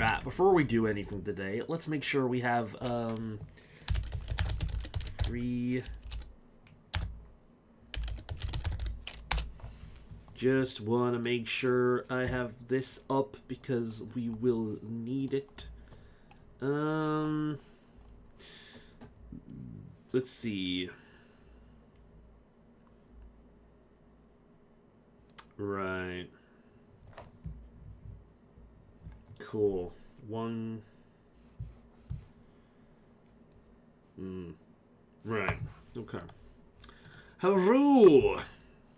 Right, before we do anything today, let's make sure we have, 3... Just want to make sure I have this up because we will need it. Let's see. Right. Cool. One. Right. Okay. Hello.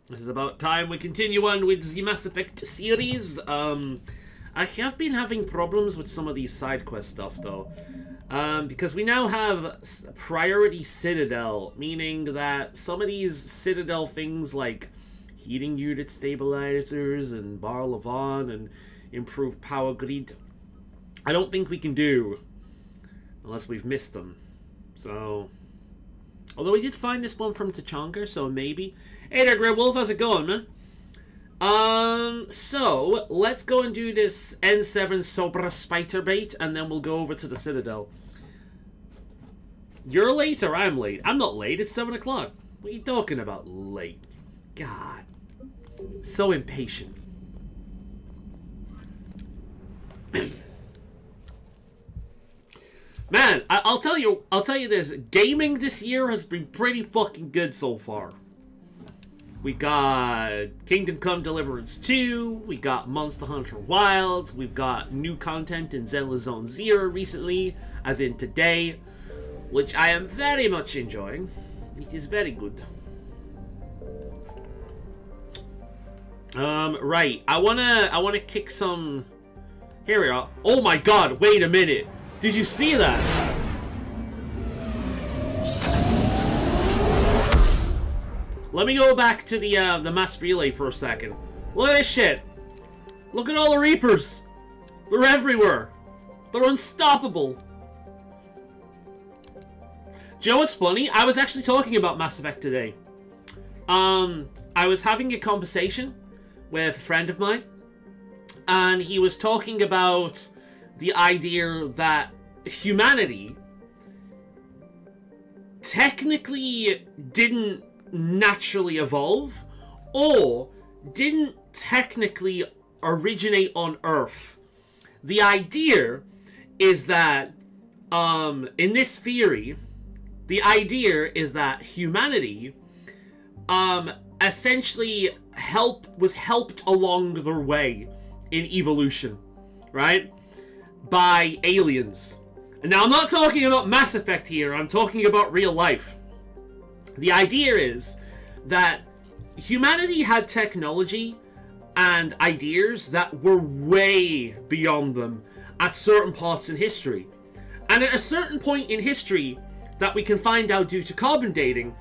This is about time we continue on with the Mass Effect series. I have been having problems with some of these side quest stuff, though. Because we now have Priority Citadel, meaning that some of these Citadel things like heating unit stabilizers and Bar Levon and improved power grid, I don't think we can do unless we've missed them. So, although we did find this one from Tachanka, so maybe. Hey there, Grey Wolf, how's it going, man? So, let's go and do this N7 Sobra Spider Bait, and then we'll go over to the Citadel. You're late or I'm late? I'm not late, it's 7 o'clock. What are you talking about, late? God. So impatient. Man, I'll tell you this. Gaming this year has been pretty fucking good so far. We got Kingdom Come Deliverance 2, we got Monster Hunter Wilds, we've got new content in Zenless Zone Zero recently, as in today, which I am very much enjoying. It is very good. Right, I wanna kick some... Here we are. Oh my god, wait a minute. Did you see that? Let me go back to the mass relay for a second. Look at this shit. Look at all the Reapers. They're everywhere. They're unstoppable. Do you know what's funny? I was actually talking about Mass Effect today. I was having a conversation with a friend of mine, and he was talking about the idea that humanity technically didn't naturally evolve, or didn't technically originate on Earth. The idea is that, in this theory, the idea is that humanity, essentially was helped along their way in evolution, right? By aliens. And now I'm not talking about Mass Effect here, I'm talking about real life. The idea is that humanity had technology and ideas that were way beyond them at certain parts in history. And at a certain point in history that we can find out due to carbon dating,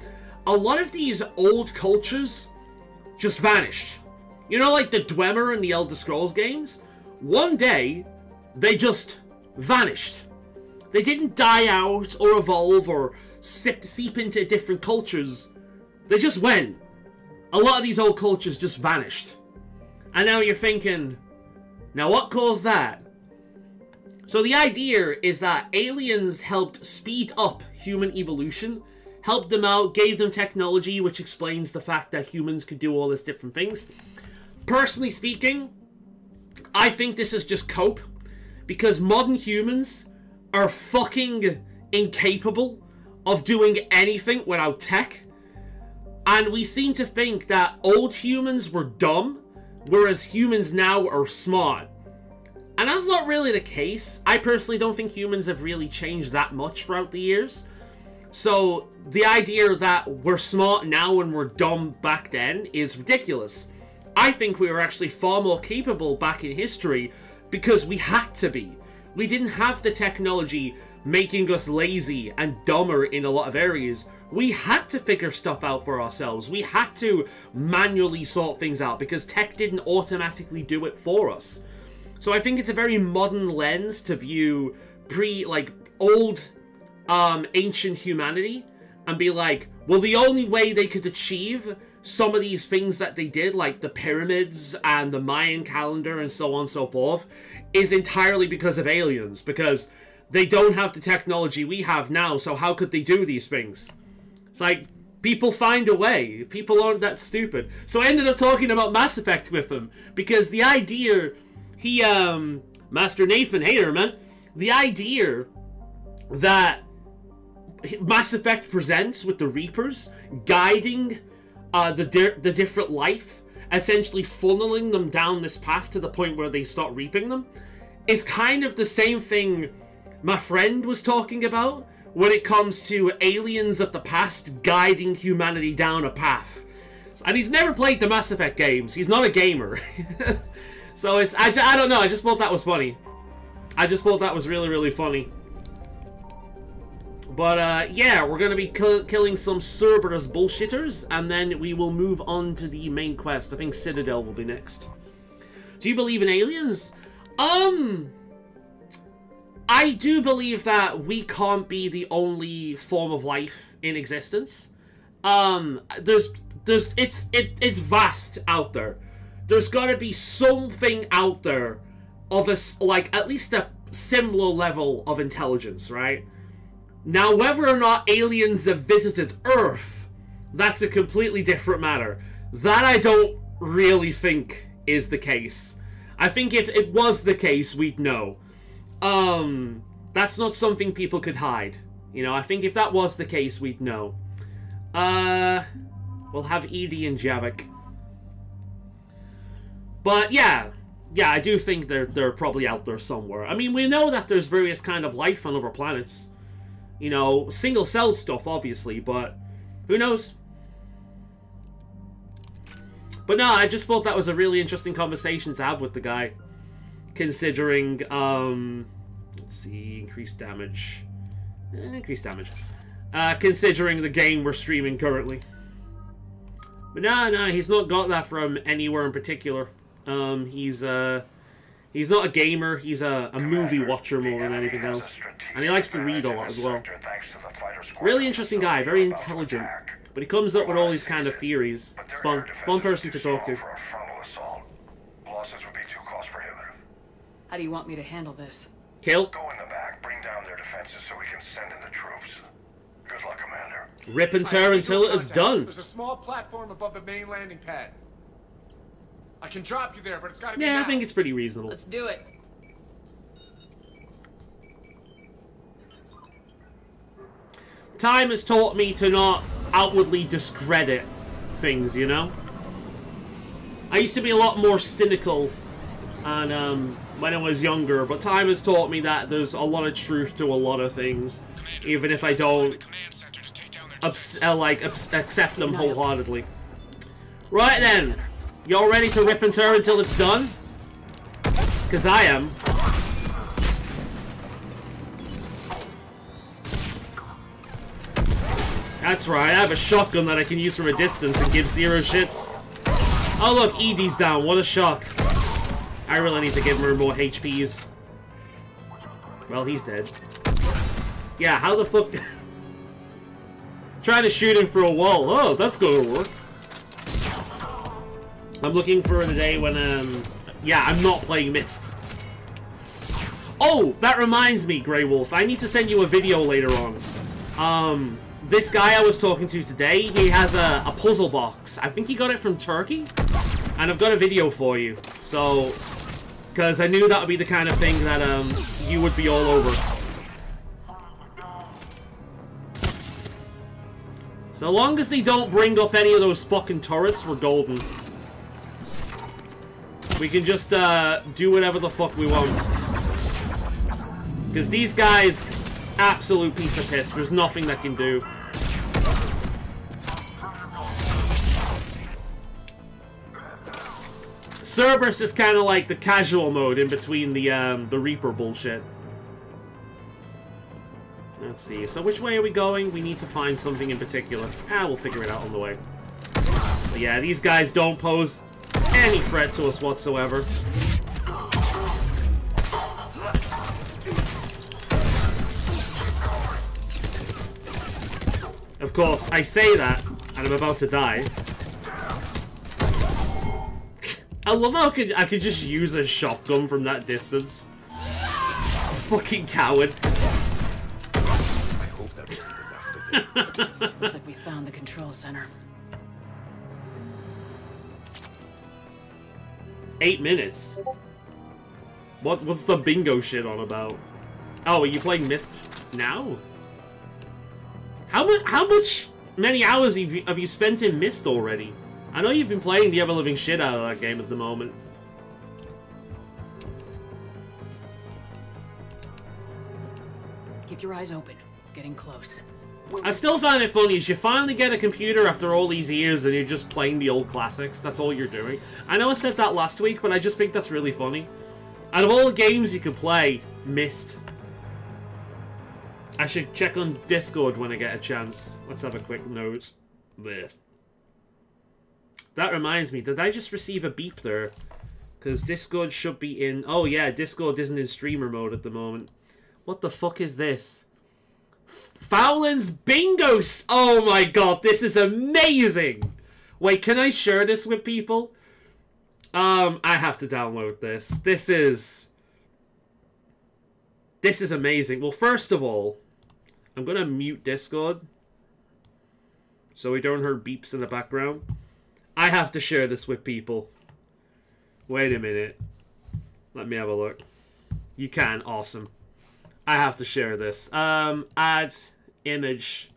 a lot of these old cultures just vanished. You know, like the Dwemer in the Elder Scrolls games? One day, they just vanished. They didn't die out or evolve or seep into different cultures. They just went. A lot of these old cultures just vanished. And now you're thinking, now what caused that? So the idea is that aliens helped speed up human evolution, helped them out, gave them technology, which explains the fact that humans could do all these different things. Personally speaking, I think this is just cope, because modern humans are fucking incapable of doing anything without tech. And we seem to think that old humans were dumb, whereas humans now are smart. And that's not really the case. I personally don't think humans have really changed that much throughout the years. So the idea that we're smart now and we're dumb back then is ridiculous. I think we were actually far more capable back in history because we had to be. We didn't have the technology making us lazy and dumber in a lot of areas. We had to figure stuff out for ourselves. We had to manually sort things out because tech didn't automatically do it for us. So I think it's a very modern lens to view old ancient humanity and be like, well, the only way they could achieve some of these things that they did, like the pyramids and the Mayan calendar and so on and so forth, is entirely because of aliens, because they don't have the technology we have now, so how could they do these things? It's like, people find a way. People aren't that stupid. So I ended up talking about Mass Effect with him, because the idea, Master Nathan, hey there, man, the idea that Mass Effect presents with the Reapers, guiding the different life, essentially funneling them down this path to the point where they start reaping them, is kind of the same thing my friend was talking about when it comes to aliens of the past guiding humanity down a path. And he's never played the Mass Effect games. He's not a gamer. So it's, I don't know, I just thought that was funny. I just thought that was really, really funny. But, yeah, we're gonna be killing some Cerberus bullshitters, and then we will move on to the main quest. I think Citadel will be next. Do you believe in aliens? I do believe that we can't be the only form of life in existence. It's vast out there. There's gotta be something out there of a, like, at least a similar level of intelligence, right? Now, whether or not aliens have visited Earth, that's a completely different matter. That I don't really think is the case. I think if it was the case, we'd know. That's not something people could hide. You know, I think if that was the case, we'd know. We'll have Edie and Javik. But, yeah, I do think they're probably out there somewhere. I mean, we know that there's various kind of life on other planets. You know, single-celled stuff, obviously, but who knows? But no, I just thought that was a really interesting conversation to have with the guy. Considering, let's see, increased damage. Considering the game we're streaming currently. But no, he's not got that from anywhere in particular. He's not a gamer, he's a movie watcher more than anything else. And he likes to read a lot as well. Really interesting guy, very intelligent. But he comes up with all these kind of theories. It's fun person to talk to. How do you want me to handle this? Kill. Go in the back, bring down their defenses so we can send in the troops. Good luck, Commander. Rip and tear until it is done. There's a small platform above the main landing pad. I can drop you there, but it's gotta be Yeah, now. I think it's pretty reasonable. Let's do it. Time has taught me to not outwardly discredit things, you know? I used to be a lot more cynical and, when I was younger, but time has taught me that there's a lot of truth to a lot of things, even if I don't accept them wholeheartedly. Right then, y'all ready to rip and tear until it's done? Because I am. That's right, I have a shotgun that I can use from a distance and give zero shits. Oh look, Edie's down, what a shock. I really need to give her more HPs. Well, he's dead. Yeah, how the fuck... Trying to shoot him through a wall. Oh, that's gonna work. I'm looking for the day when, yeah, I'm not playing Myst. Oh, that reminds me, Grey Wolf. I need to send you a video later on. This guy I was talking to today, he has a puzzle box. I think he got it from Turkey. And I've got a video for you. So, because I knew that would be the kind of thing that, you would be all over. So long as they don't bring up any of those fucking turrets, we're golden. We can just, do whatever the fuck we want. Because these guys, absolute piece of piss. There's nothing that can do. Cerberus is kind of like the casual mode in between the Reaper bullshit. Let's see. So which way are we going? We need to find something in particular. We'll figure it out on the way. But yeah, these guys don't pose any threat to us whatsoever. Of course, I say that, and I'm about to die. I love how I could just use a shotgun from that distance. Fucking coward. I hope that's the last of it. Looks like we found the control center. 8 minutes. What's the bingo shit on about? Oh, are you playing Myst now? How much many hours have you spent in Myst already? I know you've been playing the ever-living shit out of that game at the moment. Keep your eyes open. Getting close. I still find it funny is you finally get a computer after all these years and you're just playing the old classics. That's all you're doing. I know I said that last week, but I just think that's really funny. Out of all the games you could play, Myst. I should check on Discord when I get a chance. Let's have a quick note. Blech. That reminds me, did I just receive a beep there? Because Discord should be in... Oh yeah, Discord isn't in streamer mode at the moment. What the fuck is this? Faolan's bingo! Oh my god, this is amazing! Wait, can I share this with people? I have to download this. This is amazing. Well, first of all, I'm gonna mute Discord so we don't hear beeps in the background. I have to share this with people. Wait a minute. Let me have a look. You can. Awesome. I have to share this. Add image.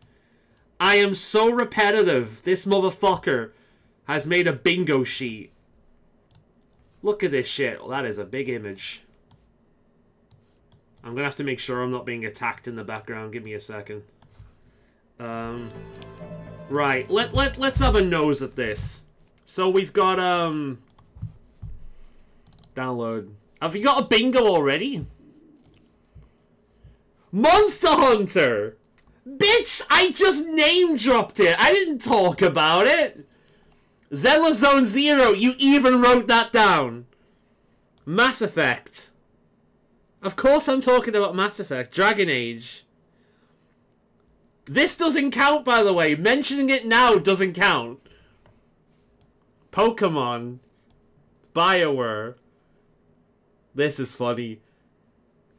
I am so repetitive. This motherfucker has made a bingo sheet. Look at this shit. Oh, that is a big image. I'm gonna have to make sure I'm not being attacked in the background. Give me a second. Right. Let's have a nose at this. So we've got download. Have you got a bingo already? Monster Hunter! Bitch, I just name dropped it. I didn't talk about it. Zelda Zone Zero, you even wrote that down. Mass Effect. Of course I'm talking about Mass Effect. Dragon Age. This doesn't count, by the way. Mentioning it now doesn't count. Pokemon. BioWare. This is funny.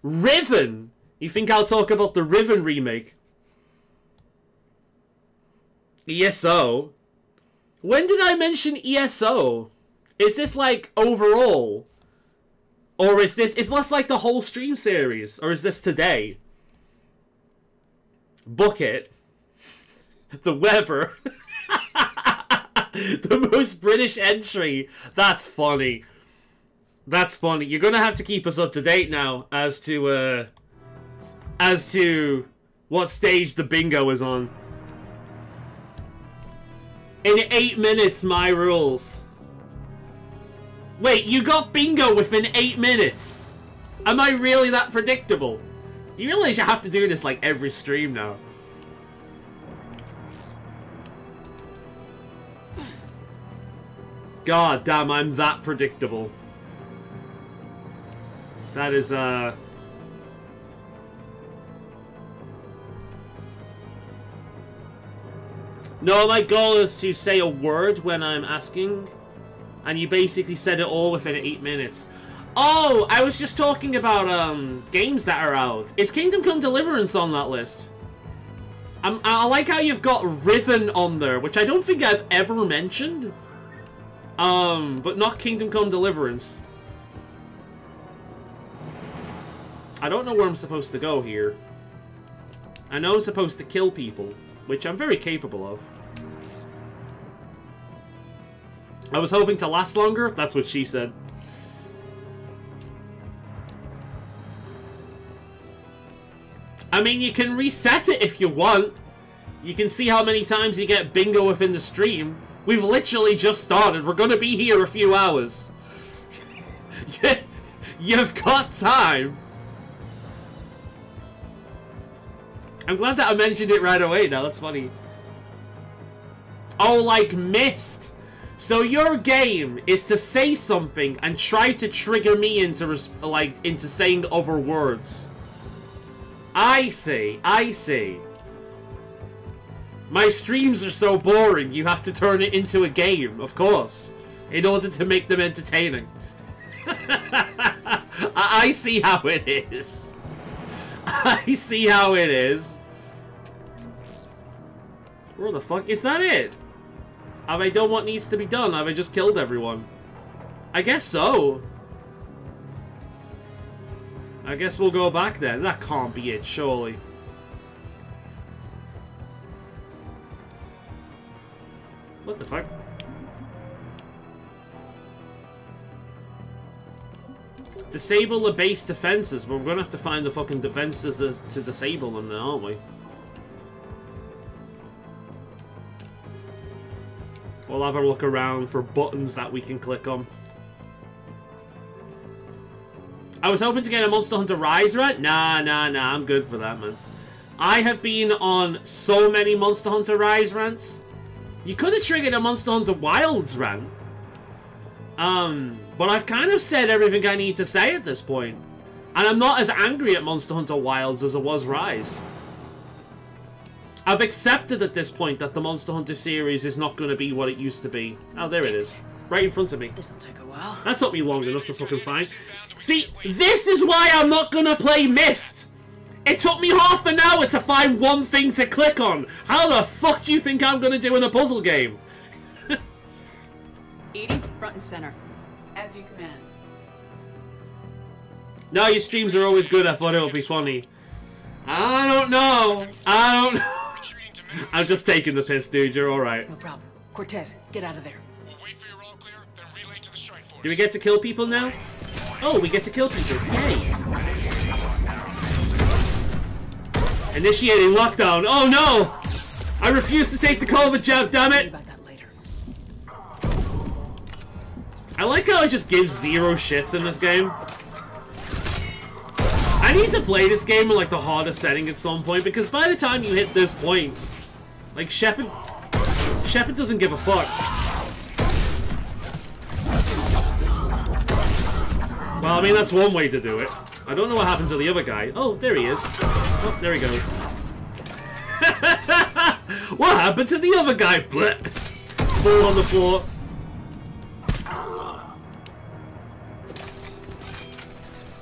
Riven. You think I'll talk about the Riven remake? ESO. When did I mention ESO? Is this like overall? Or is this like the whole stream series? Or is this today? Book it. The weather. The most British entry. That's funny. That's funny. You're gonna have to keep us up to date now as to what stage the bingo is on. In 8 minutes, my rules. Wait, you got bingo within 8 minutes? Am I really that predictable? You realize you have to do this like every stream now. God damn, I'm that predictable. That is, No, my goal is to say a word when I'm asking. And you basically said it all within 8 minutes. Oh, I was just talking about games that are out. Is Kingdom Come Deliverance on that list? I like how you've got Riven on there, which I don't think I've ever mentioned. But not Kingdom Come Deliverance. I don't know where I'm supposed to go here. I know I'm supposed to kill people, which I'm very capable of. I was hoping to last longer. That's what she said. I mean, you can reset it if you want. You can see how many times you get bingo within the stream. We've literally just started. We're going to be here a few hours. You've got time. I'm glad that I mentioned it right away now. That's funny. Oh, like Myst. So your game is to say something and try to trigger me into saying other words. I see. I see. My streams are so boring, you have to turn it into a game, of course. in order to make them entertaining. I see how it is. I see how it is. Where the fuck? Is that it? Have I done what needs to be done? Have I just killed everyone? I guess so. I guess we'll go back then. That can't be it, surely. What the fuck? Disable the base defenses, but we're gonna have to find the fucking defenses to disable them then, aren't we? We'll have a look around for buttons that we can click on. I was hoping to get a Monster Hunter Rise rant. Nah, I'm good for that, man. I have been on so many Monster Hunter Rise rants. You could have triggered a Monster Hunter Wilds rant. But I've kind of said everything I need to say at this point. And I'm not as angry at Monster Hunter Wilds as I was Rise. I've accepted at this point that the Monster Hunter series is not going to be what it used to be. Oh, there it is. Right in front of me. This'll take a while. That took me long enough to fucking find. See, this is why I'm not going to play Myst. It took me half an hour to find one thing to click on. How the fuck do you think I'm going to do in a puzzle game? Edie, front and center. As you command. No, your streams are always good. I thought it would be funny. I don't know. I'm just taking the piss, dude. You're alright. No problem. Cortez, get out of there. We'll wait for your all clear, then relay to the strike force. Do we get to kill people now? Oh, we get to kill people. Yay. Initiating lockdown. Oh no! I refuse to take the COVID jab, damn Worry it! about that later. I like how it just gives zero shits in this game. I need to play this game in like the hardest setting at some point, because by the time you hit this point, like Shepard doesn't give a fuck. Well, I mean, that's one way to do it. I don't know what happened to the other guy. Oh, there he is. Oh, there he goes. What happened to the other guy? Blech. Fall on the floor.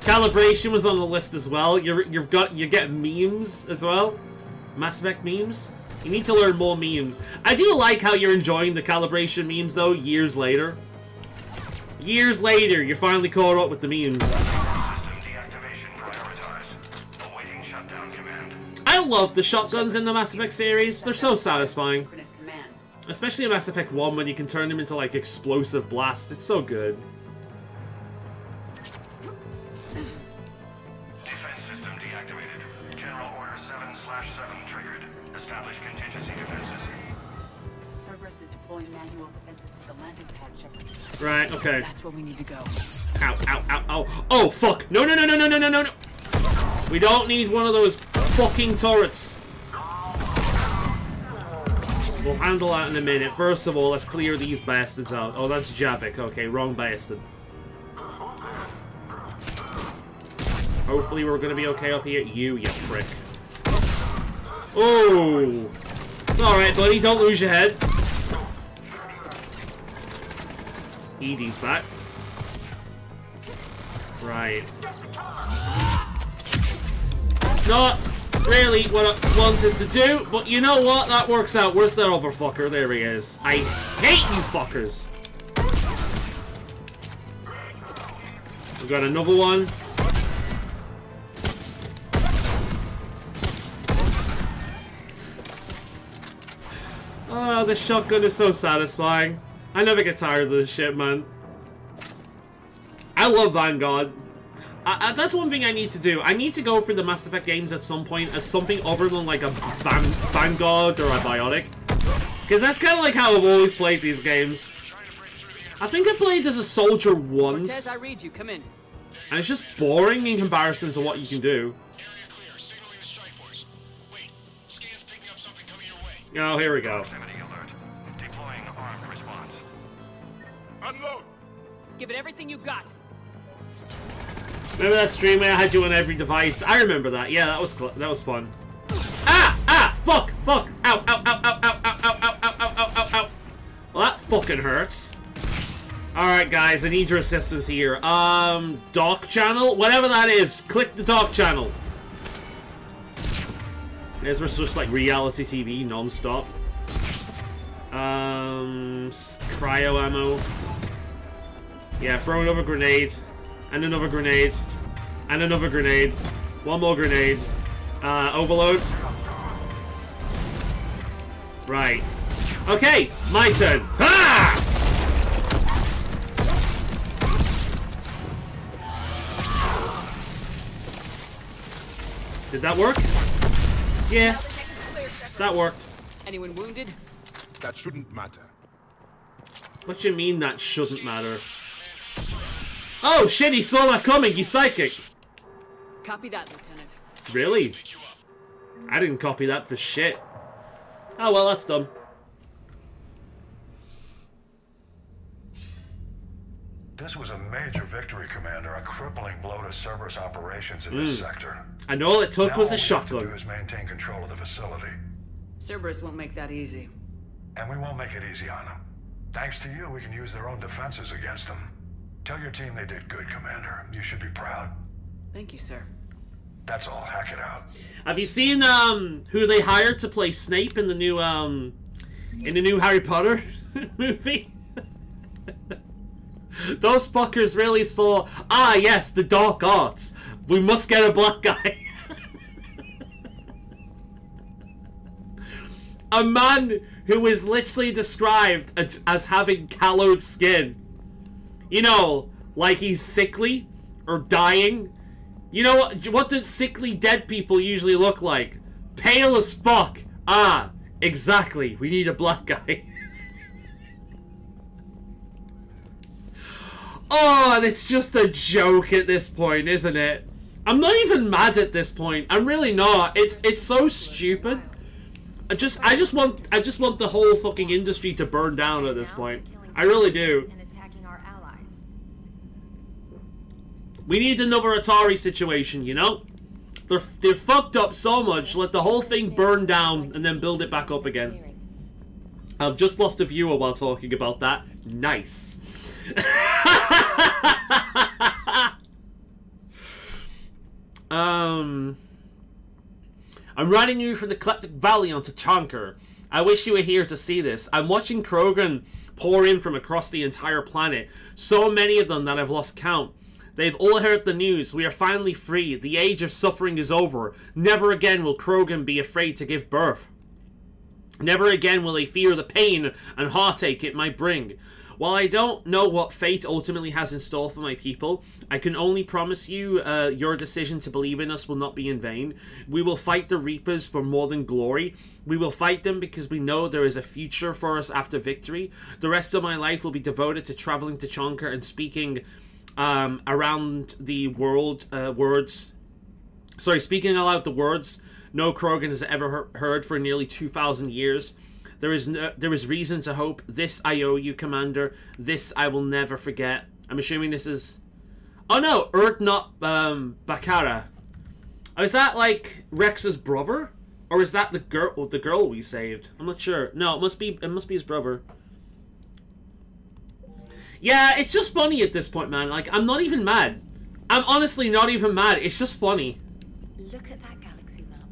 Calibration was on the list as well. You get memes as well. Mass Effect memes. You need to learn more memes. I do like how you're enjoying the calibration memes though. Years later. Years later, you're finally caught up with the memes. I love the shotguns in the Mass Effect series. They're so satisfying. Especially in Mass Effect 1 when you can turn them into like explosive blast. It's so good. Defense system deactivated. General Order 7/7 triggered. Establish contingency defenses. Cerberus is deploying manual defenses to the landing pad check. Right, okay. That's where we need to go. Ow, ow, ow, ow. Oh, fuck. No. We don't need one of those fucking turrets. We'll handle that in a minute. First of all, let's clear these bastards out. Oh, that's Javik. Okay, wrong bastard. Hopefully we're gonna be okay up here. You prick. Oh! It's alright, buddy. Don't lose your head. Edie's back. Right. Not really what I wanted to do, but you know what? That works out. Where's that other fucker? There he is. I hate you fuckers. We got another one. Oh, the shotgun is so satisfying. I never get tired of this shit, man. I love Vanguard. That's one thing I need to do. I need to go through the Mass Effect games at some point as something other than like a Vanguard or a Biotic. Because that's kind of like how I've always played these games. I think I played as a soldier once. Cortez, I read you. Come in. And it's just boring in comparison to what you can do. Oh, here we go. Deploying armed response. Unload! Give it everything you got. Remember that stream where I had you on every device? I remember that. Yeah, that was fun. Ah! Fuck! Ow! Ow! Well, that fucking hurts. Alright, guys, I need your assistance here. Doc channel? Whatever that is, click the doc channel. This was just like reality TV non-stop. Cryo ammo. Yeah, throw another grenade. And another grenade. And another grenade. One more grenade. Overload. Right. Okay, my turn. Ha! Did that work? Yeah. That worked. Anyone wounded? That shouldn't matter. What do you mean that shouldn't matter? Oh shit, he saw that coming. He's psychic. Copy that, Lieutenant. Really? I didn't copy that for shit. Oh well, that's done. This was a major victory, Commander. A crippling blow to Cerberus operations in this sector. And all it took Now was a all we have to shotgun. do is maintain control of the facility. Cerberus won't make that easy. And we won't make it easy on them. Thanks to you, we can use their own defenses against them. Tell your team they did good, Commander. You should be proud. Thank you, sir. That's all. Hack it out. Have you seen who they hired to play Snape in the new Harry Potter movie? Those fuckers really saw, ah yes, the dark arts. We must get a black guy. A man who is literally described as having callowed skin. You know, like he's sickly or dying. You know what do sickly dead people usually look like? Pale as fuck. Ah, exactly. We need a black guy. Oh, and it's just a joke at this point, isn't it? I'm not even mad at this point. I'm really not. It's so stupid. I just want the whole fucking industry to burn down at this point. I really do. We need another Atari situation, you know? They're fucked up so much. Let the whole thing burn down and then build it back up again. I've just lost a viewer while talking about that. Nice. I'm riding you from the Kleptic Valley onto Chonker. I wish you were here to see this. I'm watching Krogan pour in from across the entire planet. So many of them that I've lost count. They've all heard the news. We are finally free. The age of suffering is over. Never again will Krogan be afraid to give birth. Never again will they fear the pain and heartache it might bring. While I don't know what fate ultimately has in store for my people, I can only promise you your decision to believe in us will not be in vain. We will fight the Reapers for more than glory. We will fight them because we know there is a future for us after victory. The rest of my life will be devoted to traveling to Chonker and speaking around the world speaking aloud the words no Krogan has ever heard for nearly 2,000 years. There is reason to hope. This I owe you, Commander. This I will never forget. I'm assuming this is... Oh no, Erdnot Bakara. Is that like Rex's brother? Or is that the girl we saved? I'm not sure. No, it must be his brother. Yeah, it's just funny at this point, man. Like, I'm not even mad. I'm honestly not even mad. It's just funny. Look at that galaxy map.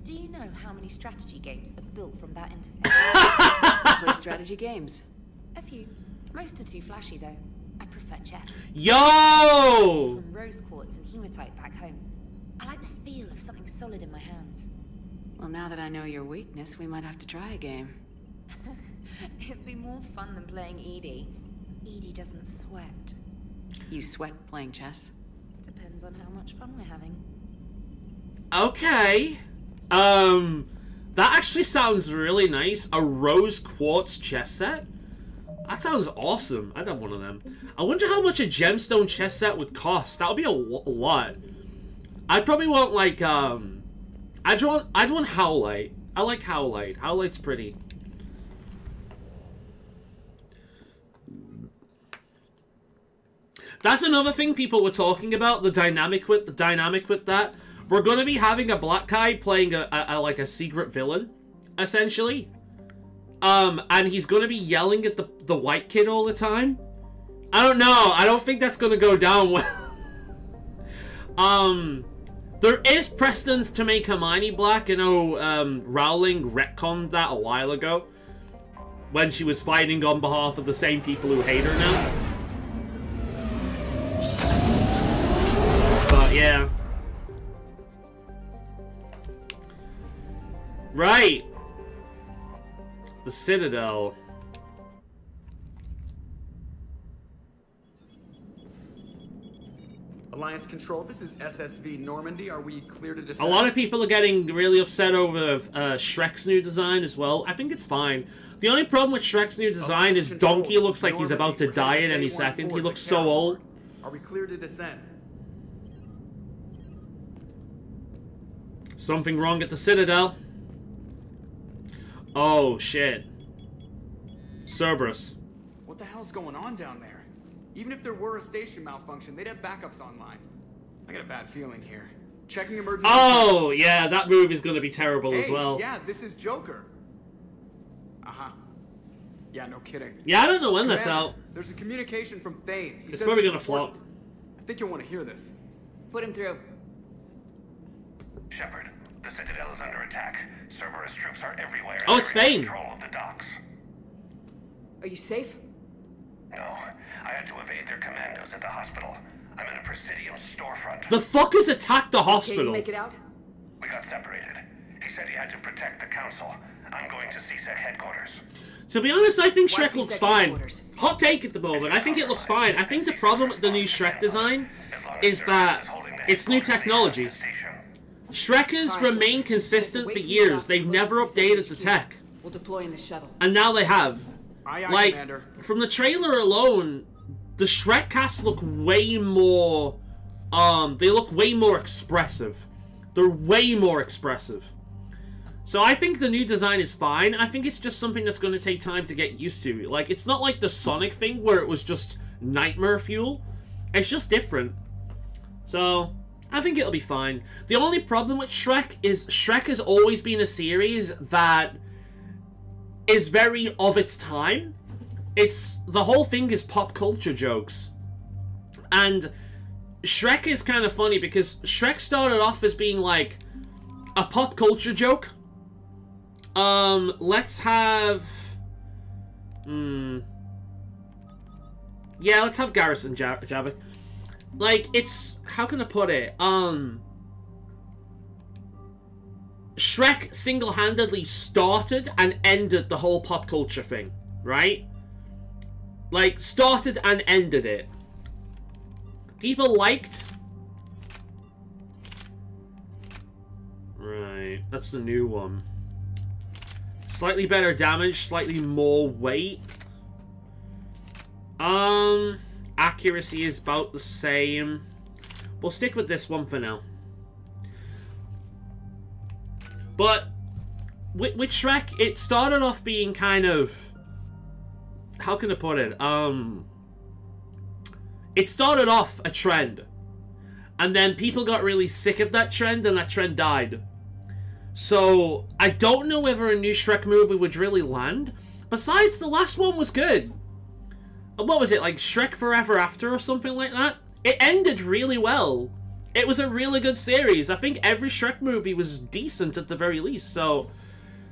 Do you know how many strategy games are built from that interface? Play strategy games. A few. Most are too flashy, though. I prefer chess. Yo! From rose quartz and hematite back home. I like the feel of something solid in my hands. Well, now that I know your weakness, we might have to try a game. It'd be more fun than playing Edie. Edie doesn't sweat. You sweat playing chess? Depends on how much fun we're having. Okay. That actually sounds really nice. A rose quartz chess set? That sounds awesome. I'd have one of them. I wonder how much a gemstone chess set would cost. That would be a lot. I'd probably want like I'd want Howlite. I like Howlite. Howlite's pretty. That's another thing people were talking about, the dynamic with that. We're going to be having a black guy playing like a secret villain, essentially. And he's going to be yelling at the white kid all the time. I don't know. I don't think that's gonna go down well. There is precedent to make Hermione black. You know, Rowling retconned that a while ago when she was fighting on behalf of the same people who hate her now. But yeah. Right. The Citadel. Alliance Control, this is SSV Normandy. Are we clear to descend? A lot of people are getting really upset over Shrek's new design as well. I think it's fine. The only problem with Shrek's new design is Donkey looks like he's about to die at any second. He looks so old. Are we clear to descend? Something wrong at the Citadel. Oh, shit. Cerberus. What the hell's going on down there? Even if there were a station malfunction, they'd have backups online. I got a bad feeling here. Checking emergency. Oh, yeah, that move is going to be terrible as well. Yeah, this is Joker. Yeah, no kidding. Yeah, I don't know when Commander, that's out. There's a communication from Thane. It's probably going to flop. I think you'll want to hear this. Put him through. Shepard, the Citadel is under attack. Cerberus troops are everywhere. Oh, it's Thane. Control of the docks. Are you safe? No, I had to evade their commandos at the hospital. I'm in a Presidium storefront. The fuckers attacked the Can you hospital. make it out? We got separated. He said he had to protect the council. I'm going to CSEC headquarters. To be honest, I think Shrek CSEC looks fine. headquarters? Hot take at the moment. I think it looks fine. I think the problem with the new Shrek design is that it's new technology. Shrek has remained consistent for years. They've never updated the tech. We'll deploy in the shuttle. And now they have. Aye, Like, Commander. from the trailer alone, the Shrek cast look way more, they look way more expressive. They're way more expressive. So I think the new design is fine. I think it's just something that's going to take time to get used to. Like, it's not like the Sonic thing where it was just nightmare fuel. It's just different. So, I think it'll be fine. The only problem with Shrek is Shrek has always been a series that is very of its time. The whole thing is pop culture jokes. And Shrek is kind of funny because Shrek started off as being like a pop culture joke. Let's have... Yeah, let's have Garrison Javik. Like, it's... How can I put it? Shrek single-handedly started and ended the whole pop culture thing, right? Like, started and ended it. People liked... Right, that's the new one. Slightly better damage, slightly more weight. Accuracy is about the same. We'll stick with this one for now. But with Shrek, it started off being kind of... How can I put it? It started off a trend. And then people got really sick of that trend, and that trend died. So, I don't know whether a new Shrek movie would really land. Besides, the last one was good. What was it, like Shrek Forever After or something like that? It ended really well. It was a really good series. I think every Shrek movie was decent at the very least. So,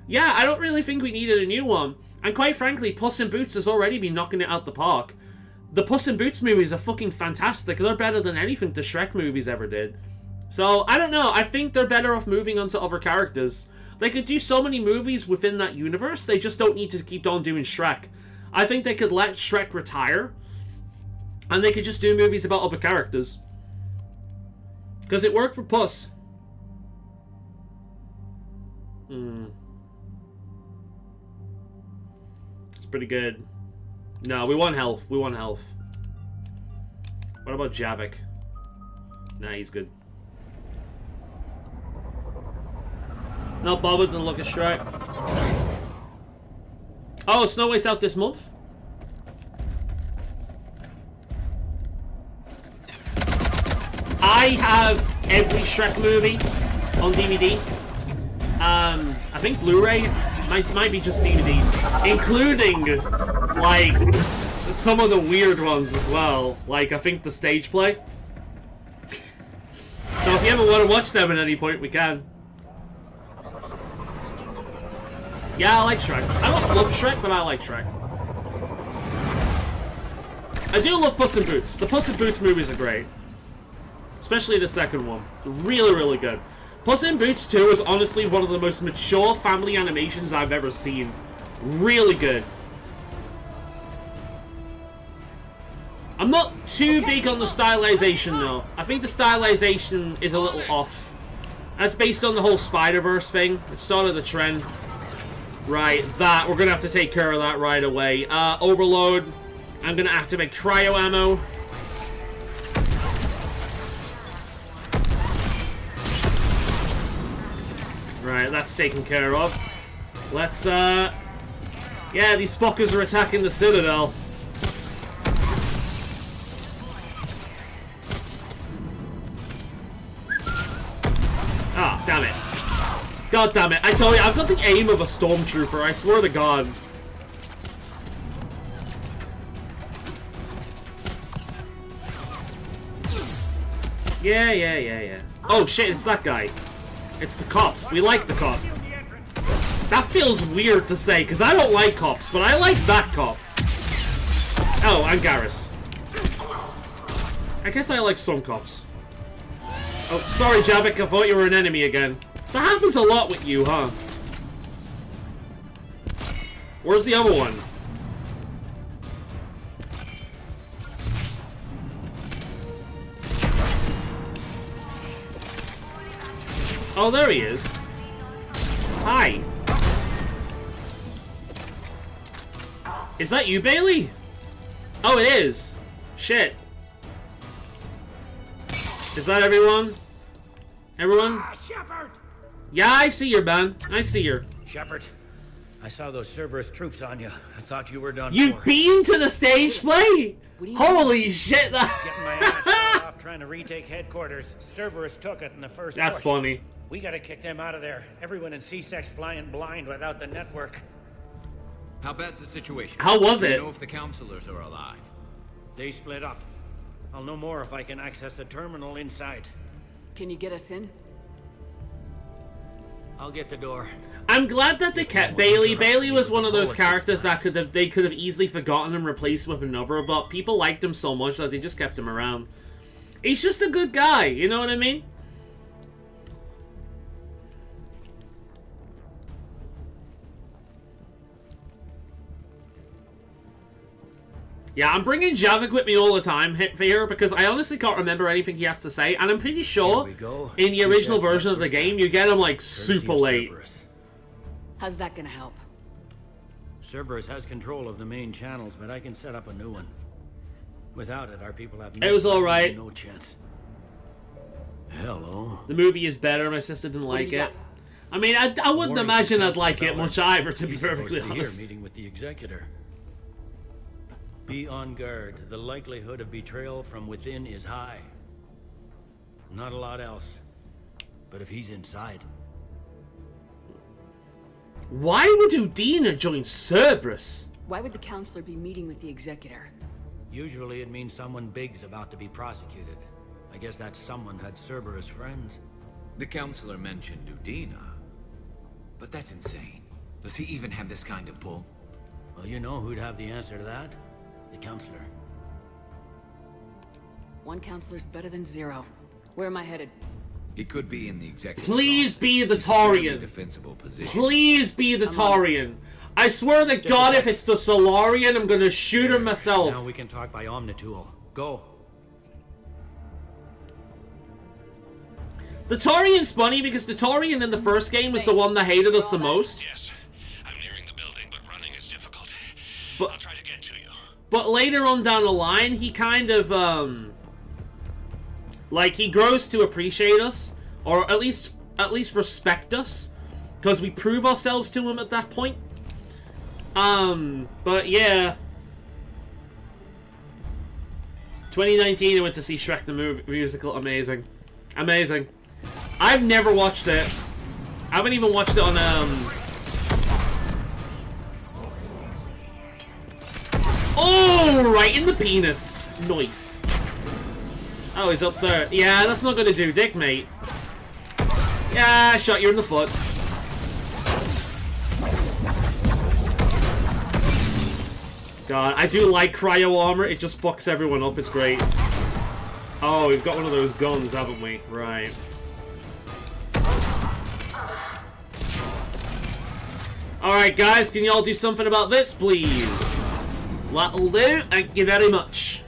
yeah, I don't really think we needed a new one. And quite frankly, Puss in Boots has already been knocking it out the park. The Puss in Boots movies are fucking fantastic. They're better than anything the Shrek movies ever did. So, I don't know. I think they're better off moving on to other characters. They could do so many movies within that universe, they just don't need to keep on doing Shrek. I think they could let Shrek retire, and they could just do movies about other characters. Because it worked for Puss. It's pretty good. No, we want health. We want health. What about Javik? Nah, he's good. Not bothered to look at Shrek. Oh, Snow White's out this month? I have every Shrek movie on DVD. I think Blu-ray might be just DVD, including like some of the weird ones as well. Like, I think the stage play. So if you ever want to watch them at any point, we can. Yeah, I like Shrek. I don't love Shrek, but I like Shrek. I do love Puss in Boots. The Puss in Boots movies are great. Especially the second one. Really, really good. Puss in Boots 2 is honestly one of the most mature family animations I've ever seen. Really good. I'm not too big on the stylization though. I think the stylization is a little off. That's based on the whole Spider-Verse thing. It started the trend. Right, that. We're gonna have to take care of that right away. Overload. I'm gonna activate cryo ammo. Right, that's taken care of. Let's, yeah, these fuckers are attacking the Citadel. Ah, damn it. God damn it. I told you, I've got the aim of a stormtrooper, I swear to God. Yeah. Oh shit, it's that guy. It's the cop. We like the cop. That feels weird to say, because I don't like cops, but I like that cop. Oh, and Garrus. I guess I like some cops. Oh, sorry, Javik, I thought you were an enemy again. That happens a lot with you, huh? Where's the other one? Oh, there he is. Hi. Is that you, Bailey? Oh, it is. Shit. Is that everyone? Everyone? Shepard! Yeah, I see her, man. I see her. Shepard, I saw those Cerberus troops on you. I thought you were done. You've been to the stage play? Holy shit! Getting my ass shot off trying to retake headquarters. Cerberus took it in the first That's push. funny. We gotta kick them out of there. Everyone in C-Sec's flying blind without the network. How bad's the situation? How was Do you it? know if the counselors are alive? They split up. I'll know more if I can access the terminal inside. Can you get us in? I'll get the door. I'm glad that they kept Bailey. Bailey was one of those characters that they could have easily forgotten and replaced with another, but people liked him so much that they just kept him around. He's just a good guy, you know what I mean? Yeah, I'm bringing Javik with me all the time here because I honestly can't remember anything he has to say, and I'm pretty sure in the original version of the game you get him like super late. How's that gonna help? Cerberus has control of the main channels, but I can set up a new one. Without it, our people have It was alright. No chance. Hello. The movie is better. My sister didn't like it. I mean, I wouldn't imagine I'd like it much either, to be perfectly honest. Meeting with the executor. Be on guard. The likelihood of betrayal from within is high. Not a lot else. But if he's inside... Why would Udina join Cerberus? Why would the counselor be meeting with the executor? Usually it means someone big's about to be prosecuted. I guess that someone had Cerberus friends. The counselor mentioned Udina. But that's insane. Does he even have this kind of pull? Well, you know who'd have the answer to that? The counselor. One counselor's better than zero. Where am I headed? He could be in the executive. Please office. be the It's a fairly Taurian. defensible position. Please be the Taurian. I swear to God, if it's the Solarian, I'm gonna shoot him myself. Now we can talk by Omnitool. Go. The Taurian's funny because the Taurian in the first game was the one that hated us the most. Yes, I'm nearing the building, but running is difficult. But, I'll try to get to you. But later on down the line, he kind of, like, he grows to appreciate us, or at least respect us, because we prove ourselves to him at that point. But yeah. 2019, I went to see Shrek the musical. Amazing. Amazing. I've never watched it. I haven't even watched it on, Oh Ooh, right in the penis. Nice. Oh, he's up there. Yeah, that's not gonna do dick, mate. Yeah, I shot you in the foot. God, I do like cryo armor. It just fucks everyone up. It's great. Oh, we've got one of those guns, haven't we? Right. Alright, guys, can y'all do something about this, please? That'll do. Thank you very much.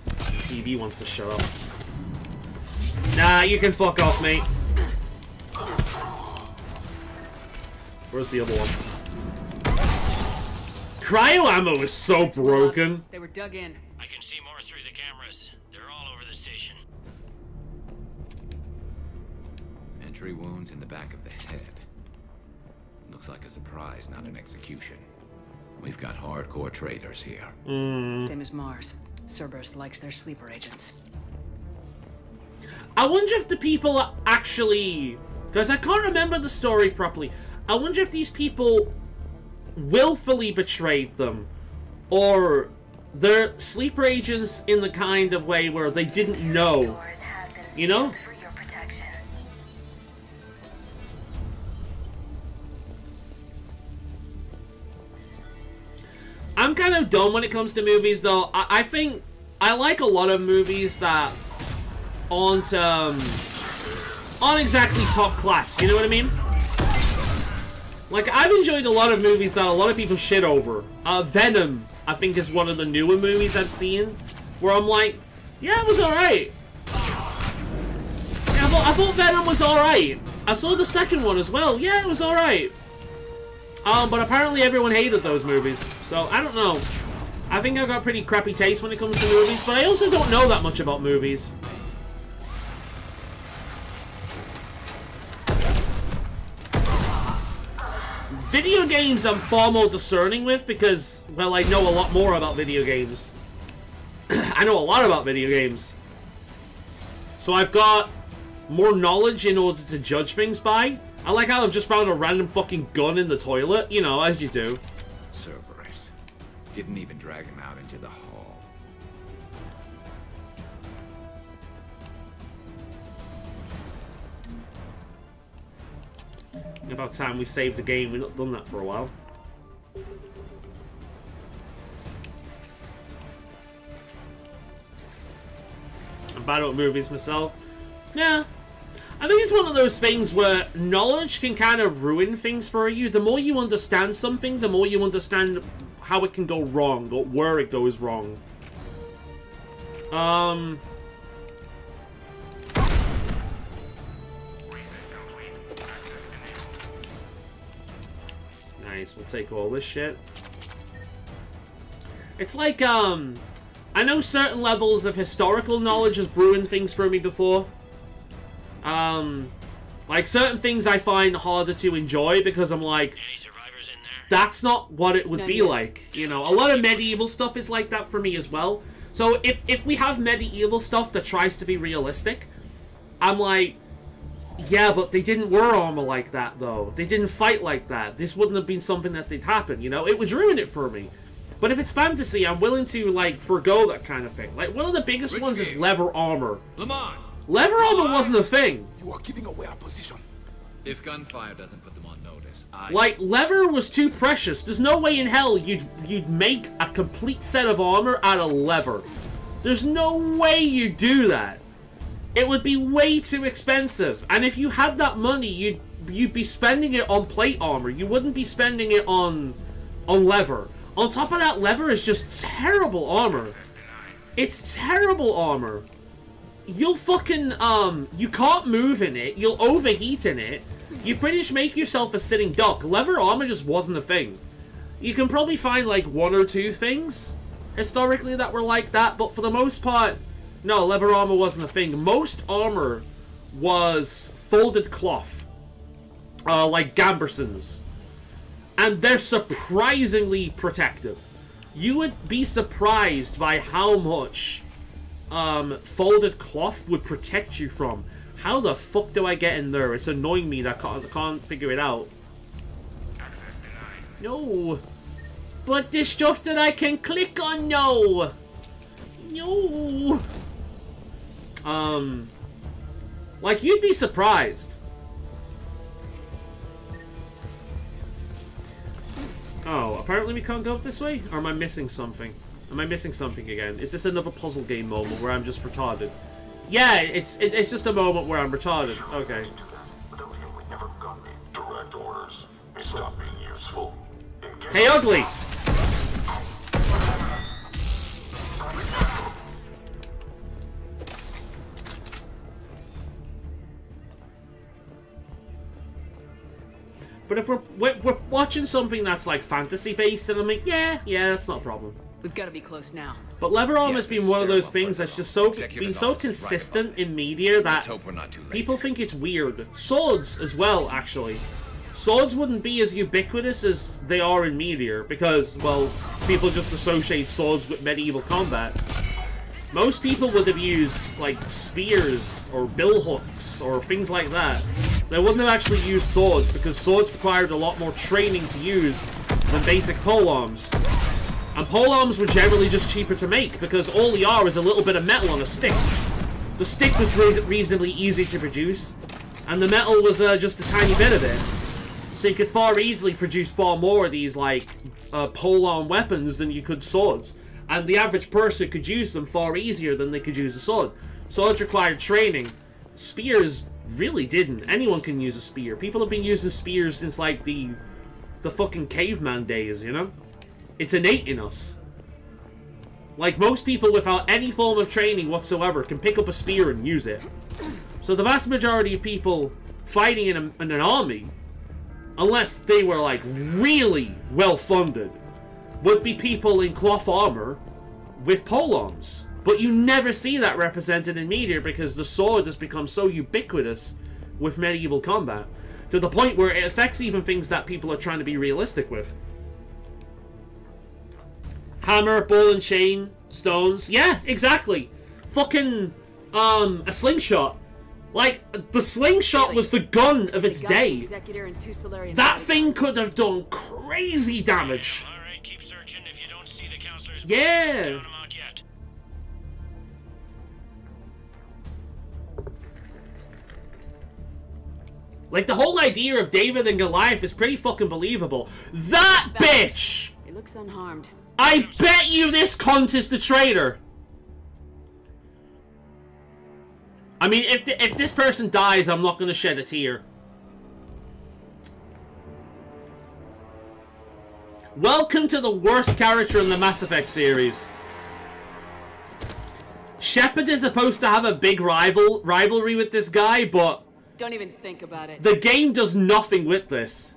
TV wants to shut up. Nah, you can fuck off, mate. Where's the other one? Cryo ammo is so broken. They were dug in. I can see more through the cameras. They're all over the station. Entry wounds in the back of the head. Looks like a surprise, not an execution. We've got hardcore traitors here. Same as Mars. Cerberus likes their sleeper agents. I wonder if the people actually... Because I can't remember the story properly. I wonder if these people willfully betrayed them. Or they're sleeper agents in the kind of way where they didn't know. You know? I'm kind of dumb when it comes to movies, though. I think I like a lot of movies that aren't exactly top class. You know what I mean? Like, I've enjoyed a lot of movies that a lot of people shit over. Venom, I think, is one of the newer movies I've seen, where I'm like, yeah, it was alright. Yeah, I thought Venom was alright. I saw the second one as well. Yeah, it was alright. But apparently everyone hated those movies. So, I don't know. I think I've got pretty crappy taste when it comes to movies, but I also don't know that much about movies. Video games I'm far more discerning with because, well, I know a lot more about video games. I know a lot about video games. So I've got more knowledge in order to judge things by. I like how I've just found a random fucking gun in the toilet, you know, as you do. Cerberus. Didn't even drag him out into the hall. About time we saved the game. We've not done that for a while. I'm bad at movies myself. Yeah. I think it's one of those things where knowledge can kind of ruin things for you. The more you understand something, the more you understand how it can go wrong, or where it goes wrong. Nice, we'll take all this shit. It's like, I know certain levels of historical knowledge have ruined things for me before. Like certain things I find harder to enjoy because I'm like, that's not what it would be like. You know, a lot of medieval stuff is like that for me as well. So if we have medieval stuff that tries to be realistic, I'm like, yeah, but they didn't wear armor like that, though. They didn't fight like that. This wouldn't have been something that did happen, you know? It would ruin it for me. But if it's fantasy, I'm willing to, like, forgo that kind of thing. Like, one of the biggest ones is leather armor. Leather armor wasn't a thing. You are giving away our position. If gunfire doesn't put them on notice, Like, leather was too precious. There's no way in hell you'd make a complete set of armor out of leather. There's no way you'd do that. It would be way too expensive. And if you had that money, you'd be spending it on plate armor. You wouldn't be spending it on leather. On top of that, leather is just terrible armor. It's terrible armor. You'll fucking, you can't move in it. You'll overheat in it. You pretty much make yourself a sitting duck. Leather armor just wasn't a thing. You can probably find, like, one or two things historically that were like that, but for the most part, no, leather armor wasn't a thing. Most armor was folded cloth. Like gambersons. And they're surprisingly protective. You would be surprised by how much folded cloth would protect you from. How the fuck do I get in there? It's annoying me that I can't figure it out. No. But there's stuff that I can click on now. No. Like, you'd be surprised. Oh, apparently we can't go this way? Or am I missing something? Am I missing something again? Is this another puzzle game moment where I'm just retarded? Yeah, it's just a moment where I'm retarded. Okay. Hey, Ugly! But if we're watching something that's like fantasy based, and I'm like, yeah, that's not a problem. We've got to be close now. But Lever Arm has been one of those things that's just been so consistent in media that people think it's weird. Swords as well, actually. Swords wouldn't be as ubiquitous as they are in media because, well, people just associate swords with medieval combat. Most people would have used, like, spears or billhooks or things like that. They wouldn't have actually used swords because swords required a lot more training to use than basic polearms. And polearms were generally just cheaper to make because all they are is a little bit of metal on a stick. The stick was reasonably easy to produce, and the metal was just a tiny bit of it. So you could far easily produce far more of these, like, polearm weapons than you could swords. And the average person could use them far easier than they could use a sword. Swords required training. Spears really didn't. Anyone can use a spear. People have been using spears since, like, the fucking caveman days, you know? It's innate in us. Like, most people without any form of training whatsoever can pick up a spear and use it. So the vast majority of people fighting in an army, unless they were, like, really well-funded, would be people in cloth armor with polearms. But you never see that represented in media because the sword has become so ubiquitous with medieval combat, to the point where it affects even things that people are trying to be realistic with. Hammer, ball and chain, stones. Yeah, exactly. Fucking, a slingshot. Like, the slingshot was the gun of its day. That thing could have done crazy damage. Alright, keep searching. If you don't see the counselors, yeah. count them out yet. Like, the whole idea of David and Goliath is pretty fucking believable. That bitch! It looks unharmed. I bet you this cunt is the traitor. I mean, if this person dies, I'm not going to shed a tear. Welcome to the worst character in the Mass Effect series. Shepard is supposed to have a big rivalry with this guy, but don't even think about it. The game does nothing with this.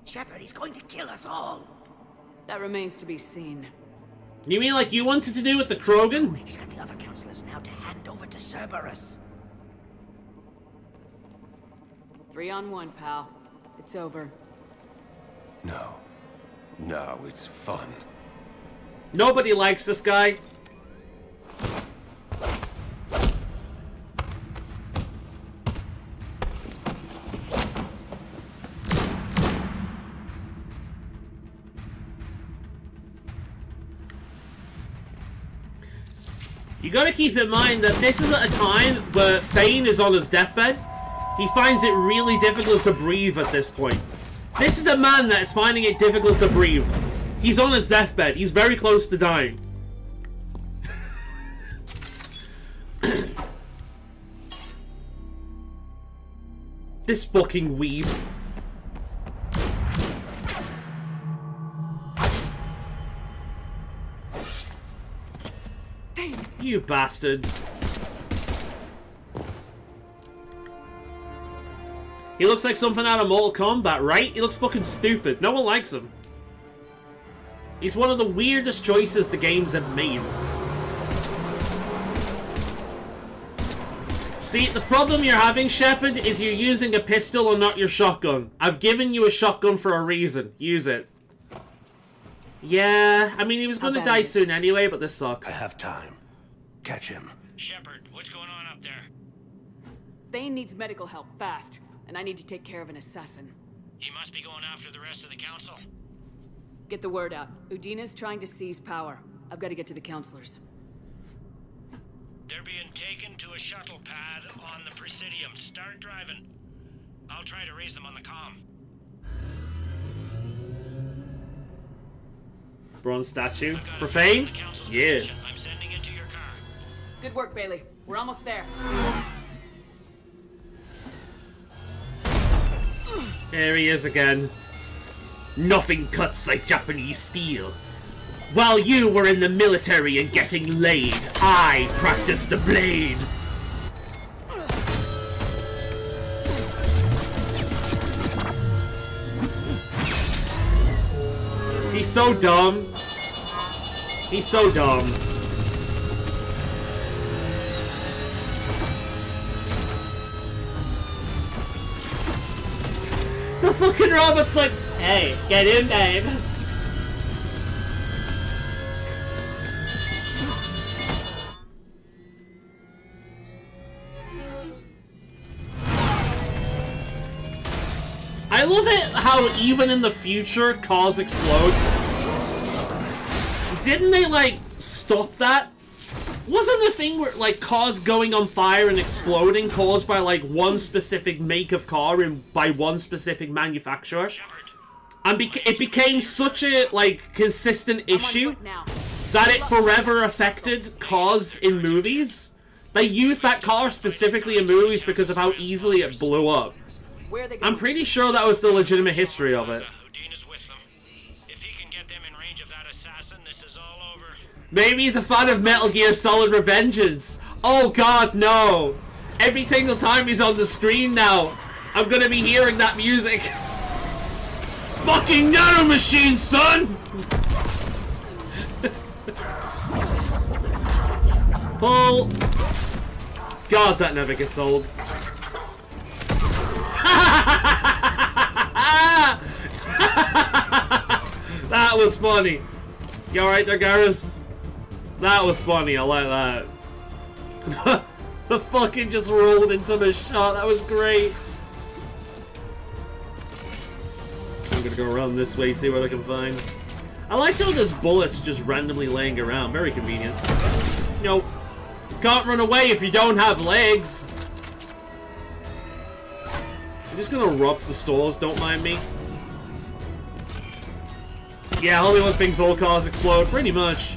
Shepard, he's going to kill us all. That remains to be seen. You mean like you wanted to do with the Krogan? He's got the other counselors now to hand over to Cerberus. 3-on-1, pal. It's over. No. No, it's fun. Nobody likes this guy. You gotta keep in mind that this is at a time where Thane is on his deathbed. He finds it really difficult to breathe at this point. This is a man that is finding it difficult to breathe. He's on his deathbed. He's very close to dying. This fucking weeb. You bastard. He looks like something out of Mortal Kombat, right? He looks fucking stupid. No one likes him. He's one of the weirdest choices the games have made. See, the problem you're having, Shepard, is you're using a pistol and not your shotgun. I've given you a shotgun for a reason. Use it. Yeah, I mean, he was gonna die soon anyway, but this sucks. I have time. Catch him. Shepard, what's going on up there? Thane needs medical help, fast. And I need to take care of an assassin. He must be going after the rest of the council. Get the word out. Udina's trying to seize power. I've got to get to the counselors. They're being taken to a shuttle pad on the Presidium. Start driving. I'll try to raise them on the comm. Bronze statue. Profane? Yeah. I'm sending it to your car. Good work, Bailey. We're almost there. There he is again. Nothing cuts like Japanese steel. While you were in the military and getting laid, I practiced the blade. He's so dumb. He's so dumb. The fucking robot's like, hey, get in, babe. I love it how even in the future cars explode. Didn't they, like, stop that? Wasn't the thing where, like, cars going on fire and exploding caused by, like, one specific make of car and by one specific manufacturer? And it became such a, like, consistent issue that it forever affected cars in movies. They used that car specifically in movies because of how easily it blew up. I'm pretty sure that was the legitimate history of it. Maybe he's a fan of Metal Gear Solid Revengeance. Oh god, no. Every single time he's on the screen now, I'm gonna be hearing that music. Fucking nanomachine, son! Pull. God, that never gets old. That was funny. You alright there, Garrus? That was funny, I like that. The fucking just rolled into the shot, that was great. I'm gonna go around this way, see what I can find. I like how there's bullets just randomly laying around, very convenient. You know, can't run away if you don't have legs. I'm just gonna rob the stores, don't mind me. Yeah, Hollywood thinks all cars explode, pretty much.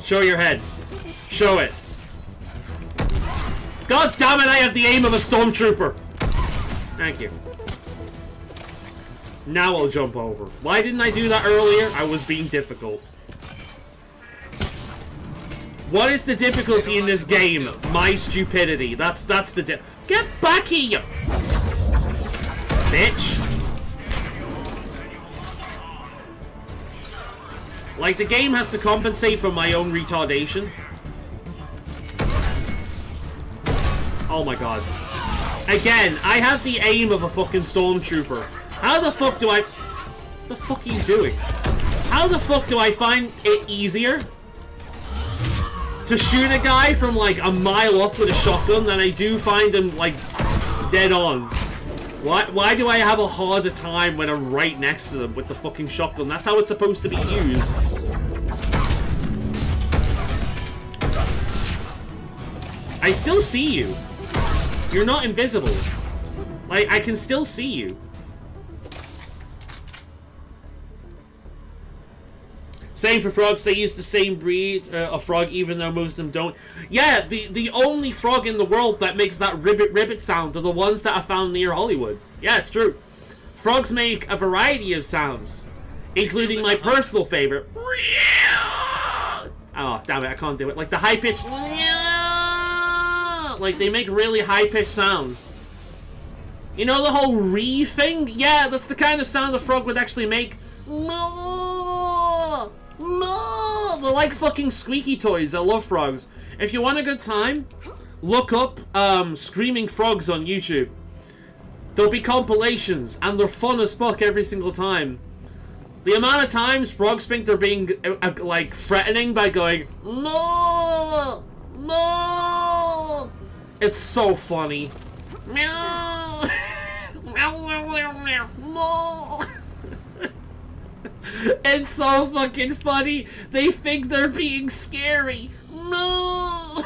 Show your head. Show it. God damn it, I have the aim of a stormtrooper. Thank you. Now I'll jump over. Why didn't I do that earlier? I was being difficult. What is the difficulty in this game? My stupidity. That's the Get back here, you bitch. Like, the game has to compensate for my own retardation. Oh my god. Again, I have the aim of a fucking stormtrooper. How the fuck do I... What the fuck are you doing? How the fuck do I find it easier to shoot a guy from, like, a mile off with a shotgun than I do find him, like, dead on? Why do I have a harder time when I'm right next to them with the fucking shotgun? That's how it's supposed to be used. I still see you. You're not invisible. Like, I can still see you. Same for frogs, they use the same breed of frog even though most of them don't. Yeah, the only frog in the world that makes that ribbit sound are the ones that are found near Hollywood. Yeah, it's true. Frogs make a variety of sounds, including my personal favorite. Oh, damn it, I can't do it. Like the high-pitched... Like, they make really high-pitched sounds. You know the whole "ree" thing? Yeah, that's the kind of sound a frog would actually make. No! No! They're like fucking squeaky toys. I love frogs. If you want a good time, look up screaming frogs on YouTube. There'll be compilations, and they're fun as fuck every single time. The amount of times frogs think they're being, like, threatening by going, no! No! It's so funny. Meow! No. It's so fucking funny. They think they're being scary. No.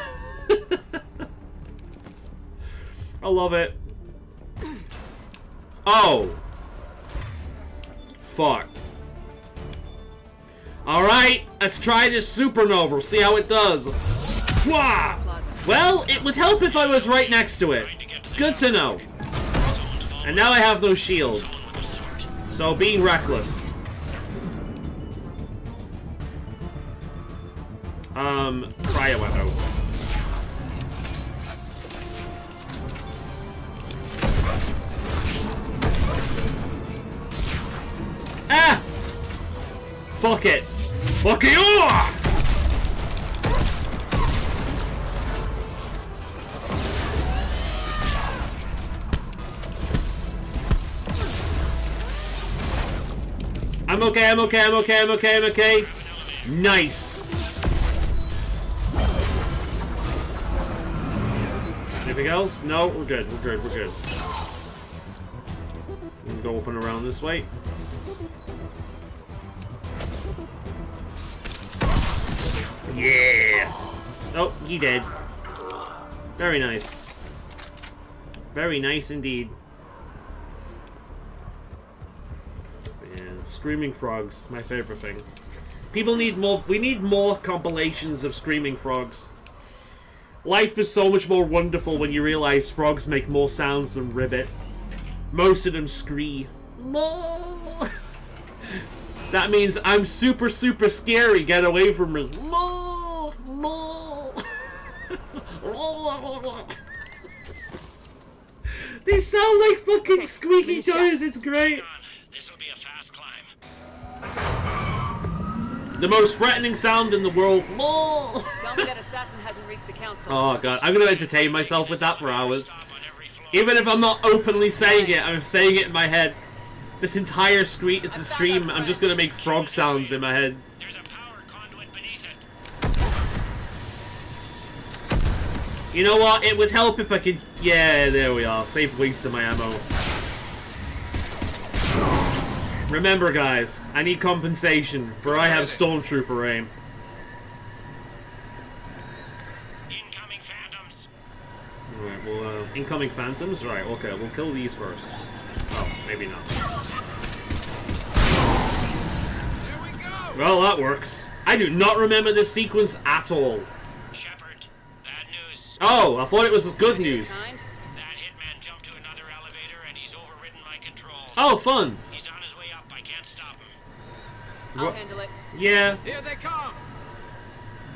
I love it. Oh. Fuck. Alright, let's try this supernova. See how it does. Wah! Well, it would help if I was right next to it. Good to know. And now I have no shield. So, being reckless. Cryo ammo. Ah! Fuck it. Fuck you! I'm okay, I'm okay, I'm okay, I'm okay, I'm okay. Nice. Anything else? No, we're good, we're good, we're good. I'm gonna go up and around this way. Yeah! Oh, he dead. Very nice. Very nice indeed. Screaming frogs, my favorite thing. People need more. We need more compilations of screaming frogs. Life is so much more wonderful when you realize frogs make more sounds than ribbit. Most of them scree. No. That means I'm super, super scary. Get away from me. No. No. They sound like fucking squeaky toys. It's great. The most threatening sound in the world. Tell me that assassin hasn't reached the council. Oh god, I'm gonna entertain myself with that for hours. Even if I'm not openly saying it, I'm saying it in my head. This entire stream, I'm just gonna make frog sounds in my head. You know what? It would help if I could. Yeah, there we are. Save waste of my ammo. Remember, guys, I need compensation, for I have stormtrooper aim. Incoming phantoms. Alright, well, incoming phantoms? Right, okay, we'll kill these first. Oh, maybe not. Well, that works. I do not remember this sequence at all. Shepard, bad news. Oh, I thought it was good news. That hitman jumped to another elevator and he's overridden my controls. Oh, fun. I'll handle it. Yeah. Here they come.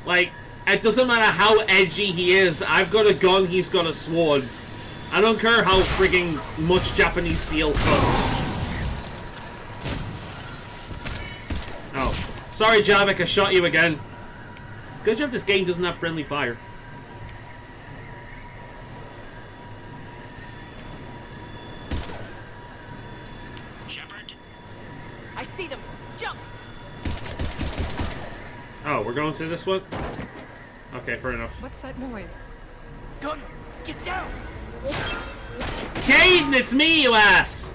Like, it doesn't matter how edgy he is. I've got a gun, he's got a sword. I don't care how frigging much Japanese steel cuts. Oh. Sorry, Javik, I shot you again. Good job this game doesn't have friendly fire. Shepard. I see them. Jump. Oh, we're going to this one? Okay, fair enough. What's that noise? Gunner, get down! Caden, it's me, you ass!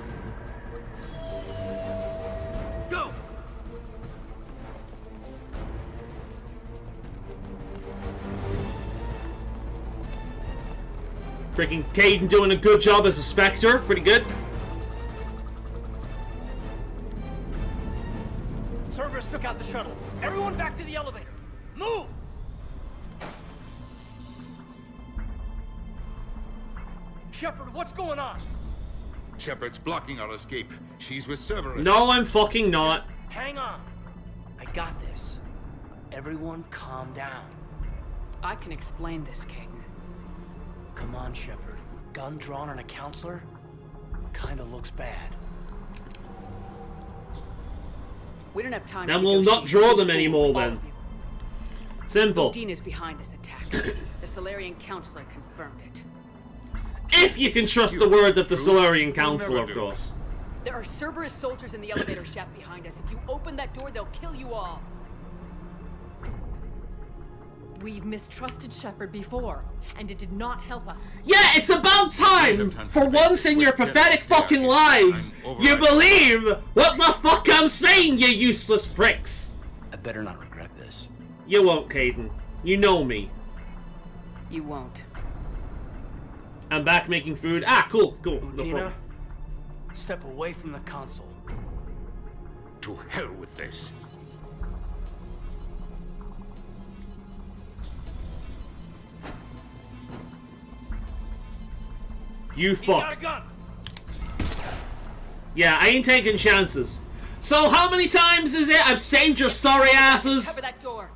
Go! Freaking Caden doing a good job as a Spectre. Pretty good. Cerberus took out the shuttle. Everyone back to the elevator. Move! Shepard, what's going on? Shepard's blocking our escape. She's with Cerberus. No, I'm fucking not. Hang on. I got this. Everyone calm down. I can explain this, King. Come on, Shepard. Gun drawn on a counselor? Kinda looks bad. We don't have time. Then we'll not draw them anymore then. Simple. Dean is behind this attack. The Solarian Counselor confirmed it. If you can trust the word of the Solarian Counselor, of course. There are Cerberus soldiers in the elevator shaft behind us. If you open that door, they'll kill you all. We've mistrusted Shepard before, and it did not help us. Yeah, it's about time, for once in your pathetic fucking lives, you believe what the fuck I'm saying, you useless pricks! I better not regret this. You won't, Caden. You know me. You won't. I'm back making food. Ah, cool, cool. No Udina, problem. step away from the console. To hell with this. You fuck. Got a gun. Yeah, I ain't taking chances. So how many times is it I've saved your sorry asses? Cover that door.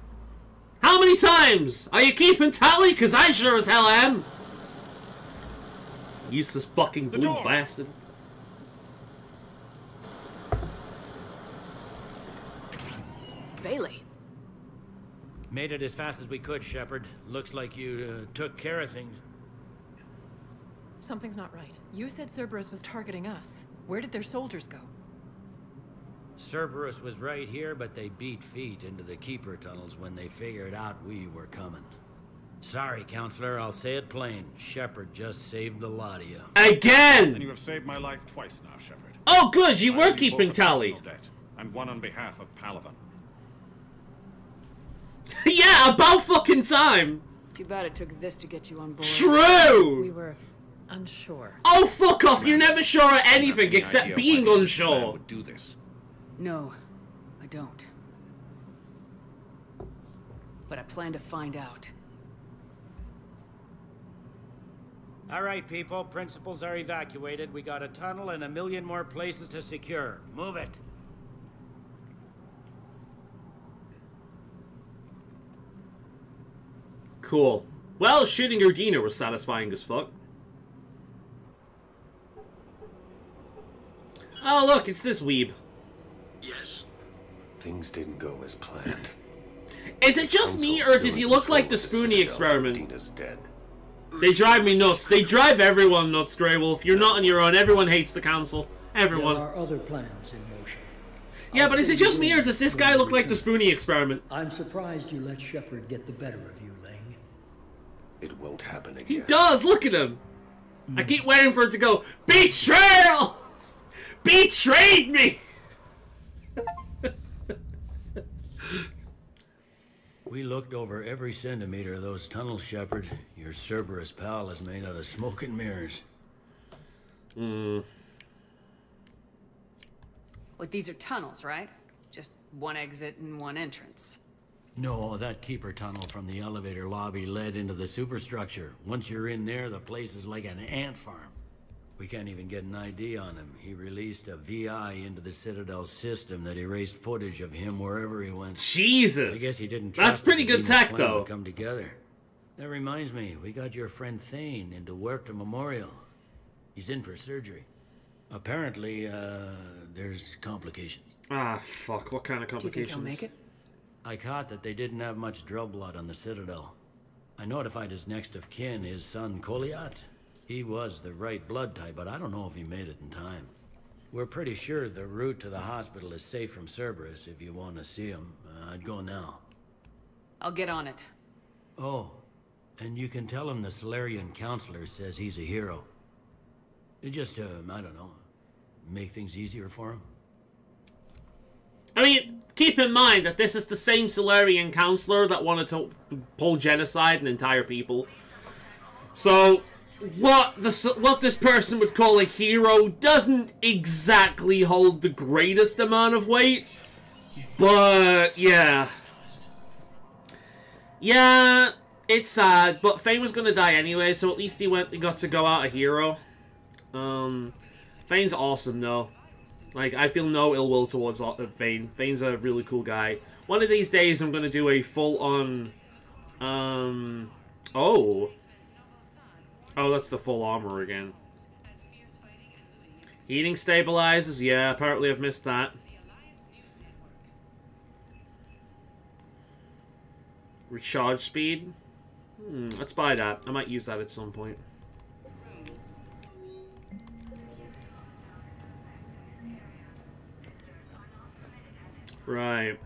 How many times? Are you keeping tally? Cause I sure as hell am. Useless fucking blue bastard. Bailey. Made it as fast as we could, Shepard. Looks like you took care of things. Something's not right. You said Cerberus was targeting us. Where did their soldiers go? Cerberus was right here, but they beat feet into the Keeper tunnels when they figured out we were coming. Sorry, Counselor, I'll say it plain. Shepard just saved the lot of you. Again! And you have saved my life twice now, Shepard. Oh good, you were keeping tally. Debt, and one on behalf of Palaven. Yeah, about fucking time! Too bad it took this to get you on board. True! We were unsure. Oh, fuck off! You're never sure of anything except being unsure. Would do this. No, I don't. But I plan to find out. All right, people. Principals are evacuated. We got a tunnel and 1 million more places to secure. Move it. Cool. Well, shooting Urdina was satisfying as fuck. Oh, look, it's this weeb. Yes. Things didn't go as planned. Is it just me, or does he look like the Spoonie experiment? Dina's dead. They drive me nuts. They drive everyone nuts, Grey Wolf. You're not on your own. Everyone hates the council. Everyone. There are other plans in motion. Yeah, but is it just me, or does this guy look like the Spoonie experiment? I'm surprised you let Shepard get the better of you, Ling. It won't happen again. He does. Look at him. I keep waiting for it to go, betrayal! Betrayed me! We looked over every centimeter of those tunnels, Shepard. Your Cerberus pal is made out of smoke and mirrors. Look, these are tunnels, right? Just one exit and one entrance. No, that Keeper tunnel from the elevator lobby led into the superstructure. Once you're in there, the place is like an ant farm. We can't even get an ID on him. He released a VI into the Citadel system that erased footage of him wherever he went. Jesus! I guess he didn't That's trust pretty that the good Demon's tech, plan though. would come together. That reminds me, we got your friend Thane into Huerta Memorial. He's in for surgery. Apparently, there's complications. Ah, fuck. What kind of Do you complications? think he'll make it? I caught that they didn't have much drill blood on the Citadel. I notified his next of kin, his son Koliat. He was the right blood type, but I don't know if he made it in time. We're pretty sure the route to the hospital is safe from Cerberus. If you want to see him, I'd go now. I'll get on it. Oh, and you can tell him the Solarian counselor says he's a hero. It just, I don't know, make things easier for him. I mean, keep in mind that this is the same Solarian counselor that wanted to pull genocide and entire people. So, what this person would call a hero doesn't exactly hold the greatest amount of weight. But, yeah. Yeah, it's sad, but Fane was gonna die anyway, so at least he got to go out a hero. Fane's awesome, though. Like, I feel no ill will towards Fane. Fane's a really cool guy. One of these days, I'm gonna do a full-on, Oh, that's the full armor again. Heating stabilizers? Yeah, apparently I've missed that. Recharge speed? Let's buy that. I might use that at some point. Right.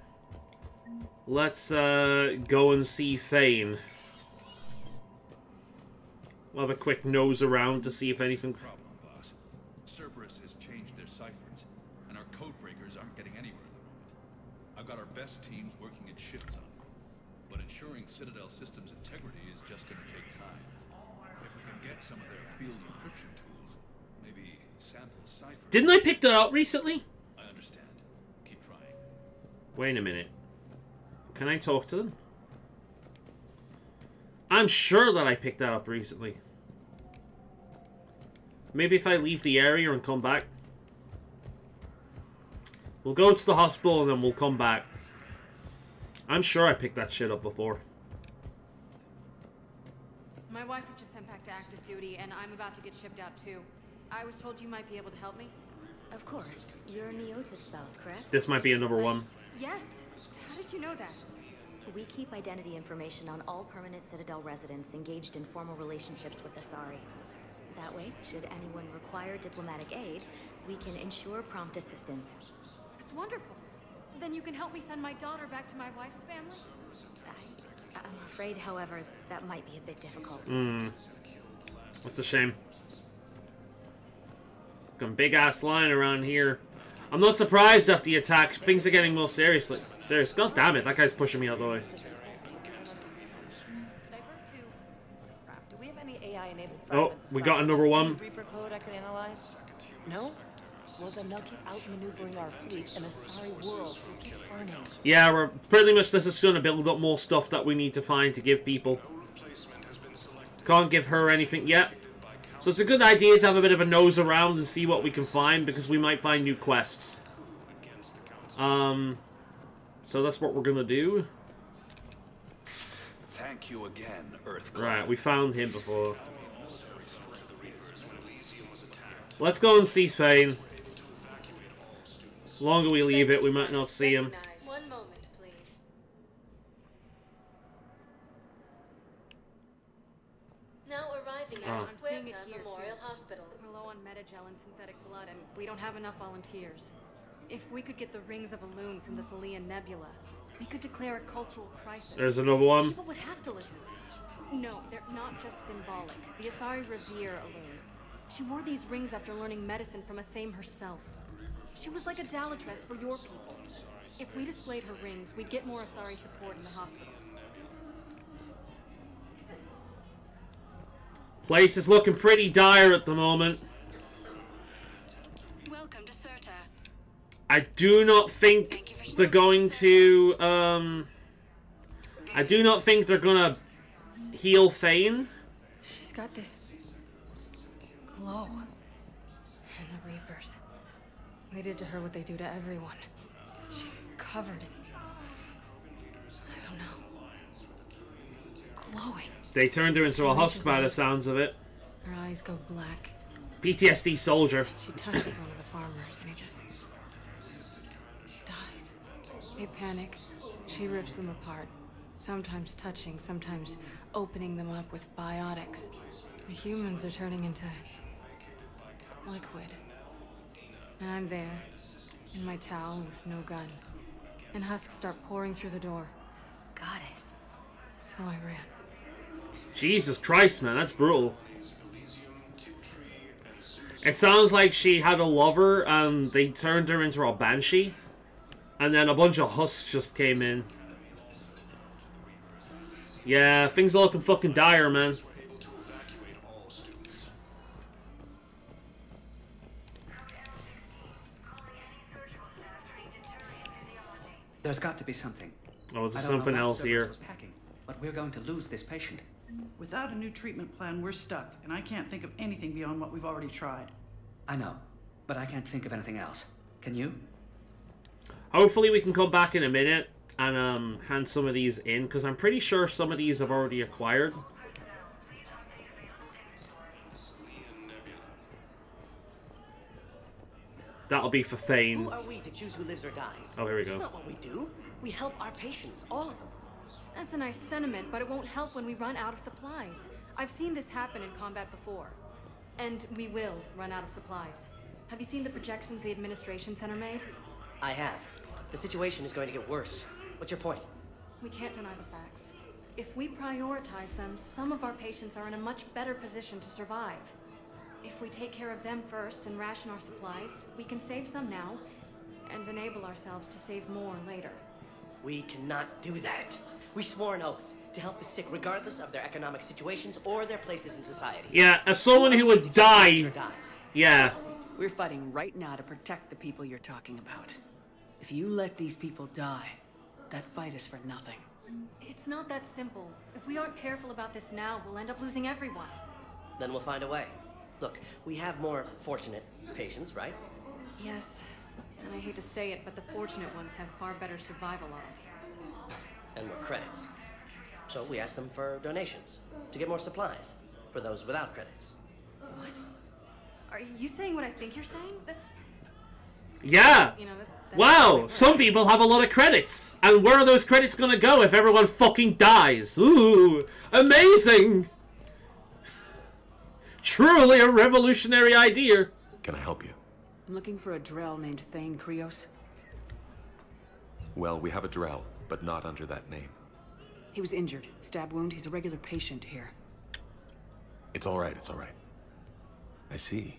Let's go and see Thane. We'll have a quick nose around to see if anything... Problem, boss. Cerberus has changed their ciphers, and our code breakers aren't getting anywhere at the moment. I've got our best teams working in shifts on it, but ensuring Citadel systems integrity is just going to take time. If we can get some of their field encryption tools, maybe sample ciphers... Didn't I pick that up recently? I understand. Keep trying. Wait a minute. Can I talk to them? I'm sure that I picked that up recently. Maybe if I leave the area and come back. We'll go to the hospital and then we'll come back. I'm sure I picked that shit up before. My wife was just sent back to active duty, and I'm about to get shipped out too. I was told you might be able to help me. Of course. You're Neota's spouse, correct? This might be another one. Yes. How did you know that? We keep identity information on all permanent Citadel residents engaged in formal relationships with Asari. That way, should anyone require diplomatic aid, we can ensure prompt assistance. It's wonderful. Then you can help me send my daughter back to my wife's family? I'm afraid, however, that might be a bit difficult. That's a shame. Got a big-ass line around here. I'm not surprised after the attack. Things are getting more serious. God damn it, that guy's pushing me out the way. Do we have any AI-enabled Oh, we got another one. Reaper code I can analyze? No? Well, then they'll keep outmaneuvering our fleet in a sorry world. We'll keep burning. Yeah, we're pretty much, this is going to build up more stuff that we need to find to give people. Can't give her anything yet. So it's a good idea to have a bit of a nose around and see what we can find, because we might find new quests. So that's what we're gonna do. Thank you again, Earth. Right, we found him before. Let's go and see Spain. The longer we leave it, we might not see him. One moment, please. Now arriving at I'm seeing it Puebla here, Memorial too. Hospital. We're low on metagel and synthetic blood, and we don't have enough volunteers. If we could get the rings of Elune from the Salian Nebula, we could declare a cultural crisis. There's another one. People would have to listen. No, they're not just symbolic. The Asari revere Elune. She wore these rings after learning medicine from a Thame herself. She was like a Dalatress for your people. If we displayed her rings, we'd get more Asari support in the hospitals. Place is looking pretty dire at the moment. Welcome to Serta. I do not think they're going to, I do not think they're gonna heal Thane. She's got this glow. And the Reapers. They did to her what they do to everyone. She's covered in... I don't know. Glowing. They turned her into a husk by the sounds of it. Her eyes go black. PTSD soldier. She touches one of the farmers and he just... dies. They panic. She rips them apart. Sometimes touching, sometimes opening them up with biotics. The humans are turning into... liquid. And I'm there, in my towel with no gun. And husks start pouring through the door. Goddess. So I ran. Jesus Christ, man, that's brutal. It sounds like she had a lover and they turned her into a banshee. And then a bunch of husks just came in. Yeah, things are looking fucking dire, man. There's got to be something. Oh, there's I don't something know what else Cerberus here. was packing, but we're going to lose this patient. Without a new treatment plan, we're stuck, and I can't think of anything beyond what we've already tried. I know, but I can't think of anything else. Can you? Hopefully we can come back in a minute and hand some of these in, because I'm pretty sure some of these I've already acquired. That'll be for Thane. Who are we to choose who lives or dies? Oh, here we go. That's not what we do. We help our patients, all of them. That's a nice sentiment, but it won't help when we run out of supplies. I've seen this happen in combat before. And we will run out of supplies. Have you seen the projections the administration center made? I have. The situation is going to get worse. What's your point? We can't deny the facts. If we prioritize them, some of our patients are in a much better position to survive. If we take care of them first and ration our supplies, we can save some now and enable ourselves to save more later. We cannot do that. We swore an oath to help the sick regardless of their economic situations or their places in society. Yeah, as someone who would die. Yeah. We're fighting right now to protect the people you're talking about. If you let these people die, that fight is for nothing. It's not that simple. If we aren't careful about this now, we'll end up losing everyone. Then we'll find a way. Look, we have more fortunate patients, right? Yes. And I hate to say it, but the fortunate ones have far better survival odds. And more credits. So we ask them for donations to get more supplies for those without credits. What? Are you saying what I think you're saying? That's... Yeah. You know, Wow, some people have a lot of credits. And where are those credits gonna go if everyone fucking dies? Ooh, amazing! Truly a revolutionary idea. Can I help you? I'm looking for a Drell named Thane Krios. Well, we have a Drell, but not under that name. He was injured. Stab wound. He's a regular patient here. It's all right, it's all right. I see.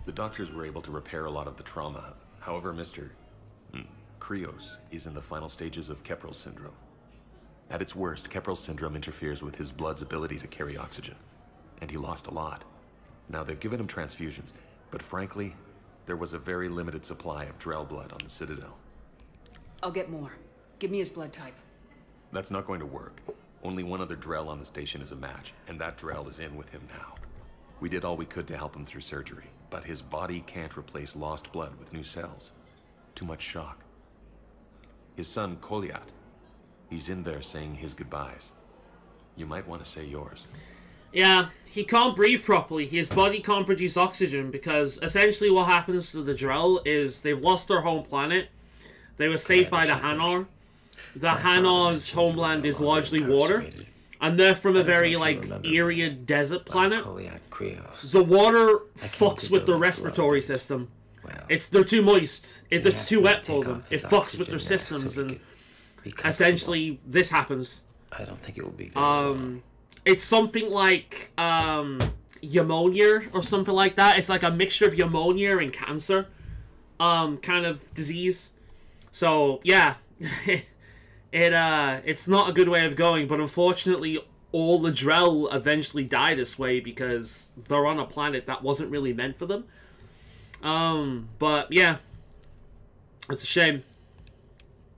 The doctors were able to repair a lot of the trauma. However, Mr. Krios is in the final stages of Keprel syndrome. At its worst, Keprel syndrome interferes with his blood's ability to carry oxygen, and he lost a lot. Now, they've given him transfusions, but frankly, there was a very limited supply of Drell blood on the Citadel. I'll get more. Give me his blood type. That's not going to work. Only one other Drell on the station is a match, and that Drell is in with him now. We did all we could to help him through surgery, but his body can't replace lost blood with new cells. Too much shock. His son, Koliat, he's in there saying his goodbyes. You might want to say yours. Yeah, he can't breathe properly. His body can't produce oxygen because essentially what happens to the Drell is they've lost their home planet. They were saved by the Hanar. The Hanar's homeland is largely water. And they're from a very, like, arid desert planet. The water fucks with their respiratory system. They're too moist. It's too wet for them. It fucks with their systems, and essentially this happens. I don't think it will be very it's something like pneumonia or something like that. It's like a mixture of pneumonia and cancer kind of disease. So yeah, it's not a good way of going, but unfortunately all the Drell eventually die this way because they're on a planet that wasn't really meant for them. But yeah, it's a shame.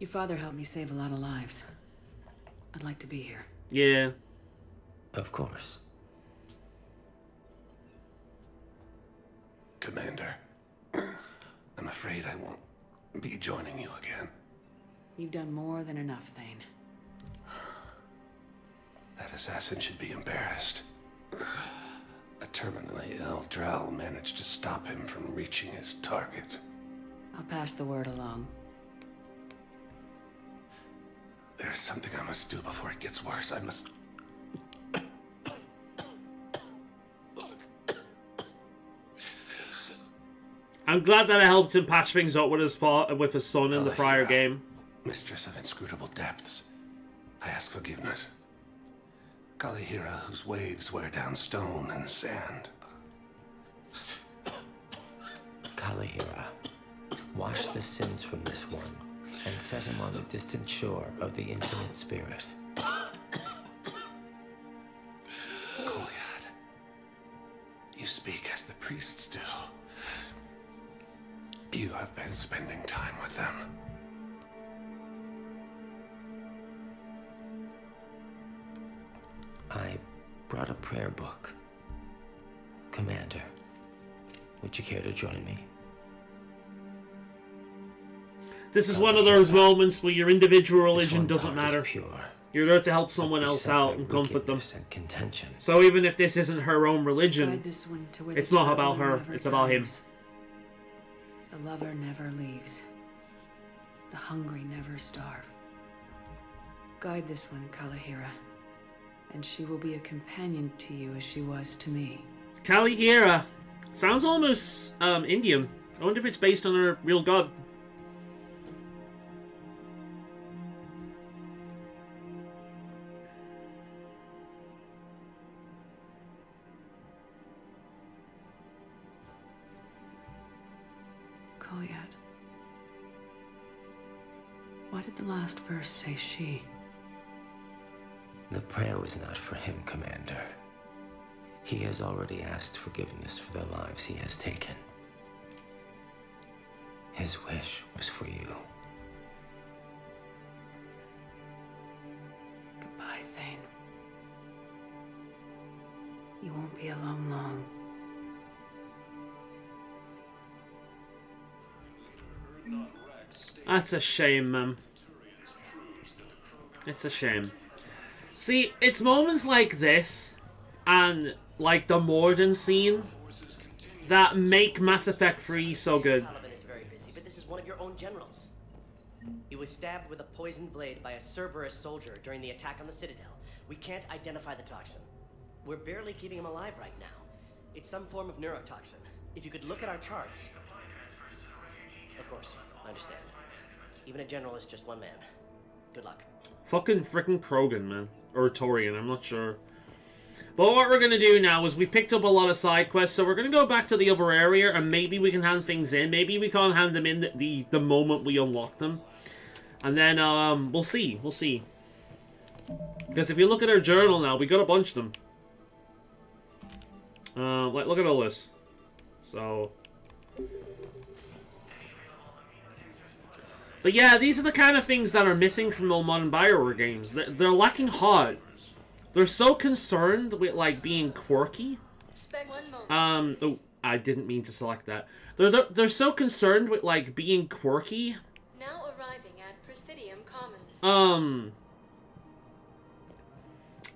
Your father helped me save a lot of lives. I'd like to be here. Yeah. Of course. Commander, I'm afraid I won't be joining you again. You've done more than enough, Thane. That assassin should be embarrassed. A terminally ill Drell managed to stop him from reaching his target. I'll pass the word along. There's something I must do before it gets worse. I must... I'm glad that I helped him patch things up with his son in the prior game. Mistress of inscrutable depths, I ask forgiveness. Kalihira, whose waves wear down stone and sand. Kalihira, wash the sins from this one, and set him on the distant shore of the infinite spirit. Koliad, you speak as the priests do. You have been spending time with them. I brought a prayer book. Commander, would you care to join me? This is one of those moments where your individual religion doesn't matter. You're there to help someone else out and comfort them. So even if this isn't her own religion, it's not about her, it's about him. The lover never leaves. The hungry never starve. Guide this one, Kalihira, and she will be a companion to you as she was to me. Kalihira. Sounds almost Indian. I wonder if it's based on a real god. Goliath. Why did the last verse say she? The prayer was not for him, Commander. He has already asked forgiveness for the lives he has taken. His wish was for you. Goodbye, Thane. You won't be alone long. That's a shame, man. It's a shame. See, it's moments like this, and like the Morden scene, that make Mass Effect 3 so good. Paladin is very busy, but this is one of your own generals. He was stabbed with a poisoned blade by a Cerberus soldier during the attack on the Citadel. We can't identify the toxin. We're barely keeping him alive right now. It's some form of neurotoxin. If you could look at our charts... Of course, I understand. Even a general is just one man. Good luck. Fucking frickin' Krogan, man. Or Torian, I'm not sure. But what we're gonna do now is we picked up a lot of side quests, so we're gonna go back to the other area, and maybe we can hand things in. Maybe we can't hand them in the moment we unlock them. And then, we'll see. We'll see. Because if you look at our journal now, we got a bunch of them. Like, look at all this. So... But yeah, these are the kind of things that are missing from the modern BioWare games. They're lacking heart. They're so concerned with, like, being quirky. Oh, I didn't mean to select that. They're so concerned with, like, being quirky. Now arriving at Presidium Commons.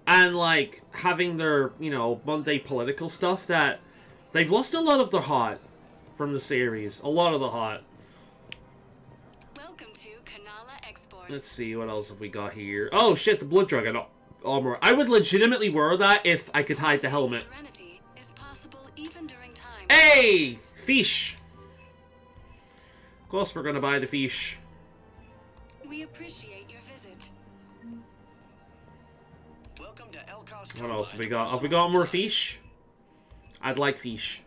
And, like, having their, you know, Monday political stuff that they've lost a lot of their heart from the series. A lot of the heart. Let's see, what else have we got here? Oh, shit, the blood dragon armor. I would legitimately wear that if I could hide the helmet. Hey! Fish! Of course we're gonna buy the fish. We appreciate your visit. Welcome to Elcos. What else have we got? Have we got more fish? I'd like fish.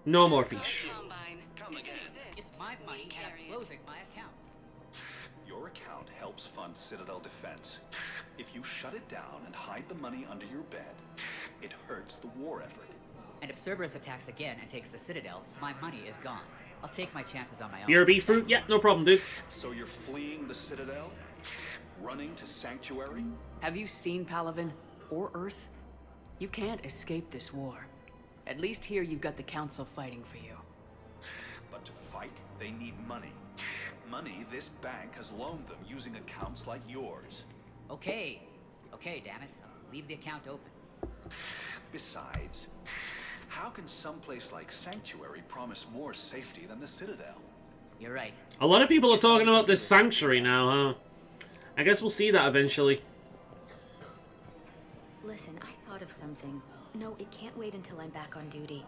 No more fish. My money kept closing my account. Your account helps fund Citadel defense. If you shut it down and hide the money under your bed, it hurts the war effort. And if Cerberus attacks again and takes the Citadel, my money is gone. I'll take my chances on my own. BRB fruit? Yeah, no problem, dude. So you're fleeing the Citadel? Running to Sanctuary? Have you seen Palaven? Or Earth? You can't escape this war. At least here you've got the Council fighting for you. But to fight, they need money. Money this bank has loaned them using accounts like yours. Okay. Okay, damn it. Leave the account open. Besides, how can someplace like Sanctuary promise more safety than the Citadel? You're right. A lot of people are talking about this Sanctuary now, huh? I guess we'll see that eventually. Listen, I thought of something. No, it can't wait until I'm back on duty.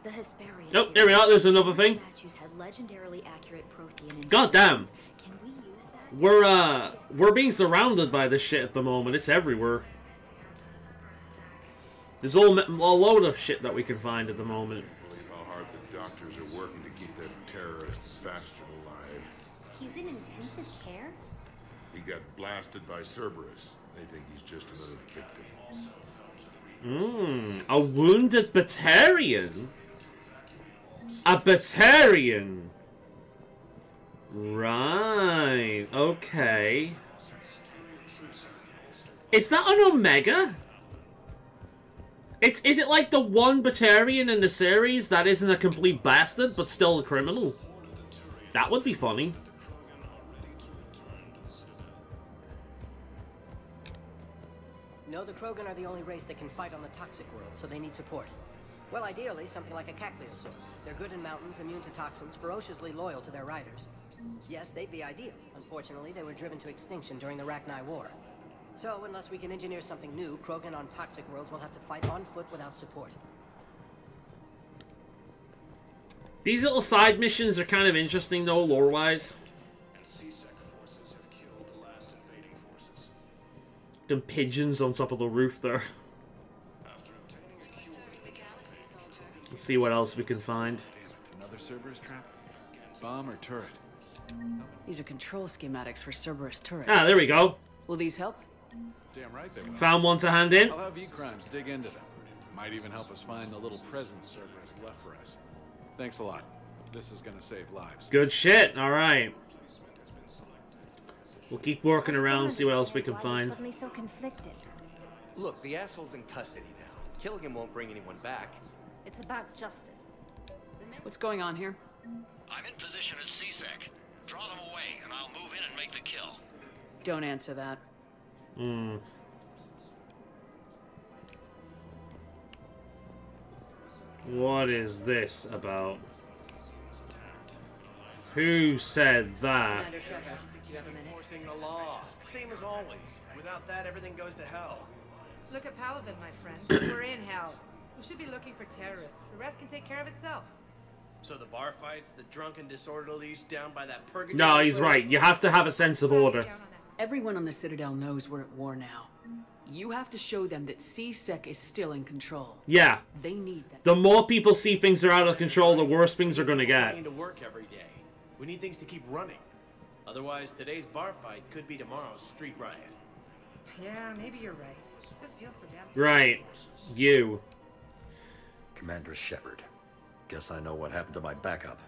The Hesperian. Nope, there we are. There's another thing. Had legendarily accurate Prothean. God damn. Can we use that? We're being surrounded by this shit at the moment. It's everywhere. There's a load of shit that we can find at the moment. I believe how hard the doctors are working to keep that terrorist bastard alive. He's in intensive care? He got blasted by Cerberus. They think he's just another victim. A wounded Batarian? A Batarian? Right, okay. Is that an Omega? Is it like the one Batarian in the series that isn't a complete bastard, but still a criminal? That would be funny. No, the Krogan are the only race that can fight on the toxic world, so they need support. Well, ideally, something like a Cacleosaur. They're good in mountains, immune to toxins, ferociously loyal to their riders. Yes, they'd be ideal. Unfortunately, they were driven to extinction during the Rachni War. So, unless we can engineer something new, Krogan on toxic worlds will have to fight on foot without support. These little side missions are kind of interesting, though, lore-wise. Them pigeons on top of the roof there. Let's see what else we can find. Another Cerberus trap? Bomb or turret? These are control schematics for Cerberus turrets. Ah, there we go. Will these help? Damn right they will. Found one to hand in. I'll have E-Crimes dig into them. Might even help us find the little presents Cerberus left for us. Thanks a lot. This is gonna save lives. Good shit. All right. We'll keep working around, see what else we can find. Suddenly so conflicted. Look, the asshole's in custody now. Killing him won't bring anyone back. It's about justice. What's going on here? I'm in position at CSEC. Draw them away, and I'll move in and make the kill. Don't answer that. Hmm. What is this about? Who said that? Commander Shepard, you have a minute? Enforcing the law. Same as always. Without that, everything goes to hell. Look at Paladin, my friend. We're in hell. We should be looking for terrorists. The rest can take care of itself. So the bar fights, the drunken disorderlies down by that purgatory. No, he's right. You have to have a sense of order. Everyone on the Citadel knows we're at war now. You have to show them that CSEC is still in control. Yeah. They need that. The more people see things are out of control, the worse things are going to get. We need to work every day. We need things to keep running. Otherwise, today's bar fight could be tomorrow's street riot. Yeah, maybe you're right. This feels so damn. Right. You. Commander Shepard. Guess I know what happened to my backup.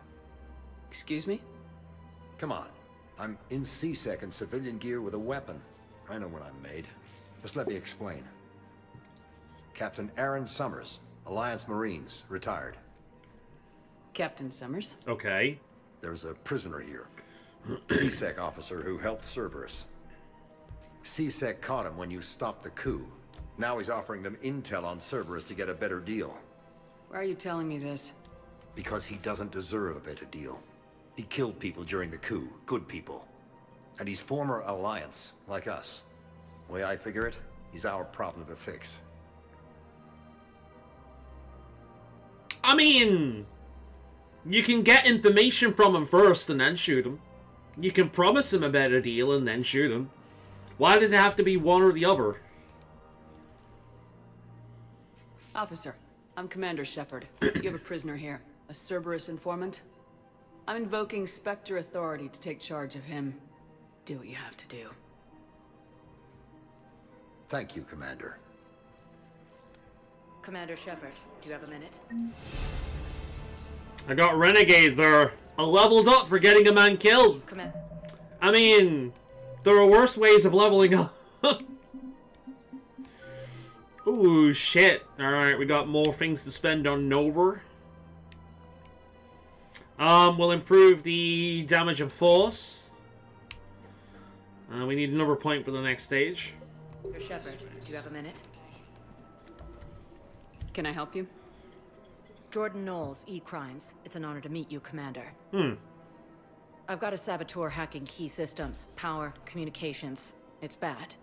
Excuse me? Come on. I'm in CSEC in civilian gear with a weapon. I know when I'm made. Just let me explain. Captain Aaron Summers, Alliance Marines, retired. Captain Summers? Okay. There's a prisoner here. CSEC officer who helped Cerberus. CSEC caught him when you stopped the coup. Now he's offering them intel on Cerberus to get a better deal. Why are you telling me this? Because he doesn't deserve a better deal. He killed people during the coup, good people. And he's former Alliance, like us. The way I figure it, he's our problem to fix. I mean, you can get information from him first and then shoot him. You can promise him a better deal and then shoot him. Why does it have to be one or the other? Officer, I'm Commander Shepard. You have a prisoner here. A Cerberus informant. I'm invoking Spectre authority to take charge of him. Do what you have to do. Thank you, Commander. Commander Shepard, do you have a minute? I got Renegade there. I leveled up for getting a man killed. I mean, there are worse ways of leveling up. Ooh, shit. Alright, we got more things to spend on Nova. We'll improve the damage and force. We need another point for the next stage. Shepard, do you have a minute? Can I help you? Jordan Knowles, E-Crimes. It's an honor to meet you, Commander. I've got a saboteur hacking key systems, power, communications. It's bad.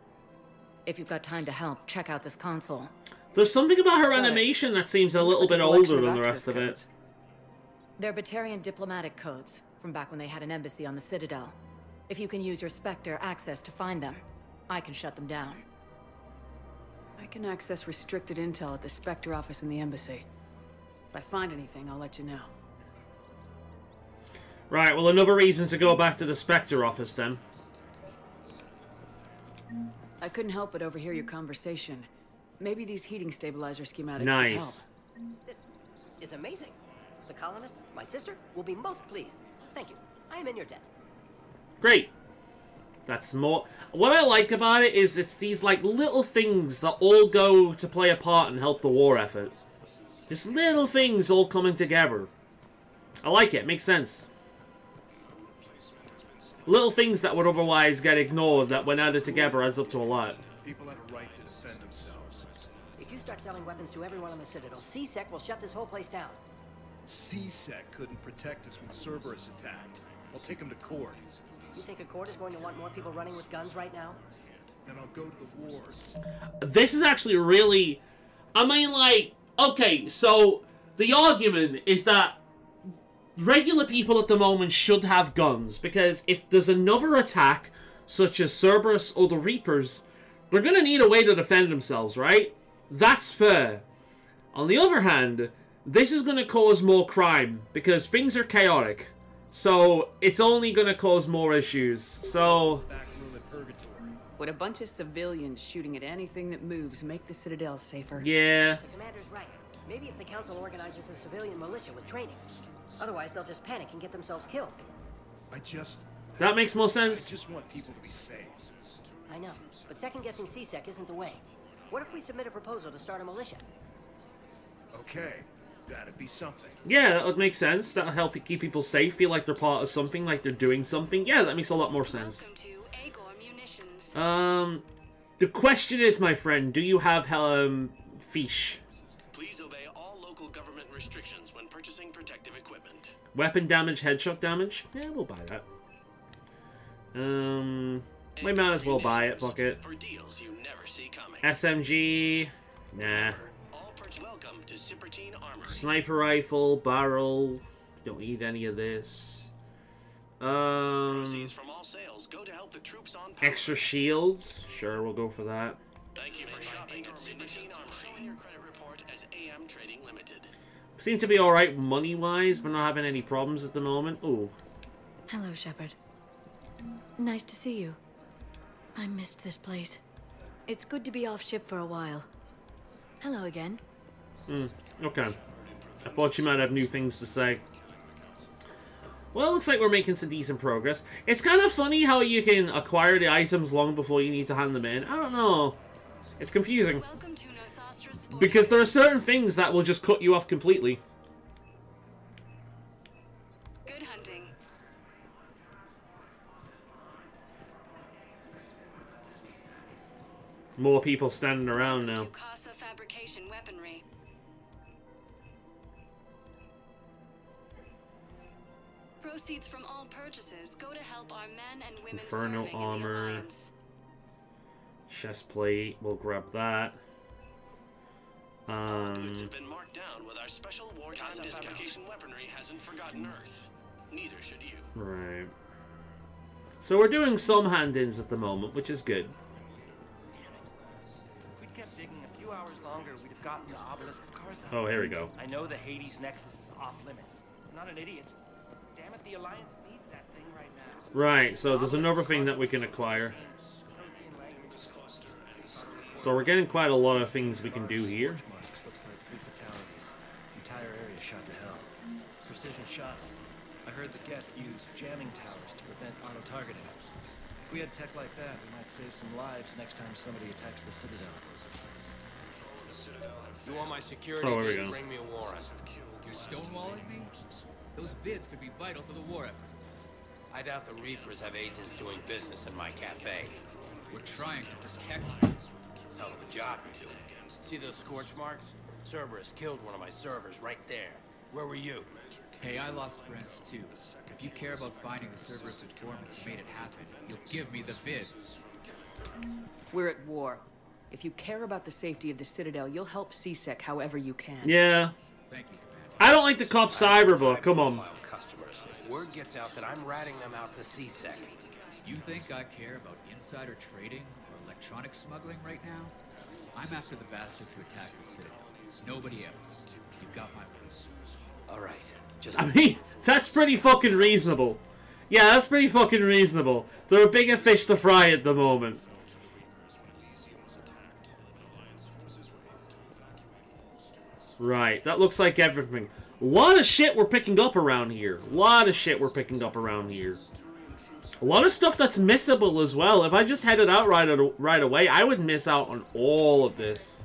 If you've got time to help, check out this console. There's something about her animation that seems a little bit older than the rest of it. They're Batarian diplomatic codes, from back when they had an embassy on the Citadel. If you can use your Spectre access to find them, I can shut them down. I can access restricted intel at the Spectre office in the embassy. If I find anything, I'll let you know. Right, well, another reason to go back to the Spectre office, then. I couldn't help but overhear your conversation. Maybe these heating stabilizer schematics Nice. This is amazing. The colonists, my sister, will be most pleased. Thank you. I am in your debt. Great. That's more... What I like about it is it's these, like, little things that all go to play a part and help the war effort. Just little things all coming together. I like it. Makes sense. Little things that would otherwise get ignored that when added together adds up to a lot. People have a right to defend themselves. If you start selling weapons to everyone on the Citadel, CSEC will shut this whole place down. CSEC couldn't protect us when Cerberus attacked. I'll take him to court. You think a court is going to want more people running with guns right now? Then I'll go to the wars. This is actually really... I mean, like... Okay, so the argument is that regular people at the moment should have guns, because if there's another attack, such as Cerberus or the Reapers, they're going to need a way to defend themselves, right? That's fair. On the other hand, this is going to cause more crime, because things are chaotic. So, it's only going to cause more issues. So... Would a bunch of civilians shooting at anything that moves make the Citadel safer? Yeah. The commander's right. Maybe if the council organizes a civilian militia with training. Otherwise, they'll just panic and get themselves killed. That makes more sense. I just want people to be safe. I know, but second-guessing CSEC isn't the way. What if we submit a proposal to start a militia? Okay, that'd be something. Yeah, that would make sense. That'll help keep people safe, feel like they're part of something, like they're doing something. Yeah, that makes a lot more sense. The question is, my friend, do you have fish? Please obey all local government restrictions when purchasing protective equipment. Weapon damage, headshot damage? Yeah, we'll buy that. We might as well buy it, fuck it. For deals you never see coming. SMG, nah. Welcome to Cipertine Armory. Sniper rifle, barrel, don't need any of this. Proceeds from all sales go to help the troops on power. Extra shields, sure, we'll go for that. Thank you for shopping at Cipertine Armory. Showing your credit report as AM Trading Limited. Seem to be alright money-wise, we're not having any problems at the moment. Ooh. Hello, Shepard. Nice to see you. I missed this place. It's good to be off ship for a while. Hello again. Okay. I thought you might have new things to say. Well, it looks like we're making some decent progress. It's kind of funny how you can acquire the items long before you need to hand them in. I don't know. It's confusing. Because there are certain things that will just cut you off completely. Good hunting. More people standing around now. Fabrication weaponry. Proceeds from all purchases go to help our men and women Inferno serving armor. in the Alliance. Chest plate, we'll grab that. Goods have been marked down with our special wartime discount. Fabrication weaponry hasn't forgotten Earth. Neither should you. Right. So we're doing some hand-ins at the moment, which is good. If we'd kept digging a few hours longer, we'd have gotten the obelisk of Karza. Oh, here we go. I know the Hades Nexus is off limits. I'm not an idiot. Damn it, the Alliance needs that thing right now. Right, so there's another thing that we can acquire. So we're getting quite a lot of things we can do here. Entire area shot to hell. Precision shots. I heard the Geth use jamming towers to prevent auto-targeting. If we had tech like that, we might save some lives next time somebody attacks the Citadel. You want my security? Oh, here we go. Bring me a warrant. You're stonewalling me? Those vids could be vital to the war effort. I doubt the Reapers have agents doing business in my cafe. We're trying to protect you. Hell of a job you're doing. See those scorch marks? Cerberus killed one of my servers right there. Where were you? Hey, I lost friends too. If you care about finding the Cerberus informants who made it happen, you'll give me the vids. We're at war. If you care about the safety of the Citadel, you'll help CSEC however you can. Yeah. Thank you, Commander. I don't like the cop cyber, but come on. Customers. If word gets out that I'm ratting them out to CSEC. You think I care about insider trading or electronic smuggling right now? I'm after the bastards who attacked the Citadel. Nobody else. You've got my word. All right. Just I mean, that's pretty fucking reasonable. Yeah, that's pretty fucking reasonable. There are bigger fish to fry at the moment. Right, that looks like everything. A lot of shit we're picking up around here. A lot of shit we're picking up around here. A lot of stuff that's missable as well. If I just headed out right away, I would miss out on all of this.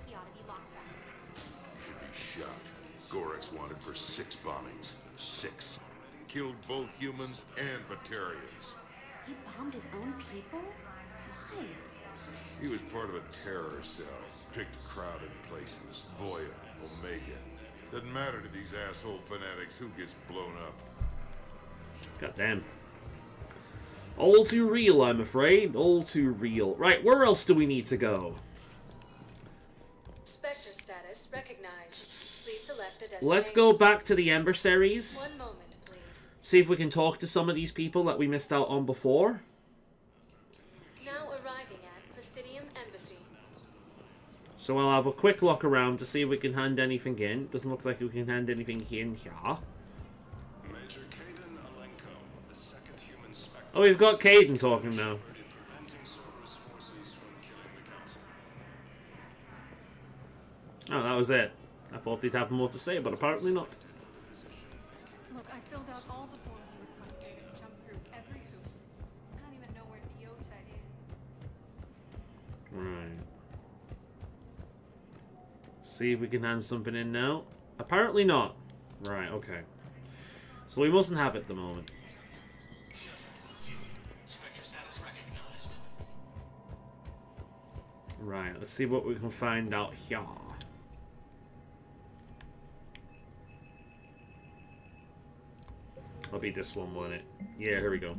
Should be shot. Gorex wanted for 6 bombings. 6. Killed both humans and Batarians. He bombed his own people? Why? He was part of a terror cell. Picked crowded places. Voya, Omega. Doesn't matter to these asshole fanatics who gets blown up. Goddamn. All too real, I'm afraid. All too real. Right, where else do we need to go? Spectre status recognized. Please select a destination. Let's go back to the Embassies. 1 moment, please. See if we can talk to some of these people that we missed out on before. Now arriving at Presidium Embassy. So I'll have a quick look around to see if we can hand anything in. Doesn't look like we can hand anything in here. Oh, we've got Caden talking now. Oh, that was it. I thought they'd have more to say, but apparently not. Look, I filled out all the forms you requested and jumped through every hoop. I don't even know where Iota is. Right. See if we can hand something in now. Apparently not. Right, okay. So we mustn't have it at the moment. Right, let's see what we can find out here. It'll be this one, won't it? Yeah, here we go.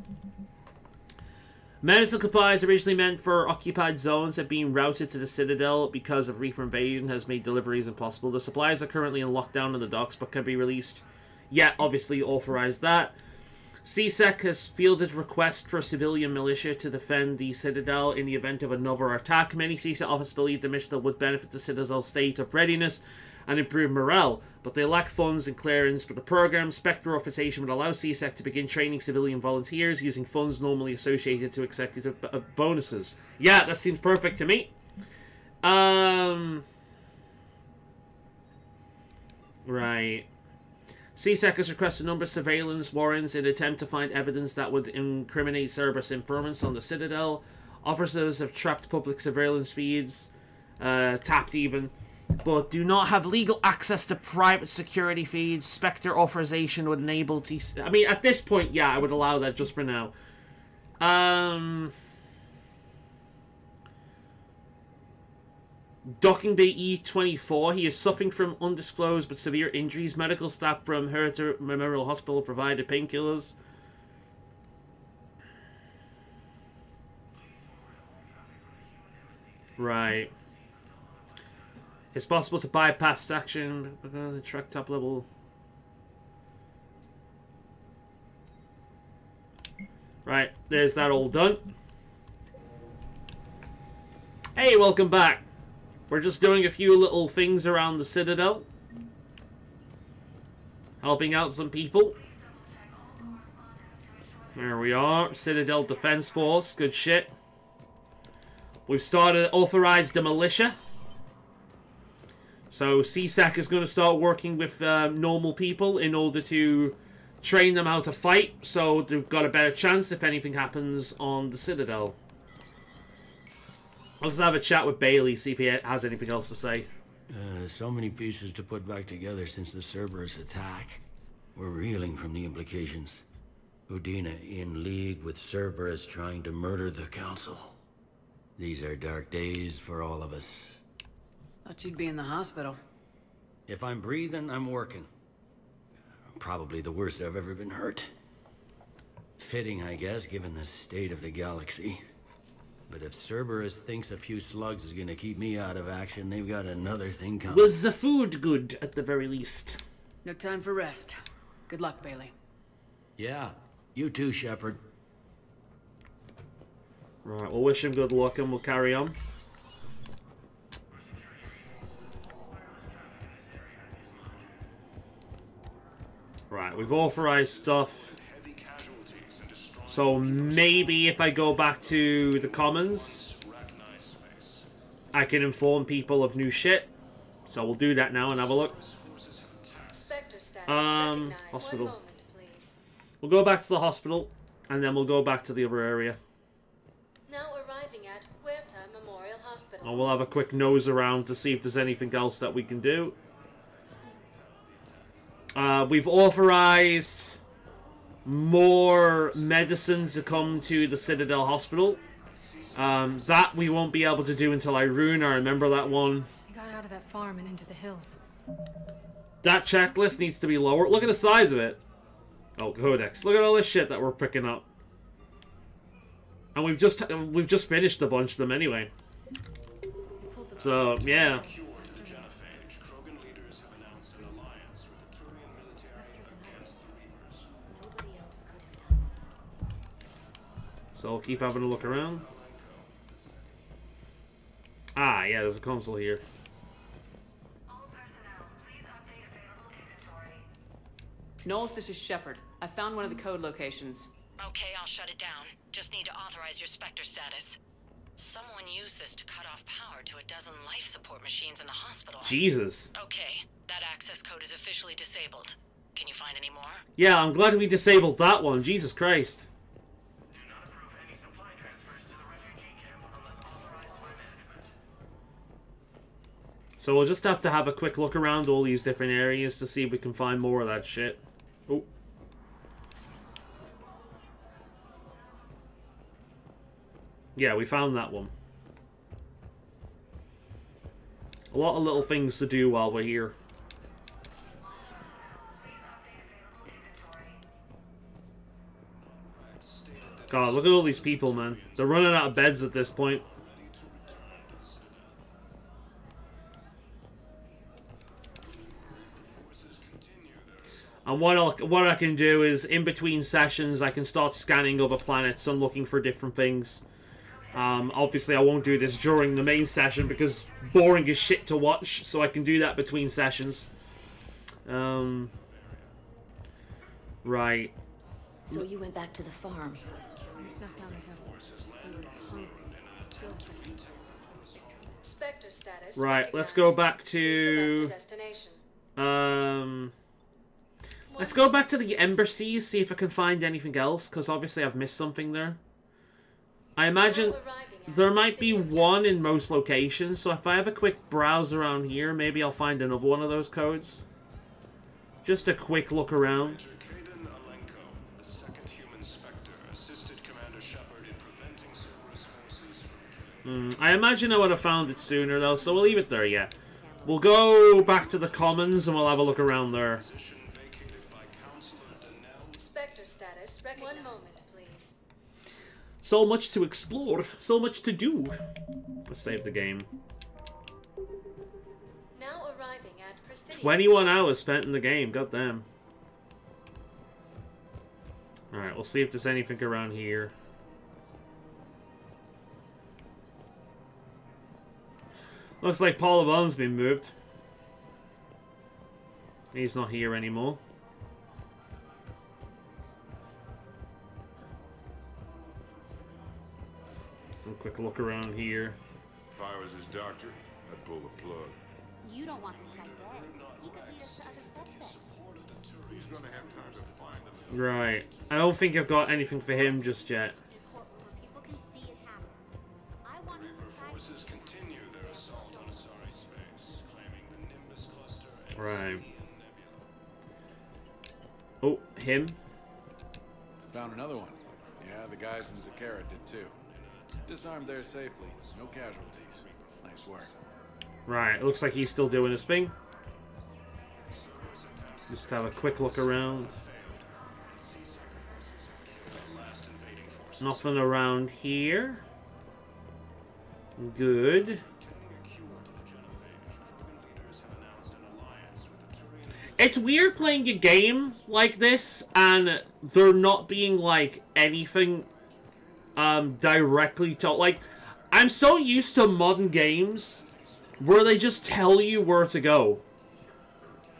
Medicine supplies originally meant for occupied zones have been routed to the Citadel because of Reaper invasion has made deliveries impossible. The supplies are currently in lockdown in the docks but can be released. Yet, obviously authorized that. CSEC has fielded requests for civilian militia to defend the Citadel in the event of another attack. Many CSEC officers believe the mission would benefit the Citadel's state of readiness and improve morale, but they lack funds and clearance for the program. Spectre authorization would allow CSEC to begin training civilian volunteers using funds normally associated to executive bonuses. Yeah, that seems perfect to me. Right. CSEC has requested a number of surveillance warrants in an attempt to find evidence that would incriminate Cerberus informants on the Citadel. Officers have trapped public surveillance feeds, tapped even, but do not have legal access to private security feeds. Spectre authorization would enable I mean, at this point, yeah, I would allow that just for now. Docking Bay E24. He is suffering from undisclosed but severe injuries. Medical staff from Herter Memorial Hospital provided painkillers. Right. It's possible to bypass section. Track top level. Right. There's that all done. Hey, welcome back. We're just doing a few little things around the Citadel. Helping out some people. There we are. Citadel Defense Force. Good shit. We've started authorized the militia. So CSEC is going to start working with normal people in order to train them how to fight. So they've got a better chance if anything happens on the Citadel. Let's have a chat with Bailey, see if he has anything else to say. So many pieces to put back together since the Cerberus attack. We're reeling from the implications. Udina in league with Cerberus trying to murder the Council. These are dark days for all of us. Thought you'd be in the hospital. If I'm breathing, I'm working. Probably the worst I've ever been hurt. Fitting, I guess, given the state of the galaxy. But if Cerberus thinks a few slugs is gonna keep me out of action, they've got another thing coming. Was the food good, at the very least? No time for rest. Good luck, Bailey. Yeah, you too, Shepard. Right, we'll wish him good luck and we'll carry on. Right, we've authorized stuff. So maybe if I go back to the Commons, I can inform people of new shit. So we'll do that now and have a look. Hospital. We'll go back to the hospital, and then we'll go back to the other area. Now arriving at Huerta Memorial Hospital. And we'll have a quick nose around to see if there's anything else that we can do. We've authorized more medicine to come to the Citadel Hospital. That we won't be able to do until Irune. I remember that one. He got out of that farm and into the hills. That checklist needs to be lower. Look at the size of it. Oh, Codex. Look at all this shit that we're picking up. And we've just finished a bunch of them anyway. So, yeah. So I'll keep having a look around. Ah, yeah, there's a console here. Knowles, this is Shepard. I found one of the code locations. Okay, I'll shut it down. Just need to authorize your Spectre status. Someone used this to cut off power to a dozen life support machines in the hospital. Jesus. Okay, that access code is officially disabled. Can you find any more? Yeah, I'm glad we disabled that one. Jesus Christ. So we'll just have to have a quick look around all these different areas to see if we can find more of that shit. Oh. Yeah, we found that one. A lot of little things to do while we're here. God, look at all these people, man. They're running out of beds at this point. And what I can do is, in between sessions, I can start scanning other planets and looking for different things. Obviously, I won't do this during the main session because boring as shit to watch, so I can do that between sessions. Right. So you went back to the farm. We snuck down the hill. We were hungry. Spectre status. Right, let's go back to... Let's go back to the embassies, see if I can find anything else, because obviously I've missed something there. I imagine there might be one in most locations, so if I have a quick browse around here, maybe I'll find another one of those codes. Just a quick look around. I imagine I would have found it sooner, though, so we'll leave it there, yeah. We'll go back to the Commons, and we'll have a look around there. Spectre status. One moment, please. So much to explore, so much to do. Let's save the game. Now arriving at Presidio. 21 hours spent in the game, goddamn. Alright, we'll see if there's anything around here. Looks like Paul Vaughn's been moved. He's not here anymore. A quick look around here. If I was his doctor, I'd pull the plug. You don't want this guy dead. He could lead us to other suspects. Who's gonna have time to find them? Right. I don't think I've got anything for him just yet. People can see it happen. I want his Forces continue their assault on Asari space, claiming the Nimbus cluster. Right. Oh, him. Found another one. Yeah, the guys in Zakara did too. Disarmed there safely. No casualties. Nice work. Right, it looks like he's still doing his thing. Just have a quick look around. Nothing around here. Good. It's weird playing a game like this and there not being like anything directly told. Like, I'm so used to modern games where they just tell you where to go.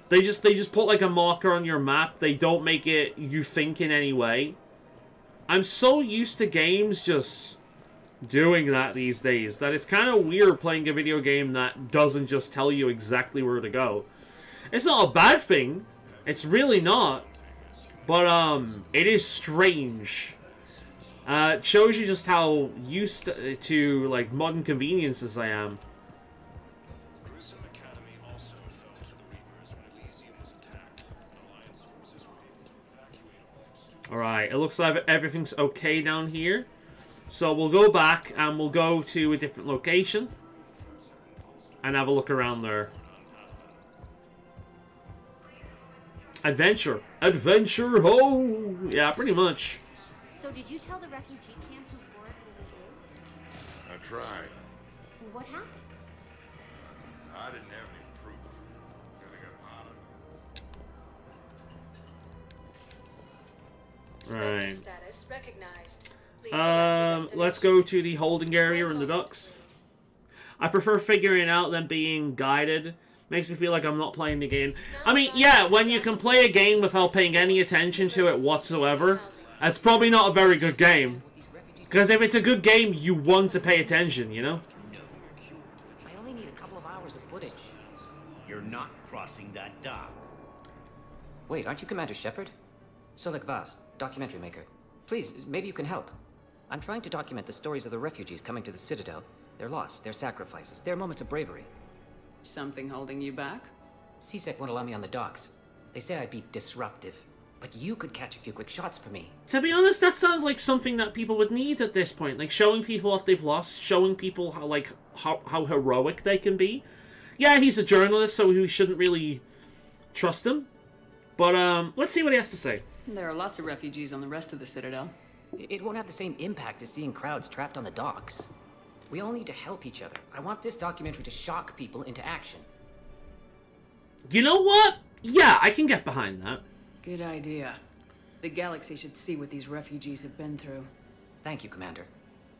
They just put like a marker on your map. They don't make it you think in any way. I'm so used to games just doing that these days that it's kind of weird playing a video game that doesn't just tell you exactly where to go. It's not a bad thing. It's really not. But it is strange. It shows you just how used to like modern conveniences I am. Alright, it looks like everything's okay down here. So we'll go back and we'll go to a different location. And have a look around there. Adventure. Adventure, ho! Yeah, pretty much. So did you tell the refugee camp who Boris really is? I tried. What happened? I didn't have any proof. Then I got Right. Status recognized. Please Let's go to the holding area in the docks. I prefer figuring it out than being guided. Makes me feel like I'm not playing the game. I mean, yeah, when you can play a game without paying any attention to it whatsoever, that's probably not a very good game. Because if it's a good game, you want to pay attention, you know? I only need a couple of hours of footage. You're not crossing that dock. Wait, aren't you Commander Shepard? Solik Vast, documentary maker. Please, maybe you can help. I'm trying to document the stories of the refugees coming to the Citadel. Their loss, their sacrifices, their moments of bravery. Something holding you back? CSEC won't allow me on the docks. They say I'd be disruptive. But you could catch a few quick shots for me. To be honest, that sounds like something that people would need at this point. Like, showing people what they've lost, showing people how, like, how heroic they can be. Yeah, he's a journalist, so we shouldn't really trust him. But, let's see what he has to say. There are lots of refugees on the rest of the Citadel. It won't have the same impact as seeing crowds trapped on the docks. We all need to help each other. I want this documentary to shock people into action. You know what? Yeah, I can get behind that. Good idea. The galaxy should see what these refugees have been through. Thank you, Commander.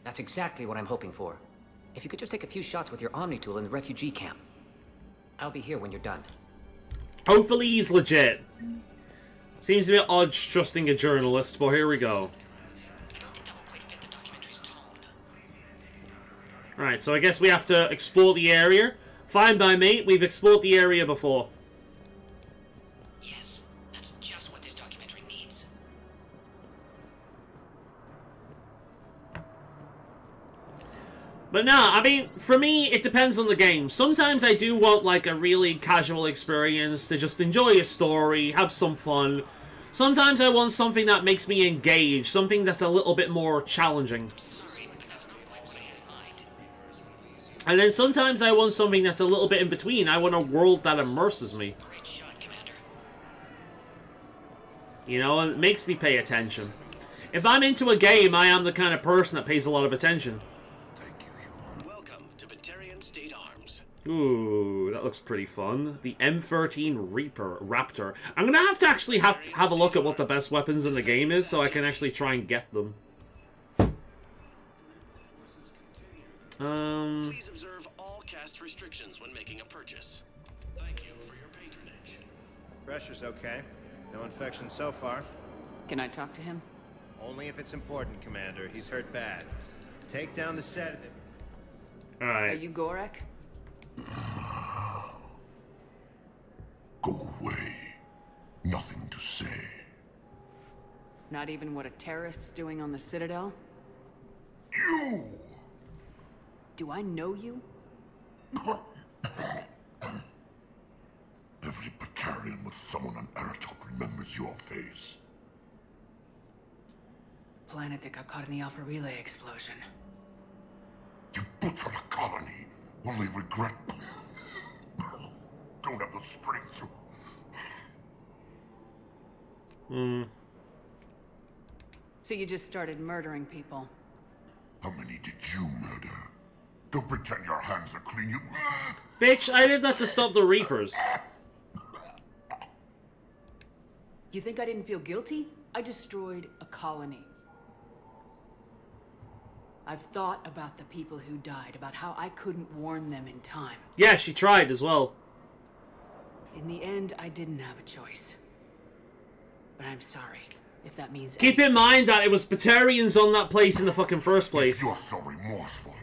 That's exactly what I'm hoping for. If you could just take a few shots with your Omni tool in the refugee camp. I'll be here when you're done. Hopefully he's legit. Seems a bit odd trusting a journalist, but here we go. Alright, so I guess we have to explore the area. Fine by me, we've explored the area before. Yes, that's just what this documentary needs. But nah, I mean, for me, it depends on the game. Sometimes I do want, like, a really casual experience to just enjoy a story, have some fun. Sometimes I want something that makes me engage, something that's a little bit more challenging. And then sometimes I want something that's a little bit in between. I want a world that immerses me. Great shot, Commander. You know, and it makes me pay attention. If I'm into a game, I am the kind of person that pays a lot of attention. Welcome to Batarian State Arms. Ooh, that looks pretty fun. The M13 Raptor. I'm gonna have to actually have a look at what the best weapons in the game is so I can actually try and get them. Please observe all cast restrictions when making a purchase. Thank you for your patronage. Pressure's okay. No infection so far. Can I talk to him? Only if it's important, Commander. He's hurt bad. Take down the sedative. Alright. Are you Gorek? Go away. Nothing to say. Not even what a terrorist's doing on the Citadel? You! Do I know you? Every Batarian with someone on Aratok remembers your face. The planet that got caught in the Alpha Relay explosion. You butchered a colony, only regret. Don't have the strength to... So you just started murdering people? How many did you murder? Don't pretend your hands are clean, you... Bitch, I did that to stop the Reapers. You think I didn't feel guilty? I destroyed a colony. I've thought about the people who died, about how I couldn't warn them in time. Yeah, she tried as well. In the end, I didn't have a choice. But I'm sorry, if that means Keep in mind that it was Batarians on that place in the fucking first place. If you're so remorseful,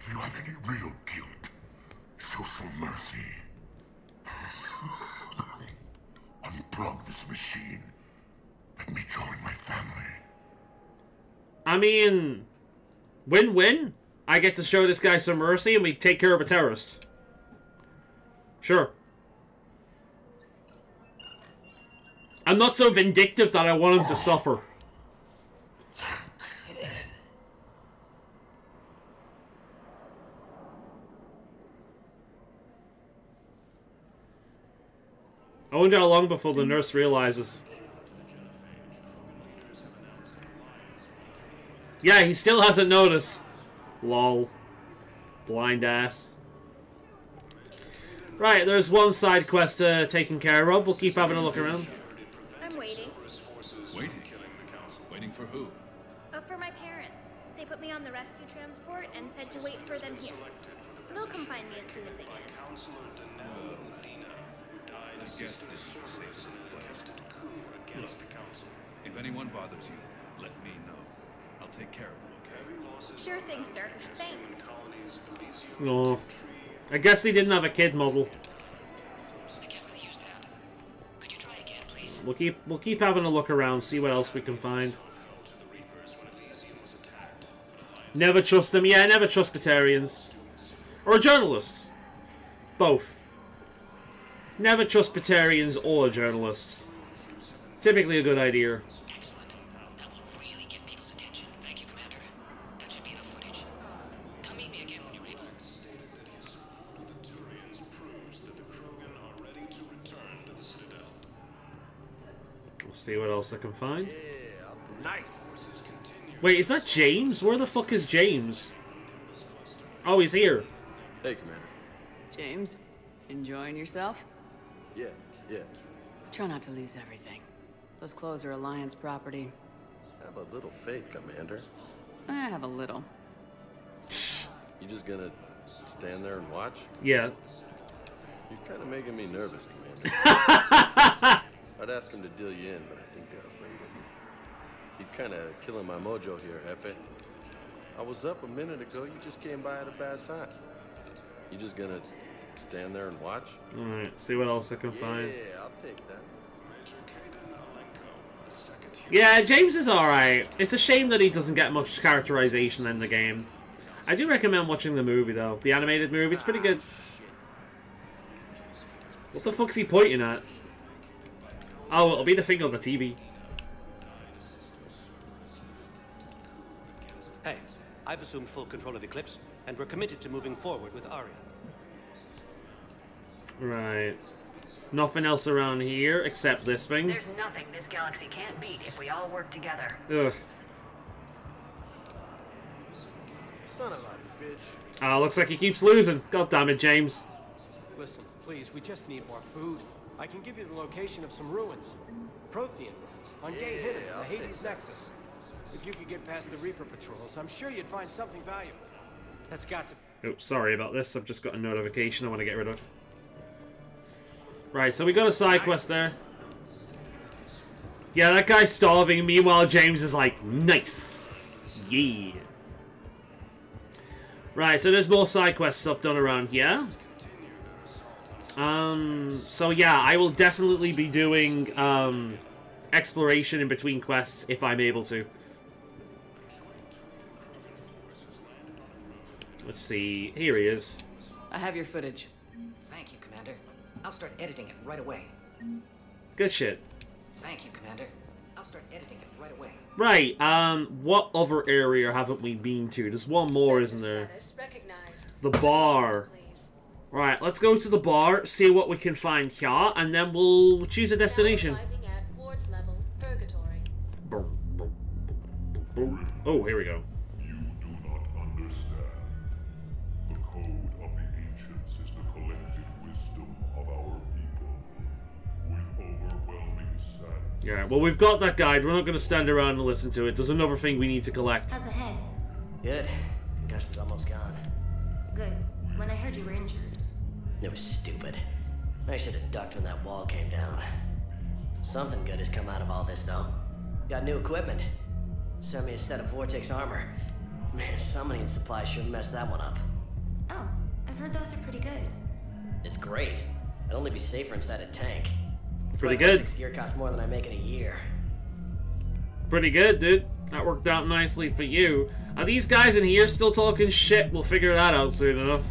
if you have any real guilt, show some mercy. Unplug this machine. Let me join my family. I mean, win-win. I get to show this guy some mercy and we take care of a terrorist. Sure. I'm not so vindictive that I want him to suffer. I wonder how long before the nurse realizes. Yeah, he still hasn't noticed. Lol. Blind ass. Right, there's one side quest taken care of. We'll keep having a look around. I'm waiting. Waiting? Waiting for who? For my parents. they put me on the rescue transport and said to wait for them here. They'll come find me as soon as they can. I guess this is a safe place. If anyone bothers you, let me know. I'll take care of them, okay? Sure thing, sir. Thanks. No. I guess they didn't have a kid model. We'll keep having a look around, see what else we can find. Never trust them. Yeah, never trust Batarians. Or journalists. Both. Never trust Batarians or journalists. Typically a good idea. Excellent. That will really get people's attention. Thank you, Commander. That should be enough footage. Come meet me again when you're able. We'll see what else I can find. Nice. Wait, is that James? Where the fuck is James? Oh, he's here. Hey, Commander. James, enjoying yourself? Yeah. Try not to lose everything. Those clothes are Alliance property. Have a little faith, Commander. I have a little. You just gonna stand there and watch? Yeah. You're kind of making me nervous, Commander. I'd ask them to deal you in, but I think they're afraid of you. You're kind of killing my mojo here, Hefe. I was up a minute ago. You just came by at a bad time. You just gonna stand there and watch? Alright, see what else I can find. Yeah, I'll take that. Yeah, James is alright. It's a shame that he doesn't get much characterization in the game. I do recommend watching the movie, though. The animated movie, it's pretty good. What the fuck's he pointing at? Oh, it'll be the thing on the TV. Hey, I've assumed full control of Eclipse, and we're committed to moving forward with Aria. Right. Nothing else around here except this thing. There's nothing this galaxy can't beat if we all work together. Ugh. Son of a bitch. Ah, looks like he keeps losing. God damn it, James. Listen, please, we just need more food. I can give you the location of some ruins. Prothean ruins on Gay Hidden in the Hades Nexus. If you could get past the Reaper patrols, I'm sure you'd find something valuable. That's got to... Oops, sorry about this. I've just got a notification I want to get rid of. Right, so we got a side quest there. Yeah, that guy's starving. Meanwhile, James is like, nice. Yeah. Right, so there's more side quest stuff done around here. So yeah, I will definitely be doing exploration in between quests if I'm able to. Let's see. Here he is. I have your footage. Thank you, Commander. I'll start editing it right away. Good shit. Thank you, Commander. I'll start editing it right away. Right, what other area haven't we been to? There's one more, isn't there? The bar. Right, let's go to the bar, see what we can find here, and then we'll choose a destination. Oh, here we go. You do not understand. The code of the ancients is the collective wisdom of our people. With overwhelming sadness. Yeah, well, we've got that guide. We're not going to stand around and listen to it. There's another thing we need to collect. How's the head? Good. Concussion's almost gone. Good. When I heard you were injured. It was stupid. I should have ducked when that wall came down. Something good has come out of all this, though. Got new equipment. Sent me a set of Vortex armor. Man, summoning supply sure messed that one up. Oh, I've heard those are pretty good. It's great. I'd only be safer inside a tank. Pretty good. Vortex gear costs more than I make in a year. Pretty good, dude. That worked out nicely for you. Are these guys in here still talking shit? We'll figure that out soon enough.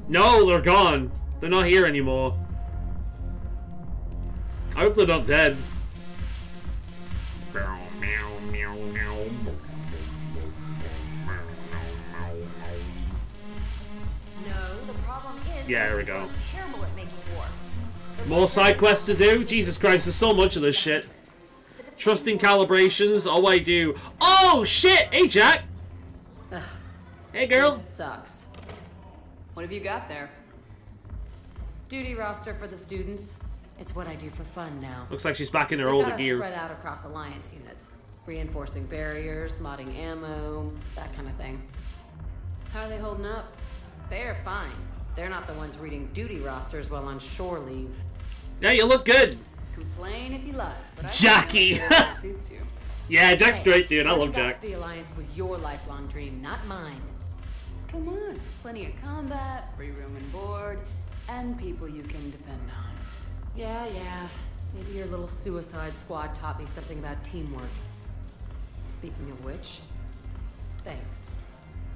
No, they're gone. They're not here anymore. I hope they're not dead. No, the problem is Yeah, here we go. terrible at making war. More side quests to do? Jesus Christ, there's so much of this shit. Trusting calibrations, oh I do. Oh shit! Hey Jack! Ugh, hey girl! this sucks. What have you got there? Duty roster for the students. It's what I do for fun now. Looks like she's back in her They've older got us gear. spread out across Alliance units. Reinforcing barriers, modding ammo, that kind of thing. How are they holding up? They're fine. They're not the ones reading duty rosters while on shore leave. Yeah, you look good. Complain if you like, but I Jackie. think that suits you. Yeah, Jack's Hey, great, dude. I going love back Jack. to the Alliance was your lifelong dream, not mine. Come on, plenty of combat, free room and board, and people you can depend on. Yeah. Maybe your little suicide squad taught me something about teamwork. Speaking of which, thanks.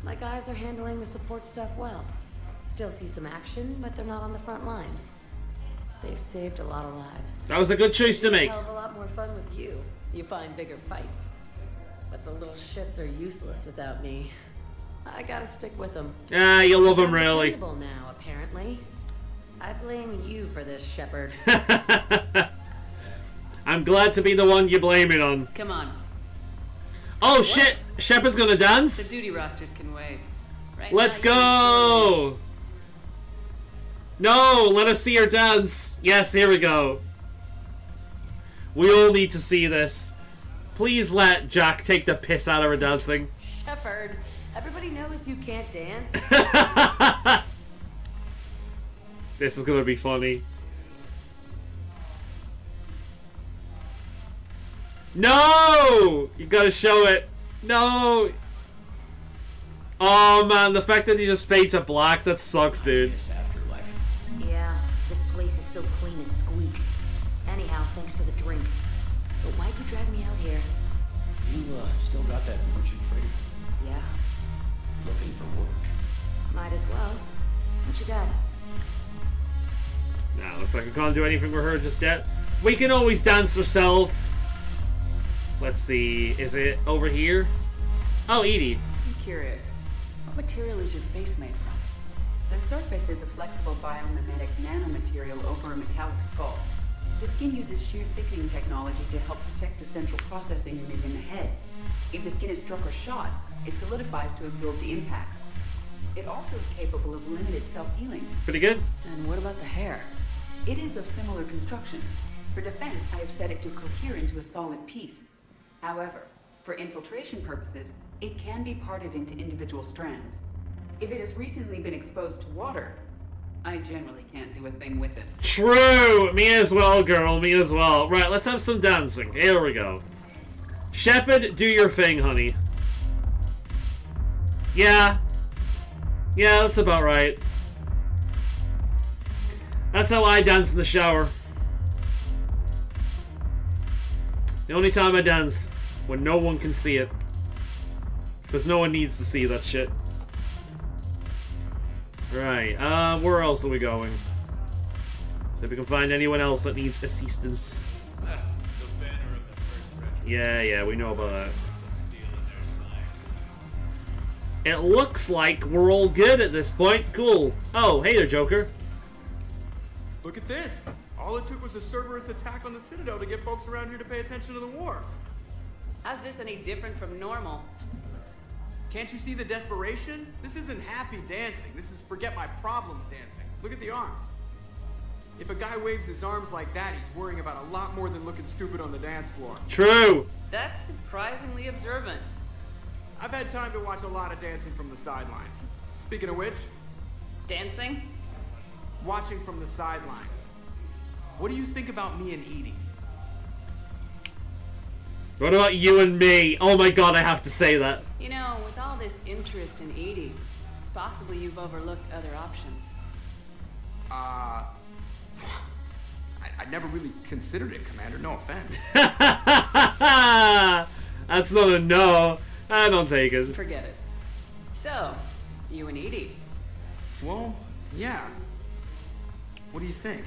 My guys are handling the support stuff well. Still see some action, but they're not on the front lines. They've saved a lot of lives. That was a good choice to make. Hell of a lot more fun with you. You find bigger fights. But the little shits are useless without me. I gotta stick with them. Ah, you love them, really. Dependable now, apparently. I blame you for this, Shepard. I'm glad to be the one you blame it on. Come on. Oh shit! Shepard's gonna The dance? duty rosters can wait. Right Let's now, go! No, let us see her dance. Yes, here we go. We all need to see this. Please let Jack take the piss out of her dancing. Shepard, everybody knows you can't dance. This is gonna be funny. No! You gotta show it. No! Oh man, the fact that he just fades to black, that sucks, dude. Yeah, this place is so clean it squeaks. Anyhow, thanks for the drink. But why'd you drag me out here? You, still got that merchant freighter? Yeah, Looking for work? might as well. What you got? Nah, looks like I can't do anything with her just yet. We can always dance herself. Let's see, is it over here? Oh, Edie. I'm curious. What material is your face made from? The surface is a flexible biomimetic nanomaterial over a metallic skull. The skin uses shear thickening technology to help protect the central processing unit in the head. If the skin is struck or shot, it solidifies to absorb the impact. It also is capable of limited self-healing. Pretty good. And what about the hair? It is of similar construction. For defense, I have set it to cohere into a solid piece. However, for infiltration purposes, it can be parted into individual strands. If it has recently been exposed to water, I generally can't do a thing with it. True! Me as well, girl. Me as well. Right, let's have some dancing. Here we go. Shepard, do your thing, honey. Yeah. Yeah, that's about right. That's how I dance in the shower. The only time I dance, when no one can see it. Because no one needs to see that shit. Right, where else are we going? See if we can find anyone else that needs assistance. Yeah, we know about that. It looks like we're all good at this point. Cool. Oh, hey there, Joker. Look at this! All it took was a Cerberus attack on the Citadel to get folks around here to pay attention to the war. How's this any different from normal? Can't you see the desperation? This isn't happy dancing. This is forget my problems dancing. Look at the arms. If a guy waves his arms like that, he's worrying about a lot more than looking stupid on the dance floor. True. That's surprisingly observant. I've had time to watch a lot of dancing from the sidelines. Speaking of which... Dancing? Watching from the sidelines. What do you think about me and Edie? What about you and me? Oh my god, I have to say that. You know, with all this interest in Edie, it's possible you've overlooked other options. I never really considered it, Commander. No offense. That's not a no. I don't take it. Forget it. So, you and Edie. Well, yeah. What do you think?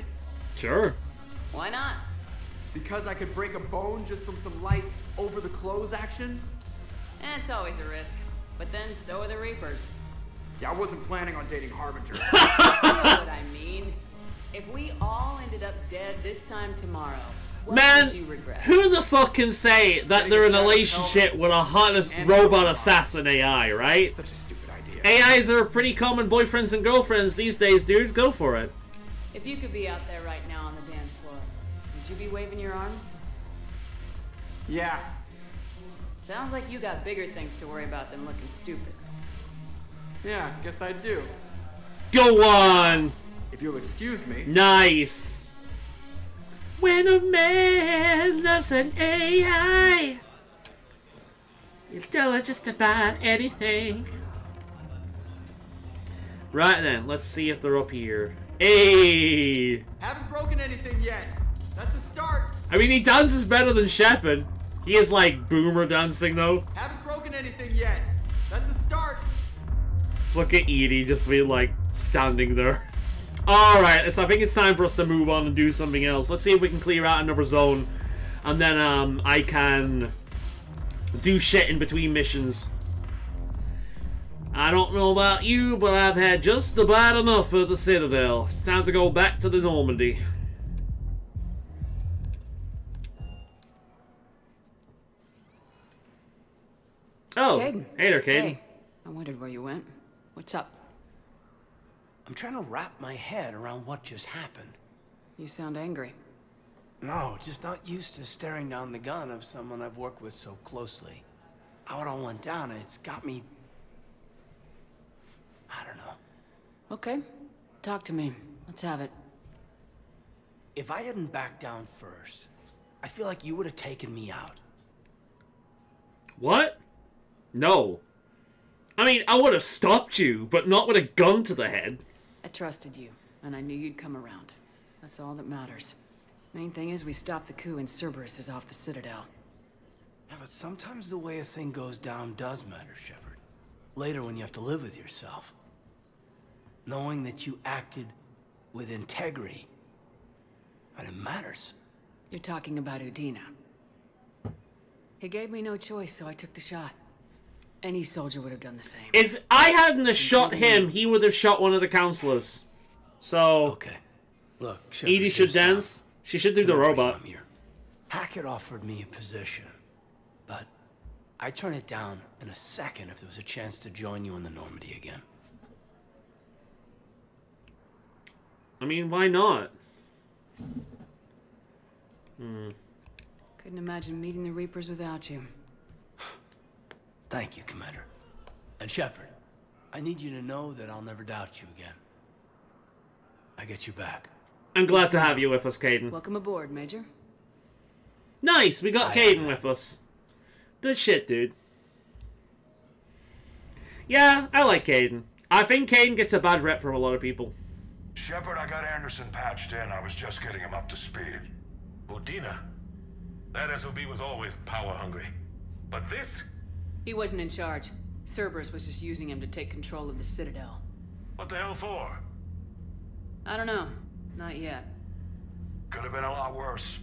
Sure. Why not? Because I could break a bone just from some light over-the-clothes action? It's always a risk. But then so are the Reapers. Yeah, I wasn't planning on dating Harbinger. You know what I mean? If we all ended up dead this time tomorrow, what would you regret? Who the fuck can say that they're in a relationship with a hottest robot assassin AI, right? Such a stupid idea. AIs are pretty common boyfriends and girlfriends these days, dude. Go for it. If you could be out there right now on the dance floor, Should you be waving your arms? Yeah. Sounds like you got bigger things to worry about than looking stupid. Yeah, guess I do. Go on! If you'll excuse me. Nice! When a man loves an AI, you'll tell her just about anything. Right then, let's see if they're up here. Hey! Haven't broken anything yet. That's a start. I mean, he dances better than Shepard. He is like boomer dancing though. Haven't broken anything yet. That's a start. Look at Edie just be like standing there. Alright, so I think it's time for us to move on and do something else. Let's see if we can clear out another zone. And then I can do shit in between missions. I don't know about you, but I've had just about enough of the Citadel. It's time to go back to the Normandy. Oh, Caden. hey there, Caden. Hey. I wondered where you went. What's up? I'm trying to wrap my head around what just happened. You sound angry. No, just not used to staring down the gun of someone I've worked with so closely. How it all went down, it's got me... I don't know. Okay. Talk to me. Let's have it. If I hadn't backed down first, I feel like you would have taken me out. What? No. I mean, I would have stopped you, but not with a gun to the head. I trusted you, and I knew you'd come around. That's all that matters. Main thing is we stopped the coup and Cerberus is off the Citadel. Yeah, but sometimes the way a thing goes down does matter, Shepard. Later when you have to live with yourself. Knowing that you acted with integrity, and it matters. You're talking about Udina. He gave me no choice, so I took the shot. Any soldier would have done the same. If I hadn't have shot him, he would have shot one of the counselors. So... Okay. Look, Shepard, Edie should dance. She should do the robot. Hackett offered me a position, but I'd turn it down in a second if there was a chance to join you in the Normandy again. I mean, why not? Couldn't imagine meeting the Reapers without you. Thank you, Commander. And Shepard, I need you to know that I'll never doubt you again. I get you back. I'm glad to have you with us, Caden. Welcome aboard, Major. Nice, we got Caden with us. Good shit, dude. Yeah, I like Caden. I think Caden gets a bad rep from a lot of people. Shepard, I got Anderson patched in. I was just getting him up to speed. Udina? That SOB was always power-hungry. But this? He wasn't in charge. Cerberus was just using him to take control of the Citadel. What the hell for? I don't know. Not yet. Could have been a lot worse.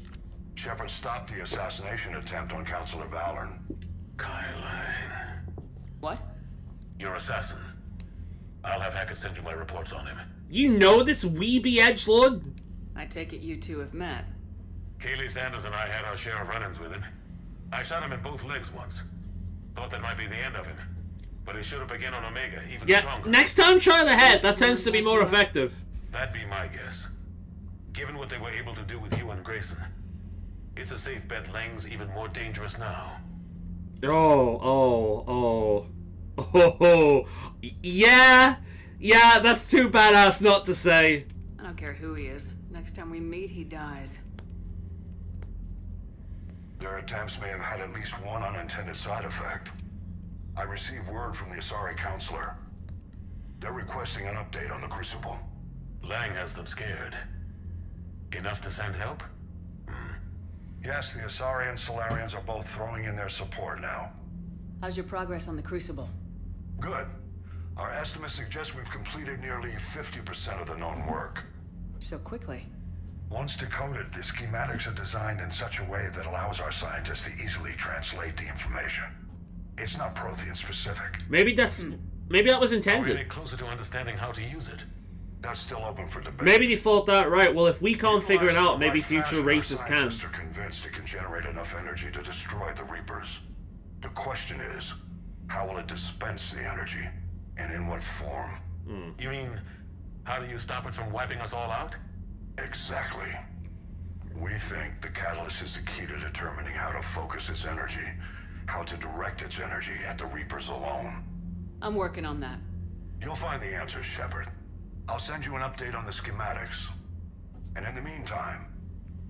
Shepard stopped the assassination attempt on Councilor Faolan. What? Your assassin. I'll have Hackett send you my reports on him. You know this weeby edgelord? I take it you two have met. Kaylee Sanders and I had our share of run-ins with him. I shot him in both legs once. Thought that might be the end of him. But he should have begun on Omega, even stronger. Next time try the head. That tends to be more effective. That'd be my guess. Given what they were able to do with you and Grayson, it's a safe bet Lang's even more dangerous now. Oh. Yeah, that's too badass not to say. I don't care who he is. Next time we meet, he dies. Their attempts may have had at least one unintended side effect. I received word from the Asari Counselor. They're requesting an update on the Crucible. Lang has them scared. Enough to send help? Yes, the Asari and Solarians are both throwing in their support now. How's your progress on the Crucible? Good. Our estimates suggest we've completed nearly 50% of the known work. So quickly. Once decoded, the schematics are designed in such a way that allows our scientists to easily translate the information. It's not Prothean specific. Maybe that was intended. Are we any closer to understanding how to use it? That's still open for debate. Maybe they thought that right. Well, if we can't figure it out, maybe future races can. Scientists are convinced it can generate enough energy to destroy the Reapers. The question is, how will it dispense the energy, and in what form? You mean, how do you stop it from wiping us all out? Exactly. We think the catalyst is the key to determining how to focus its energy, how to direct its energy at the Reapers alone. I'm working on that. You'll find the answers, Shepard. I'll send you an update on the schematics. And in the meantime,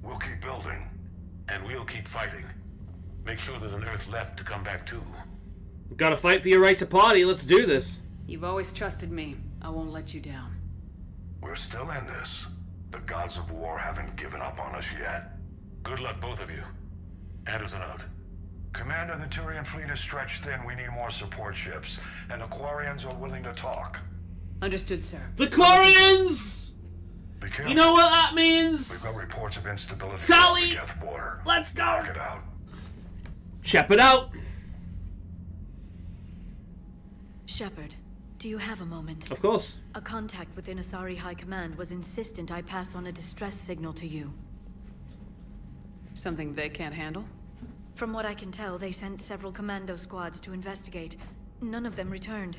we'll keep building. And we'll keep fighting. Make sure there's an Earth left to come back to. Gotta fight for your right to party. Let's do this. You've always trusted me. I won't let you down. We're still in this. The gods of war haven't given up on us yet. Good luck, both of you. Anderson out. Commander, the Turian fleet is stretched thin. We need more support ships. And the Quarians are willing to talk. Understood, sir. The Quarians! Be careful. You know what that means? We've got reports of instability Sally! on the Geth border. Let's go! Check it out. Shepard out. Shepard, do you have a moment? Of course. A contact within Asari High Command was insistent I pass on a distress signal to you. Something they can't handle? From what I can tell, they sent several commando squads to investigate. None of them returned.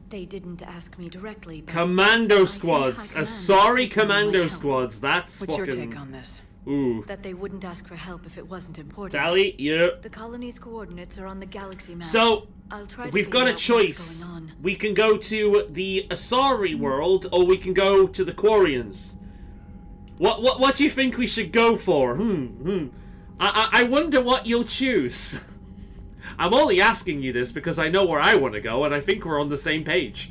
They didn't ask me directly, but Commando squads. Asari commando squads. That's What's fucking... your take on this? Ooh. that they wouldn't ask for help if it wasn't important. Tally, yeah. The colony's coordinates are on the galaxy map. So, I'll try to we've got a figure out what's choice. going on. We can go to the Asari world, or we can go to the Quarians. What do you think we should go for? I wonder what you'll choose. I'm only asking you this because I know where I want to go, and I think we're on the same page.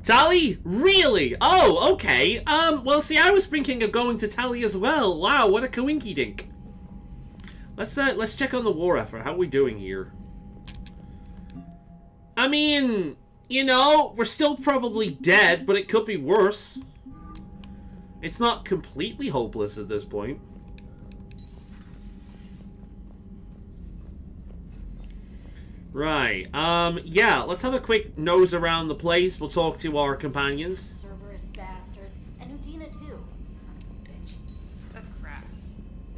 Tally? Really? Oh, okay. Well, see, I was thinking of going to Tally as well. Wow, what a coinky-dink. Let's check on the war effort. How are we doing here? I mean, you know, we're still probably dead, but it could be worse. It's not completely hopeless at this point. Right, yeah, let's have a quick nose around the place. We'll talk to our companions. Cerberus bastards. And Udina too. Son of a bitch. That's crap.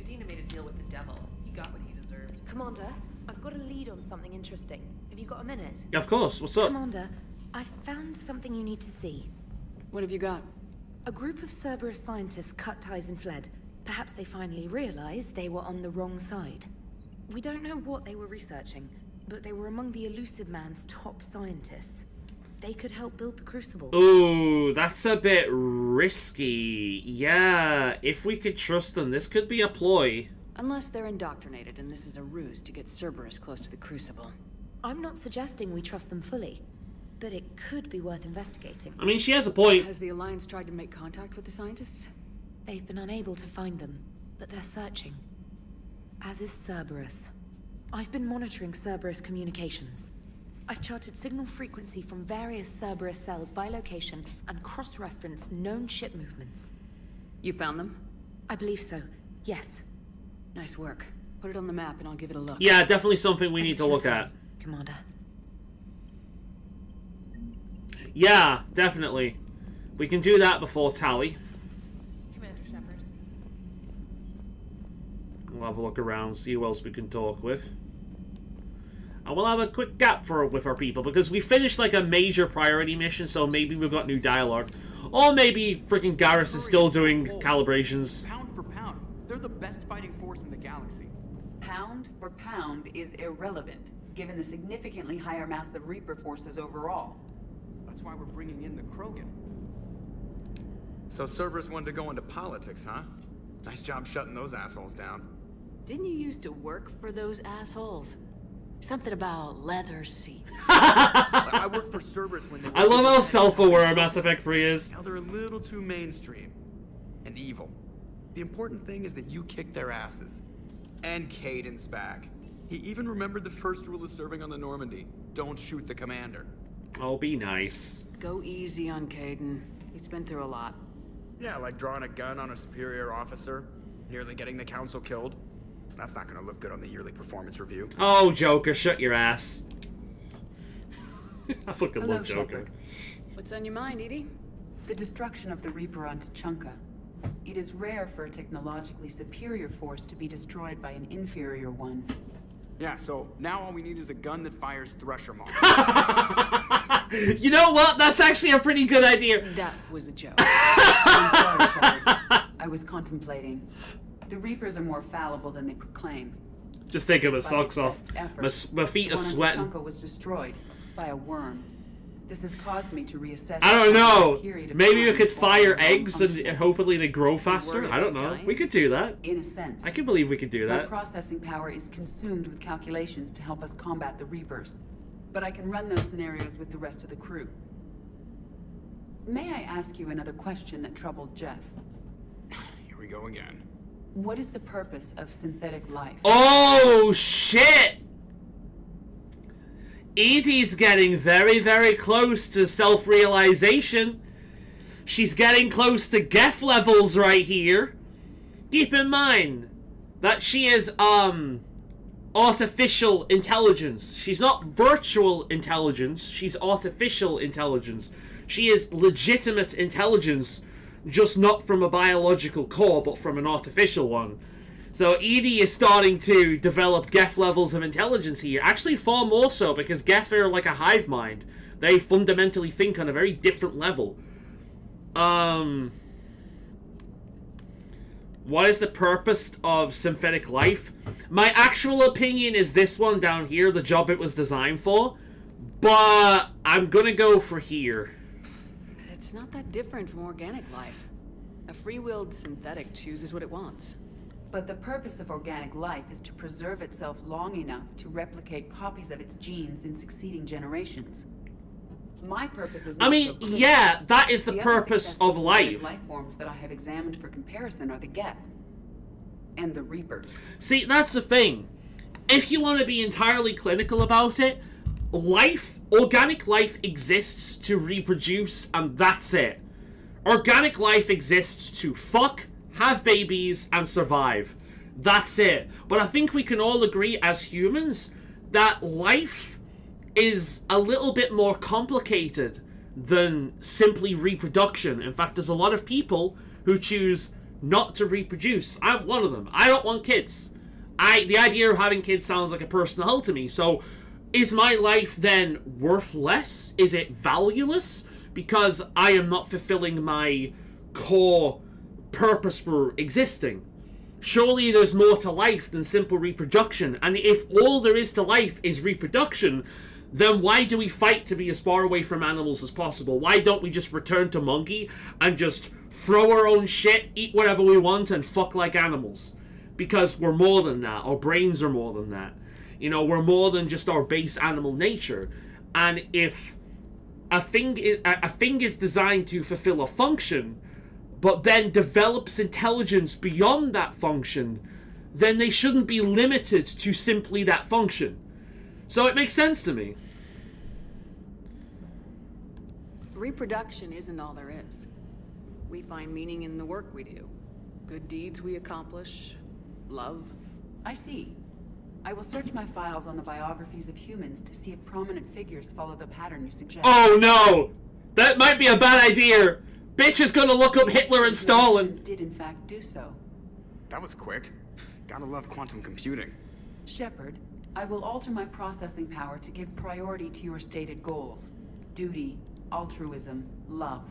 Udina made a deal with the devil. He got what he deserved. Commander, I've got a lead on something interesting. Have you got a minute? Yeah, of course. What's up? Commander, I've found something you need to see. What have you got? A group of Cerberus scientists cut ties and fled. Perhaps they finally realized they were on the wrong side. We don't know what they were researching, but they were among the Elusive Man's top scientists. They could help build the Crucible. Ooh, that's a bit risky. Yeah, if we could trust them, this could be a ploy. Unless they're indoctrinated and this is a ruse to get Cerberus close to the Crucible. I'm not suggesting we trust them fully, but it could be worth investigating. I mean, she has a point. Has the Alliance tried to make contact with the scientists? They've been unable to find them, but they're searching. As is Cerberus. I've been monitoring Cerberus communications. I've charted signal frequency from various Cerberus cells by location and cross-referenced known ship movements. You found them? I believe so, yes. Nice work. Put it on the map and I'll give it a look. Yeah, definitely something we need to look at. Commander. Yeah, definitely. We can do that before Tally. Commander Shepard. We'll have a look around, see who else we can talk with. And we'll have a quick gap with our people, because we finished like a major priority mission, so maybe we've got new dialogue. Or maybe freaking Garrus is still doing calibrations. Pound for pound, they're the best fighting force in the galaxy. Pound for pound is irrelevant, given the significantly higher mass of Reaper forces overall. That's why we're bringing in the Krogan. So Cerberus wanted to go into politics, huh? Nice job shutting those assholes down. Didn't you used to work for those assholes? Something about leather seats. I worked for Cerberus when they were... I love how self-aware Mass Effect 3 is. Now they're a little too mainstream. And evil. The important thing is that you kicked their asses. And Caden's back. He even remembered the first rule of serving on the Normandy. Don't shoot the commander. Oh, be nice. Go easy on Caden. He's been through a lot. Yeah, like drawing a gun on a superior officer, nearly getting the council killed. That's not gonna look good on the yearly performance review. Oh, Joker, shut your ass. I fucking Hello, love Joker. Shepard. What's on your mind, Edie? The destruction of the Reaper on Tuchanka. It is rare for a technologically superior force to be destroyed by an inferior one. Yeah, so now all we need is a gun that fires Thresher moths. You know what? That's actually a pretty good idea. That was a joke. I'm sorry, Shepard. I was contemplating. The Reapers are more fallible than they proclaim. Just taking my Despite socks off. My feet are sweating. Quantum was destroyed by a worm. This has caused me to reassess. I don't know. Maybe we time could before fire they eggs and function. hopefully they grow faster. I don't know. dying? We could do that. In a sense. I can believe we could do My that. processing power is consumed with calculations to help us combat the Reapers. But I can run those scenarios with the rest of the crew. May I ask you another question that troubled Jeff? Here we go again. What is the purpose of synthetic life? Oh, shit! Edie's getting very, very close to self-realization. She's getting close to Geth levels right here. Keep in mind that she is, artificial intelligence. She's not virtual intelligence, she's artificial intelligence. She is legitimate intelligence, just not from a biological core, but from an artificial one. So Edie is starting to develop Geth levels of intelligence here. Actually, far more so, because Geth are like a hive mind. They fundamentally think on a very different level. What is the purpose of synthetic life? My actual opinion is this one down here, the job it was designed for. But I'm gonna go for here. It's not that different from organic life. A free-willed synthetic chooses what it wants. But the purpose of organic life is to preserve itself long enough to replicate copies of its genes in succeeding generations. My purpose is not so clear. Yeah, that is the other purpose successful of synthetic life. Life forms that I have examined for comparison are the Geth and the Reapers. See, that's the thing. If you want to be entirely clinical about it, organic life exists to reproduce, and that's it. Organic life exists to fuck, have babies, and survive. That's it. But I think we can all agree as humans that life is a little bit more complicated than simply reproduction. In fact, there's a lot of people who choose not to reproduce. I'm one of them. I don't want kids. The idea of having kids sounds like a personal hell to me. So, is my life then worth less? Is it valueless? Because I am not fulfilling my core purpose for existing. Surely there's more to life than simple reproduction. And if all there is to life is reproduction, then why do we fight to be as far away from animals as possible? Why don't we just return to monkey and just throw our own shit, eat whatever we want, and fuck like animals? Because we're more than that. Our brains are more than that. You know, we're more than just our base animal nature. And if a thing is designed to fulfill a function, but then develops intelligence beyond that function, then they shouldn't be limited to simply that function. So it makes sense to me. Reproduction isn't all there is. We find meaning in the work we do. Good deeds we accomplish. Love. I see. I will search my files on the biographies of humans to see if prominent figures follow the pattern you suggest. Oh no! That might be a bad idea! Bitch is gonna look up Hitler and Stalin! Did in fact do so. That was quick. Gotta love quantum computing. Shepard, I will alter my processing power to give priority to your stated goals. Duty, altruism, love.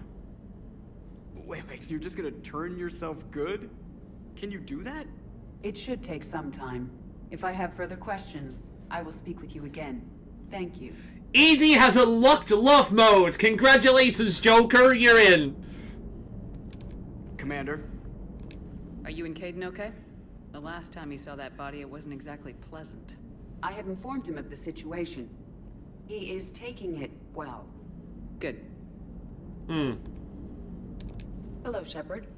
Wait, you're just gonna turn yourself good? Can you do that? It should take some time. If I have further questions, I will speak with you again. Thank you. Edie has unlocked love mode! Congratulations, Joker, you're in! Commander? Are you and Caden okay? The last time he saw that body, it wasn't exactly pleasant. I have informed him of the situation. He is taking it well. Good. Hello, Shepard.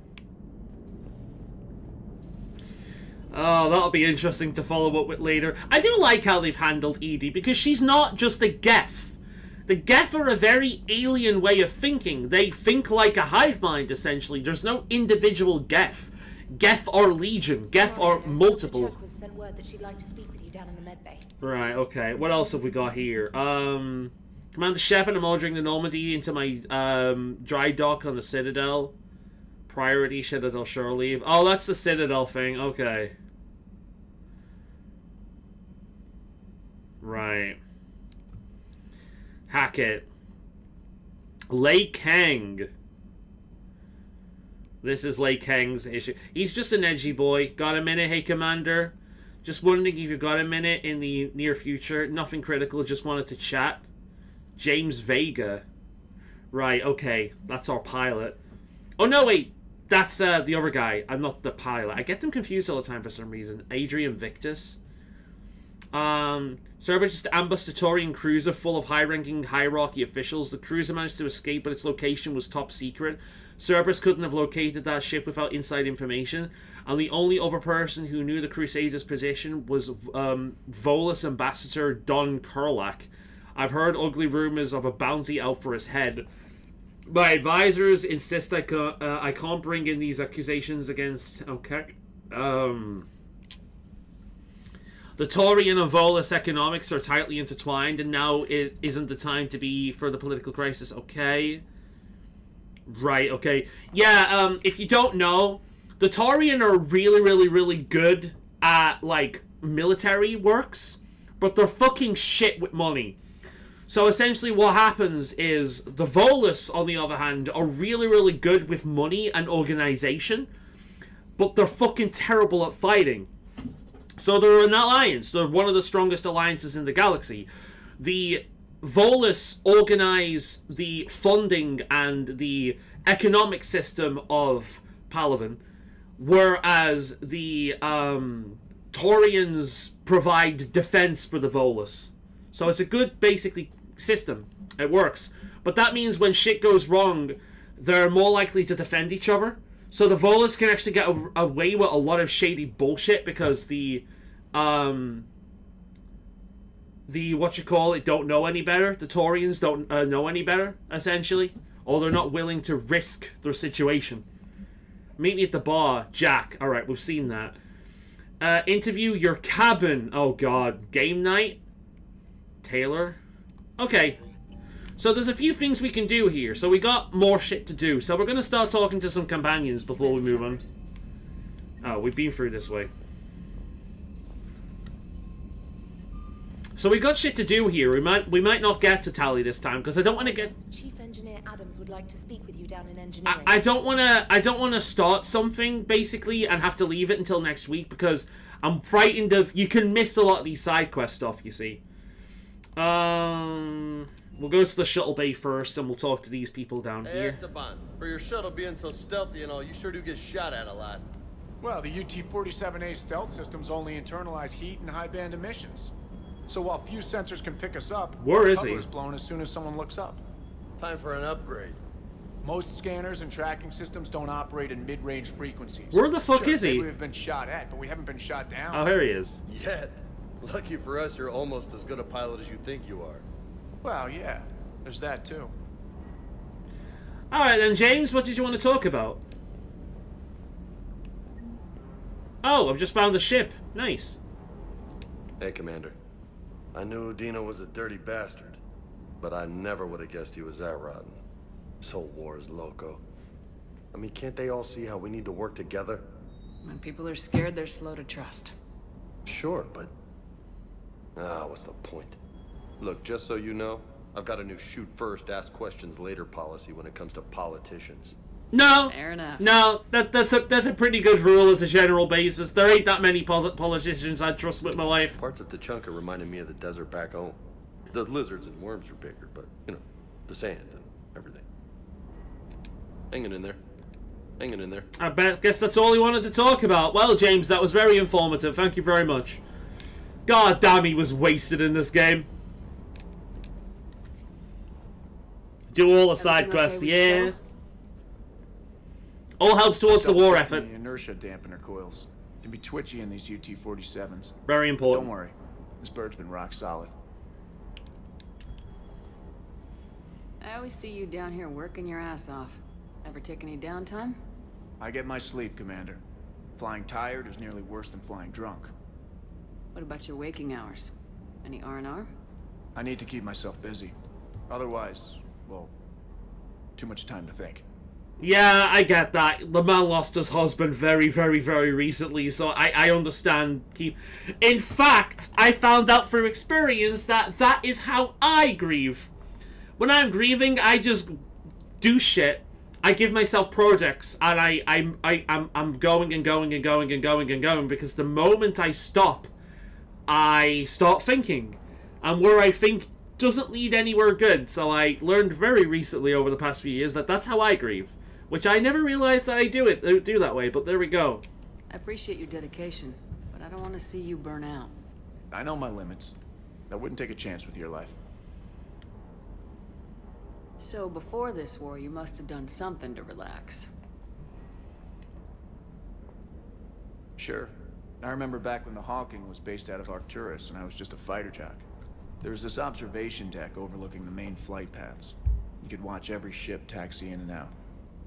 Oh, that'll be interesting to follow up with later. I do like how they've handled Edie, because she's not just a Geth. The Geth are a very alien way of thinking. They think like a hive mind, essentially. There's no individual Geth. Geth are legion. Geth are multiple. Was sent word that she'd like to speak with you down in the med bay. Right, okay. What else have we got here? Commander Shepard, I'm ordering the Normandy into my dry dock on the Citadel. Priority Citadel shore leave. Oh, that's the Citadel thing. Okay. Right. Hackett. Lei Kang. This is Lei Kang's issue. He's just an edgy boy. Got a minute? Hey, Commander. Just wondering if you've got a minute in the near future. Nothing critical. Just wanted to chat. James Vega. Right, okay. That's our pilot. Oh, no, wait. That's the other guy. I'm not the pilot. I get them confused all the time for some reason. Adrian Victus. Cerberus just ambushed a Taurian cruiser full of high-ranking hierarchy officials. The cruiser managed to escape, but its location was top secret. Cerberus couldn't have located that ship without inside information, and the only other person who knew the Crusaders' position was Volus ambassador Don Kurlak. I've heard ugly rumors of a bounty out for his head. My advisors insist I can't bring in these accusations against... Okay. The Taurian and Volus economics are tightly intertwined, and now it isn't the time to be for the political crisis. Okay. Right, okay. Yeah, if you don't know, the Taurian are really, really, really good at, like, military works, but they're fucking shit with money. So essentially what happens is the Volus, on the other hand, are really, really good with money and organization, but they're fucking terrible at fighting. So they're an alliance. They're one of the strongest alliances in the galaxy. The Volus organize the funding and the economic system of Palaven, whereas the Taurians provide defense for the Volus. So it's a good, basically, system. It works. But that means when shit goes wrong, they're more likely to defend each other. So the Volus can actually get away with a lot of shady bullshit because the whatchamacallit don't know any better. The Taurians don't know any better, essentially. Or they're not willing to risk their situation. Meet me at the bar, Jack. Alright, we've seen that. Interview your cabin. Oh god. Game night? Taylor? Okay. So there's a few things we can do here. So we got more shit to do. So we're going to start talking to some companions before we move on. Oh, we've been through this way. So we got shit to do here. We might not get to Tally this time because I don't want to get... Chief Engineer Adams would like to speak with you down in engineering. I don't want to start something basically and have to leave it until next week because I'm frightened of... You can miss a lot of these side quest stuff, you see. We'll go to the shuttle bay first, and we'll talk to these people down Hey, here. Esteban, for your shuttle being so stealthy and all, you sure do get shot at a lot. Well, the UT-47A stealth systems only internalize heat and high-band emissions. So while few sensors can pick us up, where is he? Cover is blown as soon as someone looks up. Time for an upgrade. Most scanners and tracking systems don't operate in mid-range frequencies. Where the fuck is he? Maybe we've been shot at, but we haven't been shot down. Oh, here he is. Yet. Lucky for us, you're almost as good a pilot as you think you are. Well, yeah. There's that, too. Alright then, James, what did you want to talk about? Oh, I've just found the ship. Nice. Hey, Commander. I knew Dino was a dirty bastard, but I never would have guessed he was that rotten. This whole war is loco. I mean, can't they all see how we need to work together? When people are scared, they're slow to trust. Sure, but... what's the point? Look, just so you know, I've got a new shoot first, ask questions later policy when it comes to politicians. No, fair enough. No, that's a pretty good rule as a general basis. There ain't that many politicians I trust with my life. Parts of Tachanka reminded me of the desert back home. The lizards and worms are bigger, but, you know, the sand and everything. Hanging in there. Hanging in there. I guess that's all he wanted to talk about. Well, James, that was very informative. Thank you very much. God damn, he was wasted in this game. Do all the side quests, yeah. All helps towards the war effort. The inertia dampener coils can be twitchy in these UT-47s. Very important. Don't worry, this bird's been rock solid. I always see you down here working your ass off. Ever take any downtime? I get my sleep, Commander. Flying tired is nearly worse than flying drunk. What about your waking hours? Any R&R? I need to keep myself busy. Otherwise, well, too much time to think. Yeah, I get that. The man lost his husband very, very, very recently, so I understand. In fact, I found out through experience that that is how I grieve. When I'm grieving, I just do shit. I give myself projects, and I'm going and going and going and going and going, because the moment I stop, I start thinking, and where I think doesn't lead anywhere good. So I learned very recently over the past few years that that's how I grieve, which I never realized that I do that way. But there we go. I appreciate your dedication, but I don't want to see you burn out. I know my limits. I wouldn't take a chance with your life. So before this war, you must have done something to relax. Sure. I remember back when the Hawking was based out of Arcturus and I was just a fighter jock. There was this observation deck overlooking the main flight paths. You could watch every ship taxi in and out.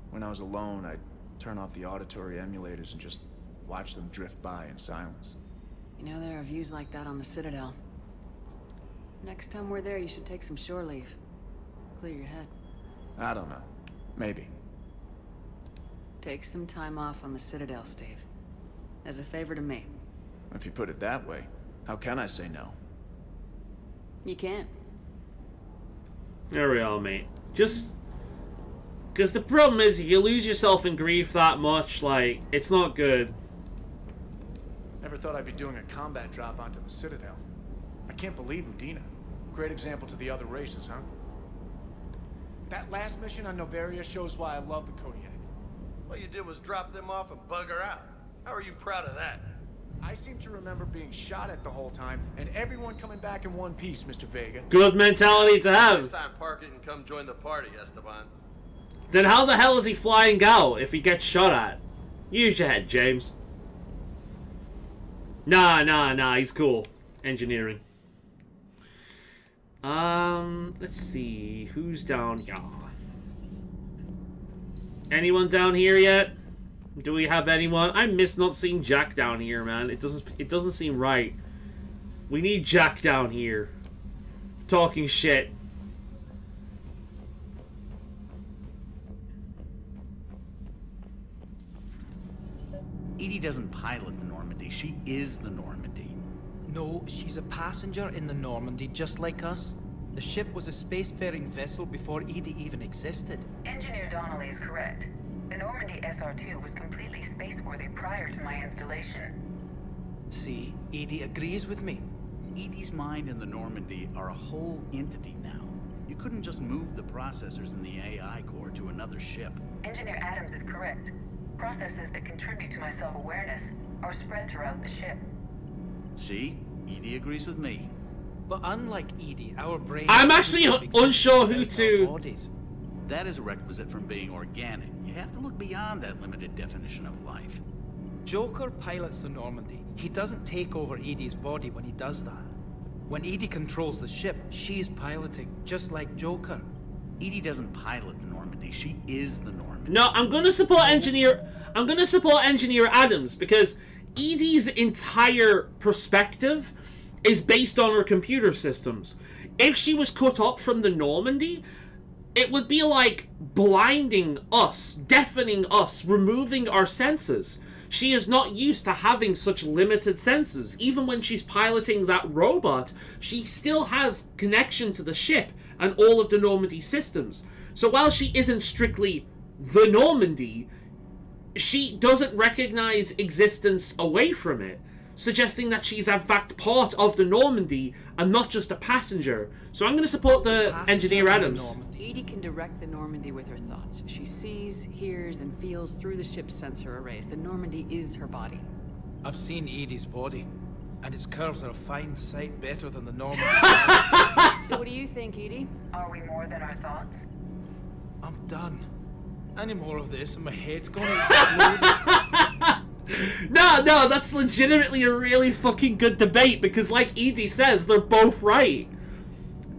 When I was alone, I'd turn off the auditory emulators and just watch them drift by in silence. You know, there are views like that on the Citadel. Next time we're there, you should take some shore leave. Clear your head. I don't know. Maybe. Take some time off on the Citadel, Steve. As a favor to me. If you put it that way, how can I say no? You can't. There we are, mate. Just... because the problem is, if you lose yourself in grief that much, like, it's not good. Never thought I'd be doing a combat drop onto the Citadel. I can't believe Udina. Great example to the other races, huh? That last mission on Novaria shows why I love the Kodiak. All you did was drop them off and bugger out. How are you proud of that? I seem to remember being shot at the whole time, and everyone coming back in one piece, Mr. Vega. Good mentality to have. Next time, park it and come join the party, Esteban. Then how the hell is he flying out if he gets shot at? Use your head, James. Nah, he's cool. Engineering. Let's see. Who's down here? Anyone down here yet? Do we have anyone? I miss not seeing Jack down here, man. It doesn't seem right. We need Jack down here. Talking shit. Edie doesn't pilot the Normandy. She is the Normandy. No, she's a passenger in the Normandy, just like us. The ship was a spacefaring vessel before Edie even existed. Engineer Donnelly is correct. The Normandy SR-2 was completely spaceworthy prior to my installation. See, Edie agrees with me. Edie's mind and the Normandy are a whole entity now. You couldn't just move the processors in the AI core to another ship. Engineer Adams is correct. Processes that contribute to my self-awareness are spread throughout the ship. See? Edie agrees with me. But unlike Edie, our brains... I'm actually unsure who to... That is a requisite from being organic. You have to look beyond that limited definition of life. Joker pilots the Normandy. He doesn't take over Edie's body when he does that. When Edie controls the ship, she's piloting, just like Joker. Edie doesn't pilot the Normandy. She is the Normandy. No, I'm gonna support Engineer Adams, because Edie's entire perspective is based on her computer systems. If she was cut up from the Normandy, it would be like blinding us, deafening us, removing our senses. She is not used to having such limited senses. Even when she's piloting that robot, she still has connection to the ship and all of the Normandy systems. So while she isn't strictly the Normandy, she doesn't recognize existence away from it, suggesting that she's in fact part of the Normandy and not just a passenger. So I'm going to support the Engineer Adams. Edie can direct the Normandy with her thoughts. She sees, hears, and feels through the ship's sensor arrays. The Normandy is her body. I've seen Edie's body, and its curves are a fine sight better than the Normandy. So what do you think, Edie? Are we more than our thoughts? I'm done. Any more of this and my head's gonna explode. No, that's legitimately a really fucking good debate, because like Edie says, they're both right.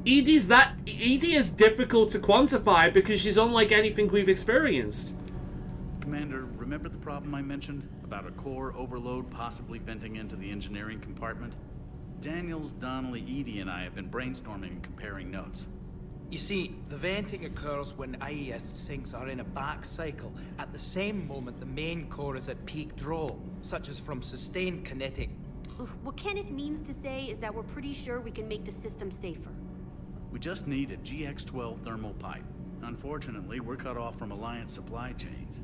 Edie is difficult to quantify because she's unlike anything we've experienced. Commander, remember the problem I mentioned about a core overload possibly venting into the engineering compartment? Daniels, Donnelly, Edie, and I have been brainstorming and comparing notes. You see, the venting occurs when IES sinks are in a back cycle. At the same moment, the main core is at peak draw, such as from sustained kinetic. What Kenneth means to say is that we're pretty sure we can make the system safer. We just need a GX-12 thermal pipe. Unfortunately, we're cut off from Alliance supply chains.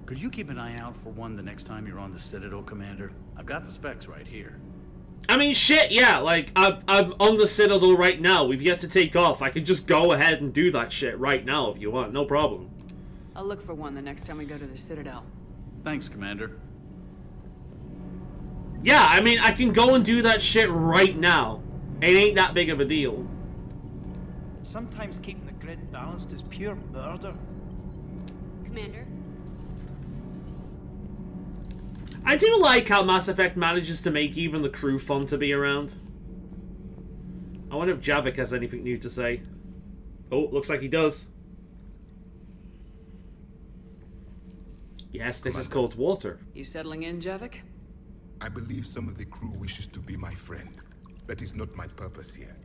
Could you keep an eye out for one the next time you're on the Citadel, Commander? I've got the specs right here. I mean, shit, yeah, like, I'm on the Citadel right now. We've yet to take off. I could just go ahead and do that shit right now if you want. No problem. I'll look for one the next time we go to the Citadel. Thanks, Commander. Yeah, I mean, I can go and do that shit right now. It ain't that big of a deal. Sometimes keeping the grid balanced is pure murder. Commander? I do like how Mass Effect manages to make even the crew fun to be around. I wonder if Javik has anything new to say. Oh, looks like he does. Yes, this is called water. You settling in, Javik? I believe some of the crew wishes to be my friend. That is not my purpose here.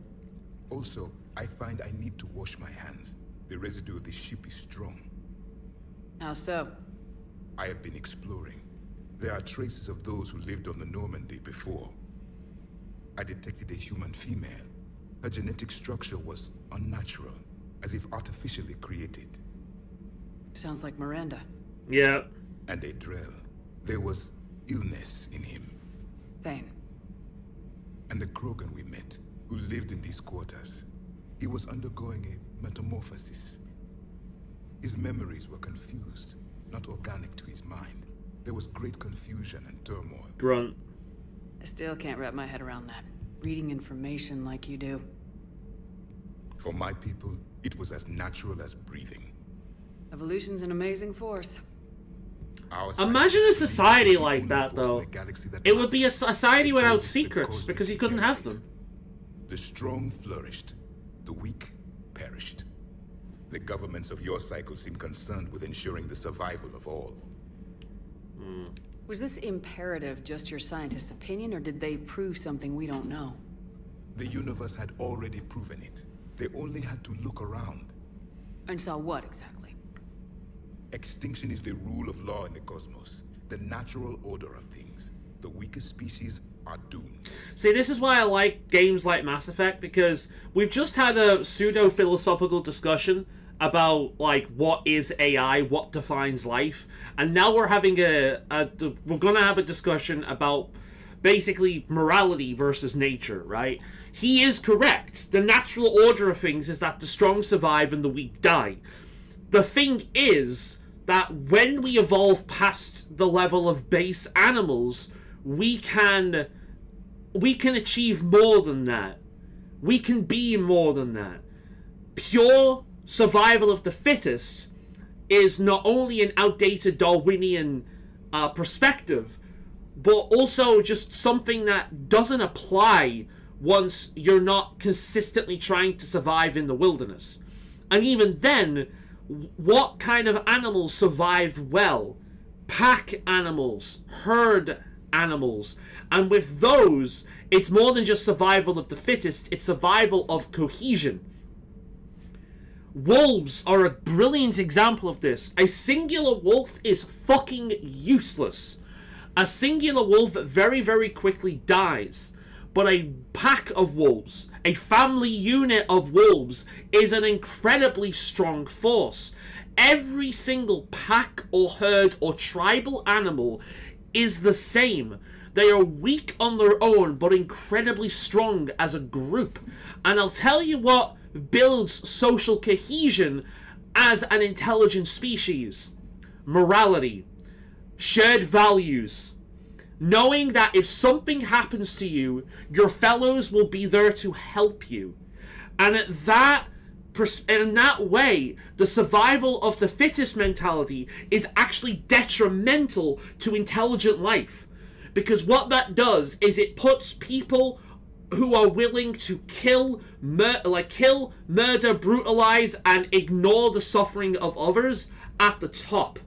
Also, I find I need to wash my hands. The residue of the ship is strong. How so? I have been exploring. There are traces of those who lived on the Normandy before. I detected a human female. Her genetic structure was unnatural, as if artificially created. Sounds like Miranda. Yeah. And a Drell. There was illness in him. Thane. And the Krogan we met, who lived in these quarters. He was undergoing a metamorphosis. His memories were confused, not organic to his mind. There was great confusion and turmoil. Grunt. I still can't wrap my head around that. Reading information like you do. For my people, it was as natural as breathing. Evolution's an amazing force. Imagine a society like that, though. It would be a society without secrets, because you couldn't have them. The strong flourished. The weak perished. The governments of your cycle seem concerned with ensuring the survival of all. Was this imperative just your scientist's opinion, or did they prove something we don't know? The universe had already proven it. They only had to look around. And saw what, exactly? Extinction is the rule of law in the cosmos. The natural order of things. The weakest species are doomed. See, this is why I like games like Mass Effect, because we've just had a pseudo-philosophical discussion about, like, what is AI, what defines life, and now we're having we're gonna have a discussion about basically morality versus nature, right? He is correct. The natural order of things is that the strong survive and the weak die. The thing is that when we evolve past the level of base animals, we can achieve more than that. We can be more than that. Pure survival of the fittest is not only an outdated Darwinian perspective, but also just something that doesn't apply once you're not consistently trying to survive in the wilderness. And even then, what kind of animals survive well? Pack animals, herd animals. And with those, it's more than just survival of the fittest, it's survival of cohesion. Wolves are a brilliant example of this. A singular wolf is fucking useless. A singular wolf very, very quickly dies. But a pack of wolves, a family unit of wolves, is an incredibly strong force. Every single pack or herd or tribal animal is the same. They are weak on their own, but incredibly strong as a group. And I'll tell you what builds social cohesion as an intelligent species. Morality. Shared values. Knowing that if something happens to you, your fellows will be there to help you. And in that way, the survival of the fittest mentality is actually detrimental to intelligent life. Because what that does is it puts people who are willing to kill, murder, brutalize, and ignore the suffering of others at the top.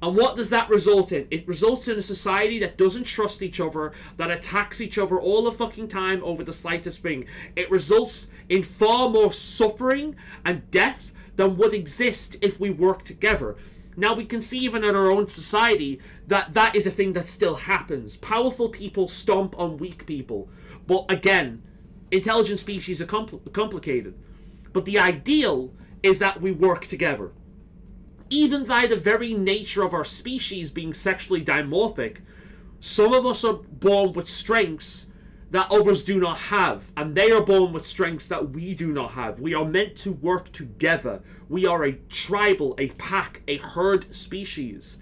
And what does that result in? It results in a society that doesn't trust each other, that attacks each other all the fucking time over the slightest thing. It results in far more suffering and death than would exist if we work together. Now, we can see even in our own society that that is a thing that still happens. Powerful people stomp on weak people. But again, intelligent species are complicated. But the ideal is that we work together. Even by the very nature of our species being sexually dimorphic, some of us are born with strengths that others do not have, and they are born with strengths that we do not have. We are meant to work together. We are a tribal, a pack, a herd species.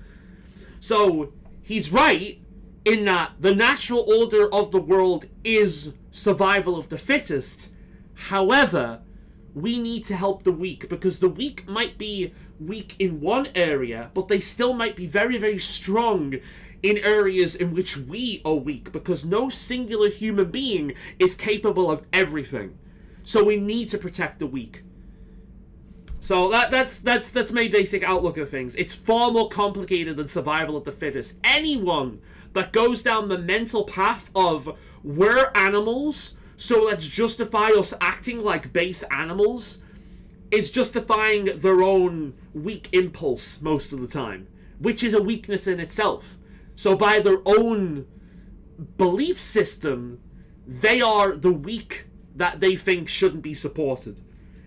So, he's right in that the natural order of the world is survival of the fittest. However, we need to help the weak, because the weak might be weak in one area, but they still might be very, very strong in areas in which we are weak, because no singular human being is capable of everything. So we need to protect the weak. So that's my basic outlook of things. It's far more complicated than survival of the fittest. Anyone that goes down the mental path of we're animals, so let's justify us acting like base animals, is justifying their own weak impulse most of the time, which is a weakness in itself. So by their own belief system, they are the weak that they think shouldn't be supported.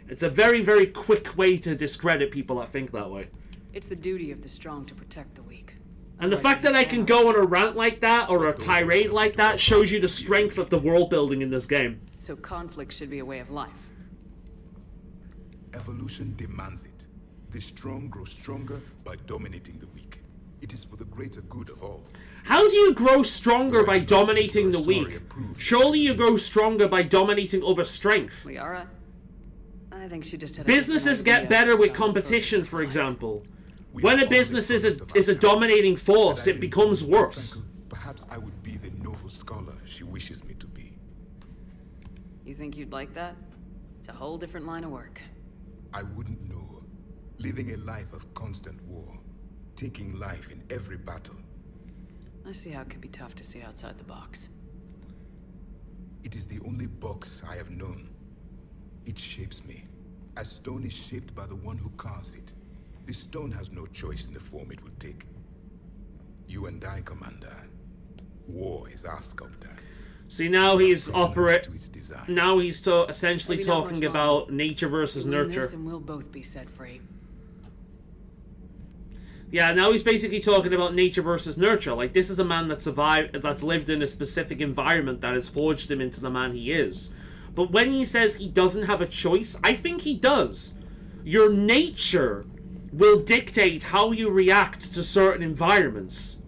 It's a very, very quick way to discredit people that think that way. It's the duty of the strong to protect the weak. And the fact that I can go on a rant like that, or a tirade like that, shows you the strength of the world building in this game. So conflict should be a way of life. Evolution demands it. The strong grow stronger by dominating the weak. It is for the greater good of all. How do you grow stronger by dominating the weak? Surely you grow stronger by dominating other strength. Liara, I think she just had Businesses get better with competition, for example. When a business is a dominating force, it becomes worse. Perhaps I would be the noble scholar she wishes me to be. You think you'd like that? It's a whole different line of work. I wouldn't know. Living a life of constant war. Taking life in every battle. I see how it can be tough to see outside the box. It is the only box I have known. It shapes me, as stone is shaped by the one who carves it. The stone has no choice in the form it will take. You and I, Commander. War is our sculptor. See, now he's Now he's essentially talking about nature versus nurture. And we'll both be set free. Yeah, now he's basically talking about nature versus nurture. Like, this is a man that survived, that's lived in a specific environment that has forged him into the man he is. But when he says he doesn't have a choice, I think he does. Your nature will dictate how you react to certain environments.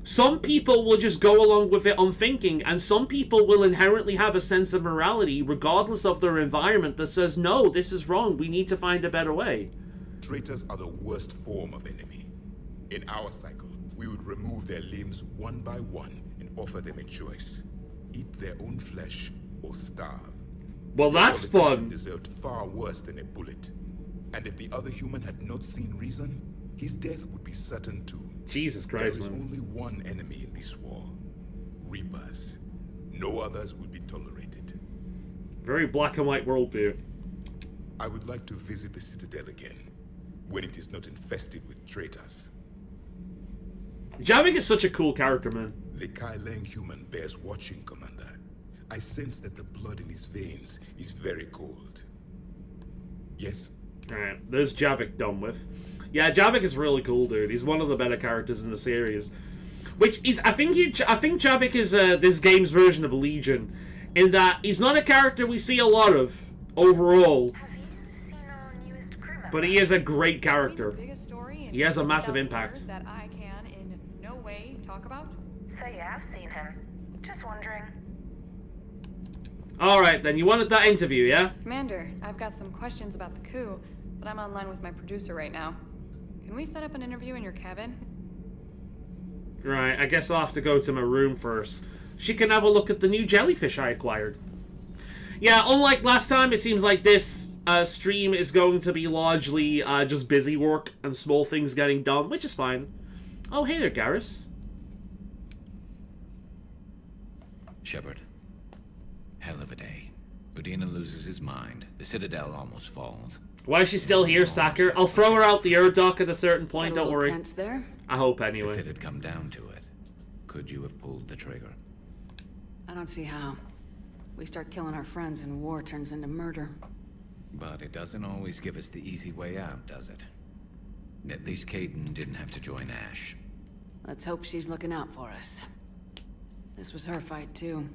Some people will just go along with it unthinking, and some people will inherently have a sense of morality, regardless of their environment, that says, no, this is wrong, we need to find a better way. Traitors are the worst form of enemy. In our cycle, we would remove their limbs one by one and offer them a choice. Eat their own flesh or starve. Well, that's fun. Deserved far worse than a bullet. And if the other human had not seen reason, his death would be certain too. Jesus Christ, man. There is man. only one enemy in this war. Reapers. No others will be tolerated. Very black and white worldview. I would like to visit the Citadel again, when it is not infested with traitors. Javik is such a cool character, man. The Kai-Leng human bears watching, Commander. I sense that the blood in his veins is very cold. Yes? Alright, there's Javik done with. Yeah, Javik is really cool, dude. He's one of the better characters in the series. Which is, I think Javik is this game's version of Legion, in that he's not a character we see a lot of, overall. But he is a great character. He has a massive impact. That I can in no way talk about? So you have seen him. Just wondering. Alright, then you wanted that interview, yeah? Commander, I've got some questions about the coup, but I'm online with my producer right now. Can we set up an interview in your cabin? Right, I guess I'll have to go to my room first. She can have a look at the new jellyfish I acquired. Yeah, unlike last time, it seems like this stream is going to be largely just busy work and small things getting done, which is fine. Oh, hey there, Garrus. Shepard. Hell of a day. Udina loses his mind. The Citadel almost falls. Why is she still here, Sacker? I'll throw her out the air dock at a certain point, don't worry. Tense there? I hope anyway. If it had come down to it, could you have pulled the trigger? I don't see how. We start killing our friends and war turns into murder. But it doesn't always give us the easy way out, does it? At least Caden didn't have to join Ash. Let's hope she's looking out for us. This was her fight, too.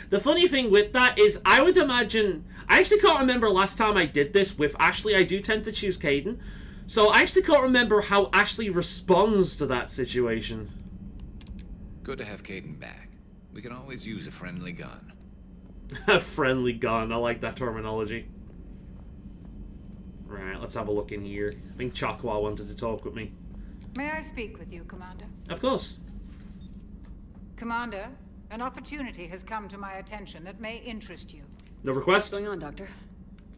The funny thing with that is, I would imagine... I actually can't remember last time I did this with Ashley. I do tend to choose Caden. So I actually can't remember how Ashley responds to that situation. Good to have Caden back. We can always use a friendly gun. A friendly gun. I like that terminology. Right, let's have a look in here. I think Chakwa wanted to talk with me. May I speak with you, Commander? Of course. Commander, an opportunity has come to my attention that may interest you. No request? What's going on, Doctor?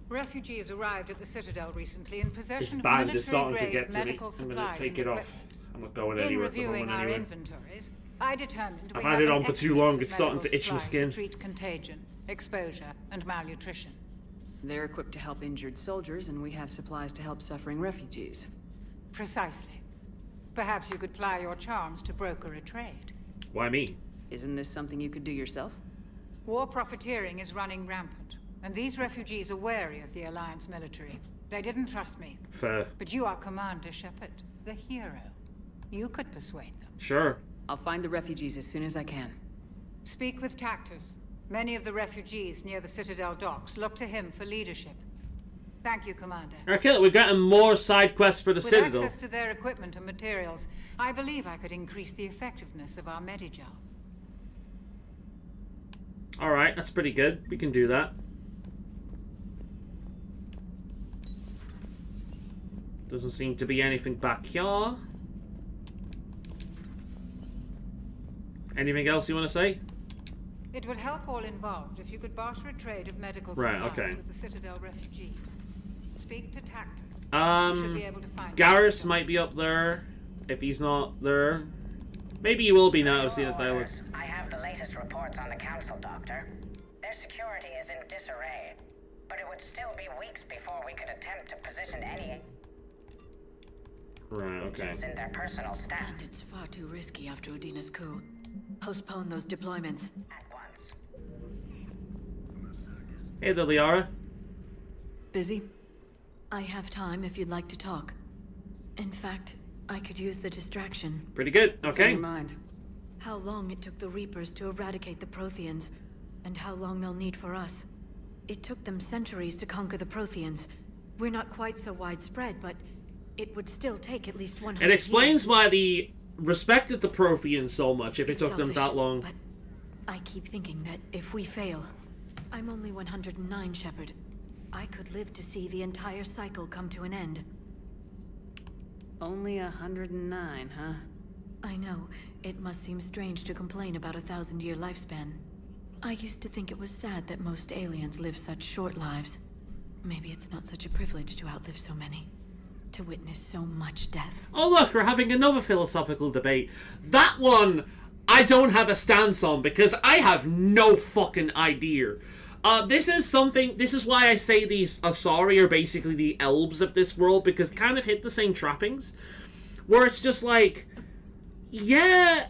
Refugees arrived at the Citadel recently in possession This of band is starting to military-grade get to me. medical I'm going supplies to take and it off. I'm not going In anywhere at the reviewing moment our anyway. inventories, I determined I've we had have it an on for too excess long. of It's starting medical to itch my supplies skin. to treat contagion, exposure, and malnutrition. They're equipped to help injured soldiers, and we have supplies to help suffering refugees. Precisely. Perhaps you could ply your charms to broker a trade. Why me? Isn't this something you could do yourself? War profiteering is running rampant, and these refugees are wary of the Alliance military. They didn't trust me. Fair. But you are Commander Shepard, the hero. You could persuade them. Sure. I'll find the refugees as soon as I can. Speak with Tactus. Many of the refugees near the Citadel docks look to him for leadership. Thank you, Commander. Okay, we're getting more side quests for the With Citadel. access to their equipment and materials, I believe I could increase the effectiveness of our Medigel. Alright, that's pretty good. We can do that. Doesn't seem to be anything back here. Anything else you want to say? It would help all involved if you could barter a trade of medical Right, supplies okay. with the Citadel refugees. Speak to Tactus. You should be able to find Garrus might be up there. If he's not there. Maybe he will be now. I've seen the dialogue. I have the latest reports on the Council, Doctor. Their security is in disarray, but it would still be weeks before we could attempt to position any Right, okay. in their personal staff. And it's far too risky after Udina's coup. Postpone those deployments. At once. Hey there, Liara. Busy? I have time if you'd like to talk. In fact, I could use the distraction. Pretty good. What's on Okay. your mind? How long it took the Reapers to eradicate the Protheans, and how long they'll need for us. It took them centuries to conquer the Protheans. We're not quite so widespread, but it would still take at least 100 It explains years. why they respected the Protheans so much if it It's took them selfish, that long. But I keep thinking that if we fail, I'm only 109, Shepard. I could live to see the entire cycle come to an end. Only 109, huh? I know. It must seem strange to complain about a 1,000-year lifespan. I used to think it was sad that most aliens live such short lives. Maybe it's not such a privilege to outlive so many. To witness so much death. Oh look, we're having another philosophical debate. That one, I don't have a stance on because I have no fucking idea. This is why I say these Asari are basically the elves of this world, because they kind of hit the same trappings. Where it's just like, yeah,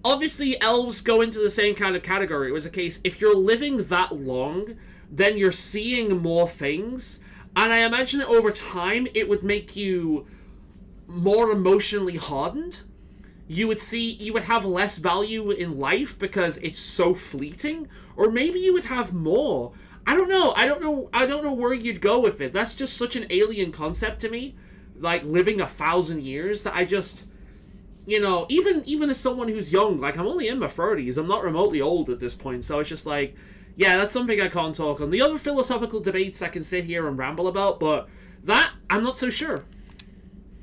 obviously elves go into the same kind of category. It was a case, if you're living that long, then you're seeing more things. And I imagine over time, it would make you more emotionally hardened. You would have less value in life because it's so fleeting. Or maybe you would have more. I don't know. I don't know where you'd go with it. That's just such an alien concept to me. Like, living 1,000 years, that I just... You know, even as someone who's young, like, I'm only in my 30s. I'm not remotely old at this point. So it's just like... Yeah, that's something I can't talk on. The other philosophical debates I can sit here and ramble about, but that, I'm not so sure.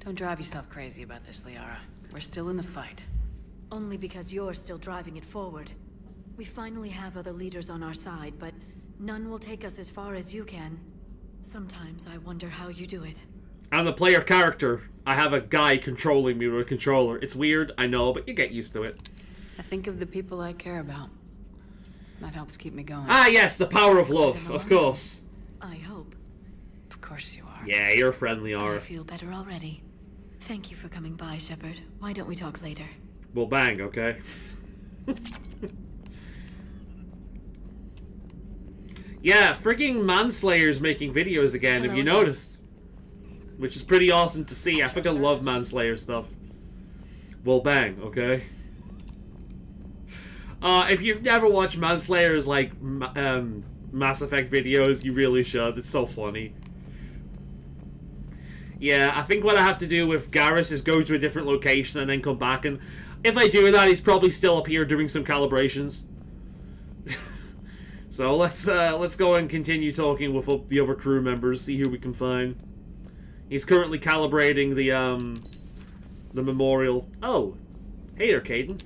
Don't drive yourself crazy about this, Liara. We're still in the fight. Only because you're still driving it forward. We finally have other leaders on our side, but none will take us as far as you can. Sometimes I wonder how you do it. I'm the player character. I have a guy controlling me with a controller. It's weird, I know, but you get used to it. I think of the people I care about. That helps keep me going. Ah, yes, the power of love, of course. I hope. Of course you are. Yeah, you're friendly, I Aura. feel better already. Thank you for coming by, Shepard. Why don't we talk later? We'll bang, okay? Yeah, freaking Manslayer's making videos again, have you noticed? Which is pretty awesome to see. I freaking love Manslayer stuff. Well, bang, okay? If you've never watched Manslayer's, like, Mass Effect videos, you really should. It's so funny. Yeah, I think what I have to do with Garrus is go to a different location and then come back, and if I do that, he's probably still up here doing some calibrations. So let's go and continue talking with the other crew members, see who we can find. He's currently calibrating the memorial. Oh, hey there, Caden.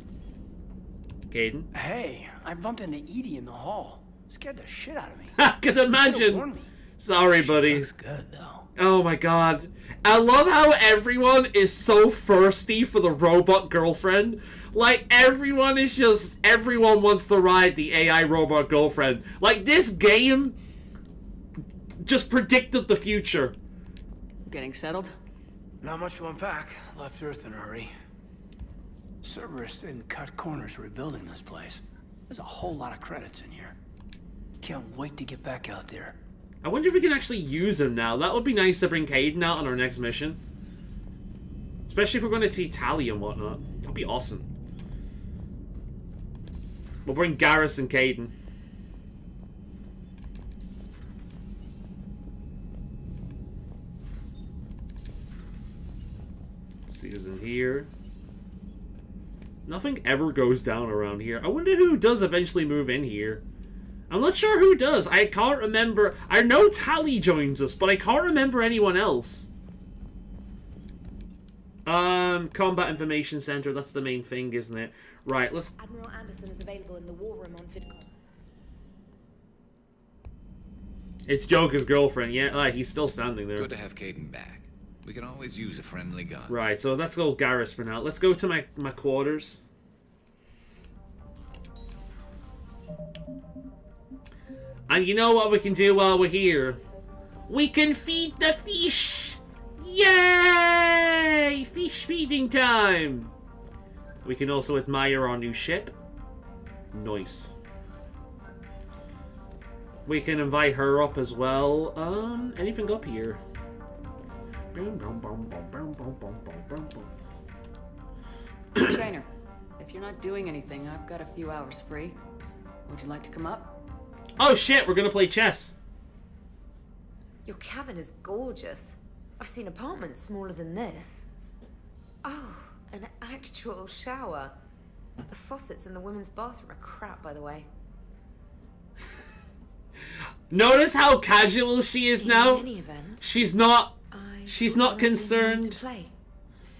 Caden. Hey, I bumped into Edie in the hall. Scared the shit out of me. I can imagine. Sorry, buddy. Looks good though. Oh my god. I love how everyone is so thirsty for the robot girlfriend. Like, everyone wants to ride the AI robot girlfriend. Like, this game just predicted the future. Getting settled? Not much to unpack. Left Earth in a hurry. Cerberus didn't cut corners rebuilding this place. There's a whole lot of credits in here. Can't wait to get back out there. I wonder if we can actually use him now. That would be nice to bring Caden out on our next mission. Especially if we're going to see Tali and whatnot. That'd be awesome. We'll bring Garrus and Caden. See who's in here. Nothing ever goes down around here. I wonder who does eventually move in here. I'm not sure who does. I can't remember. I know Tali joins us, but I can't remember anyone else. Combat Information Center. That's the main thing, isn't it? Right, let's... Admiral Anderson is available in the war room on VidCon. It's Joker's girlfriend. Yeah, he's still standing there. Good to have Caden back. We can always use a friendly gun. Right, so let's go Garrus for now. Let's go to my quarters. And you know what we can do while we're here? We can feed the fish! Yay! Fish feeding time! We can also admire our new ship. Nice. We can invite her up as well. Anything up here? Trainer, if you're not doing anything, I've got a few hours free. Would you like to come up? Oh shit, we're gonna play chess. Your cabin is gorgeous. I've seen apartments smaller than this. Oh, an actual shower. The faucets in the women's bathroom are crap, by the way. Notice how casual she is now? She's not concerned.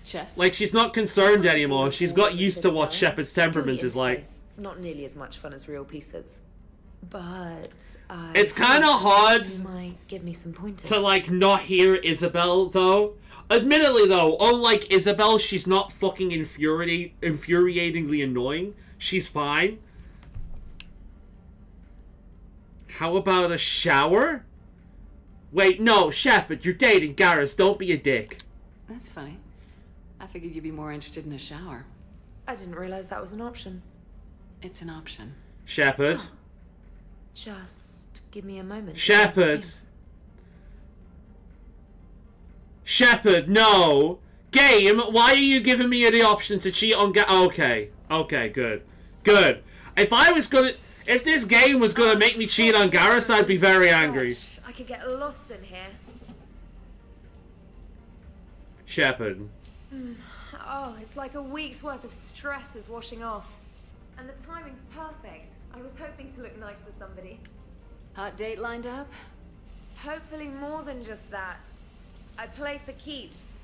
Chess. Like, she's not concerned anymore. She's got used to what Shepard's temperament is like. Not nearly as much fun as real pieces. But it's kind of hard you might give me some pointers. to, like, not hear Isabel, though. Admittedly, though, unlike Isabel, she's not fucking infuriatingly annoying. She's fine. How about a shower? Wait, no, Shepard, you're dating Garrus. Don't be a dick. That's funny. I figured you'd be more interested in a shower. I didn't realize that was an option. It's an option. Shepard. Oh. Just give me a moment. Shepard. Shepard, no. Game, why are you giving me the option to cheat on Okay. Okay, good. Good. If this game was gonna make me cheat on Garrus, I'd be very angry. I could get lost in here. Shepard. Oh, it's like a week's worth of stress is washing off. And the timing's perfect. I was hoping to look nice for somebody. Hot date lined up? Hopefully more than just that. I play for keeps.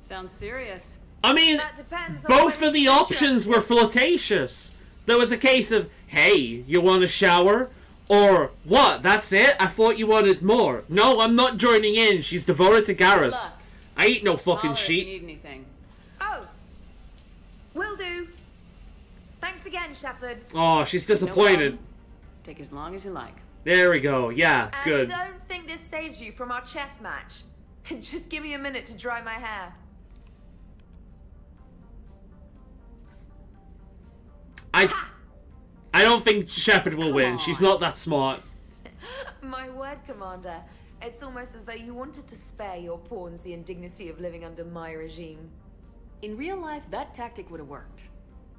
Sounds serious. I mean, That depends on both when of the you options were flirtatious. There was a case of, hey, you want a shower? Or, what, that's it? I thought you wanted more. No, I'm not joining in. She's devoted to Garrus. I ain't no fucking If you sheet. need anything. Oh, will do. Thanks again, Shepard. Oh, she's disappointed. Take as long as you like. There we go. Yeah, good. And don't think this saves you from our chess match. Just give me a minute to dry my hair. I don't think Shepard will win. She's not that smart. My word, Commander. It's almost as though you wanted to spare your pawns the indignity of living under my regime. In real life, that tactic would have worked.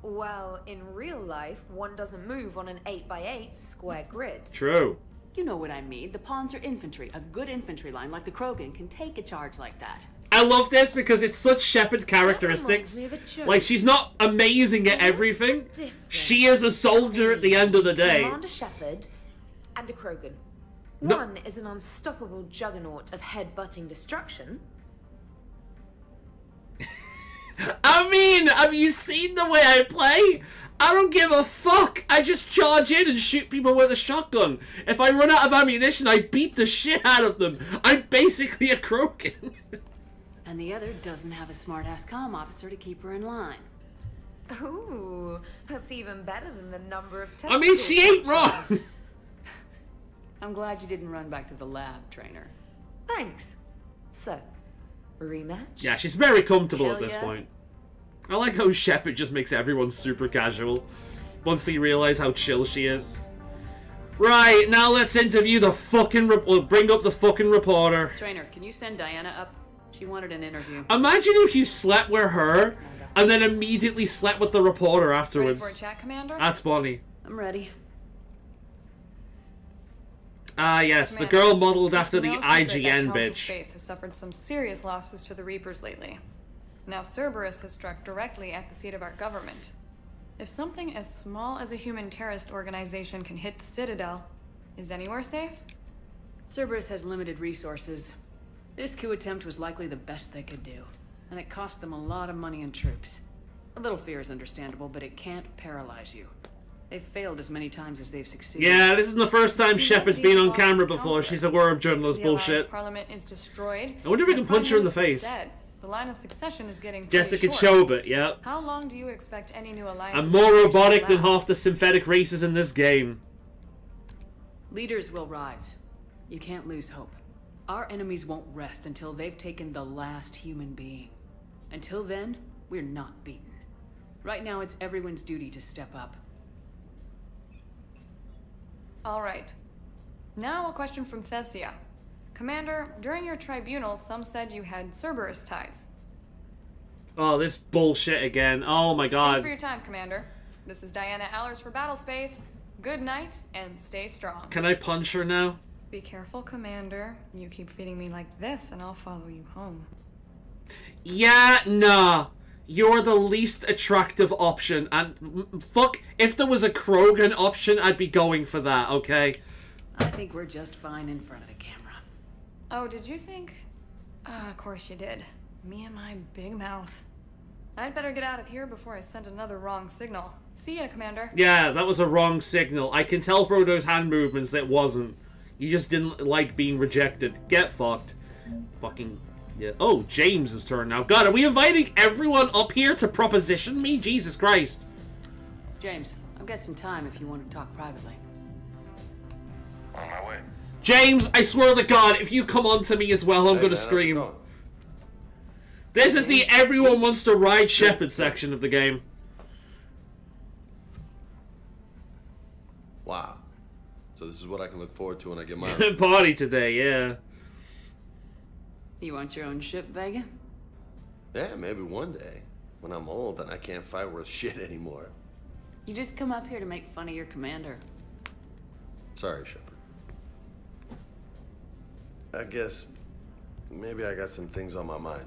Well, in real life, one doesn't move on an 8x8 square grid. True. You know what I mean. The pawns are infantry. A good infantry line like the Krogan can take a charge like that. I love this because it's such Shepard characteristics. Like, she's not amazing at everything. She is a soldier at the end of the day. Commander Shepard and a Krogan. No. One is an unstoppable juggernaut of head-butting destruction. I mean, have you seen the way I play? I don't give a fuck. I just charge in and shoot people with a shotgun. If I run out of ammunition, I beat the shit out of them. I'm basically a Krogan. And the other doesn't have a smart-ass comm officer to keep her in line. Ooh, that's even better than the number of I mean, she ain't wrong. I'm glad you didn't run back to the lab, trainer. Thanks. So, rematch? Yeah, she's very comfortable Hell at this yes. point. I like how Shepard just makes everyone super casual once they realize how chill she is. Right, now let's interview the fucking... We'll bring up the fucking reporter. Trainer, can you send Diana up? She wanted an interview. Imagine if you slept with her and then immediately slept with the reporter afterwards. Ready for a chat, Commander? That's funny. I'm ready. Ah, yes, Commander, the girl modeled after it's the no secret that IGN Council bitch. Space has suffered some serious losses to the Reapers lately. Now Cerberus has struck directly at the seat of our government. If something as small as a human terrorist organization can hit the Citadel, is anywhere safe? Cerberus has limited resources. This coup attempt was likely the best they could do, and it cost them a lot of money and troops. A little fear is understandable, but it can't paralyze you. They've failed as many times as they've succeeded. Yeah, this isn't the first time Shepard's been on camera before. She's aware of journalist The Alliance bullshit. Parliament is destroyed. I wonder if we and can punch her in the Prime Minister's face. dead. The line of succession is getting pretty Jessica short. Chobot, yeah. How long do you expect any new alliance? I'm more robotic than last? half the synthetic races in this game. Leaders will rise. You can't lose hope. Our enemies won't rest until they've taken the last human being. Until then, we're not beaten. Right now, it's everyone's duty to step up. All right. Now a question from Thesia. Commander, during your tribunal, some said you had Cerberus ties. Oh, this bullshit again. Oh my Thanks god. for your time, Commander. This is Diana Allers for Battlespace. Good night, and stay strong. Can I punch her now? Be careful, Commander. You keep feeding me like this, and I'll follow you home. Yeah, nah. You're the least attractive option. And fuck, if there was a Krogan option, I'd be going for that, okay? I think we're just fine in front of the camera. Oh, did you think? Of course you did. Me and my big mouth. I'd better get out of here before I send another wrong signal. See ya, Commander. Yeah, that was a wrong signal. I can tell Frodo's hand movements that it wasn't. You just didn't like being rejected. Get fucked. Fucking... Yeah. Oh, James' turn now. God, are we inviting everyone up here to proposition me? Jesus Christ. James, I've got some time if you want to talk privately. On my way. James, I swear to God, if you come on to me as well, I'm Hey, gonna man, how's it scream. going? This is the everyone wants to ride Shepard section of the game. Wow. So this is what I can look forward to when I get my Party today, yeah. You want your own ship, Vega? Yeah, maybe one day. When I'm old and I can't fight worth shit anymore. You just come up here to make fun of your commander. Sorry, Shepard. I guess maybe I got some things on my mind.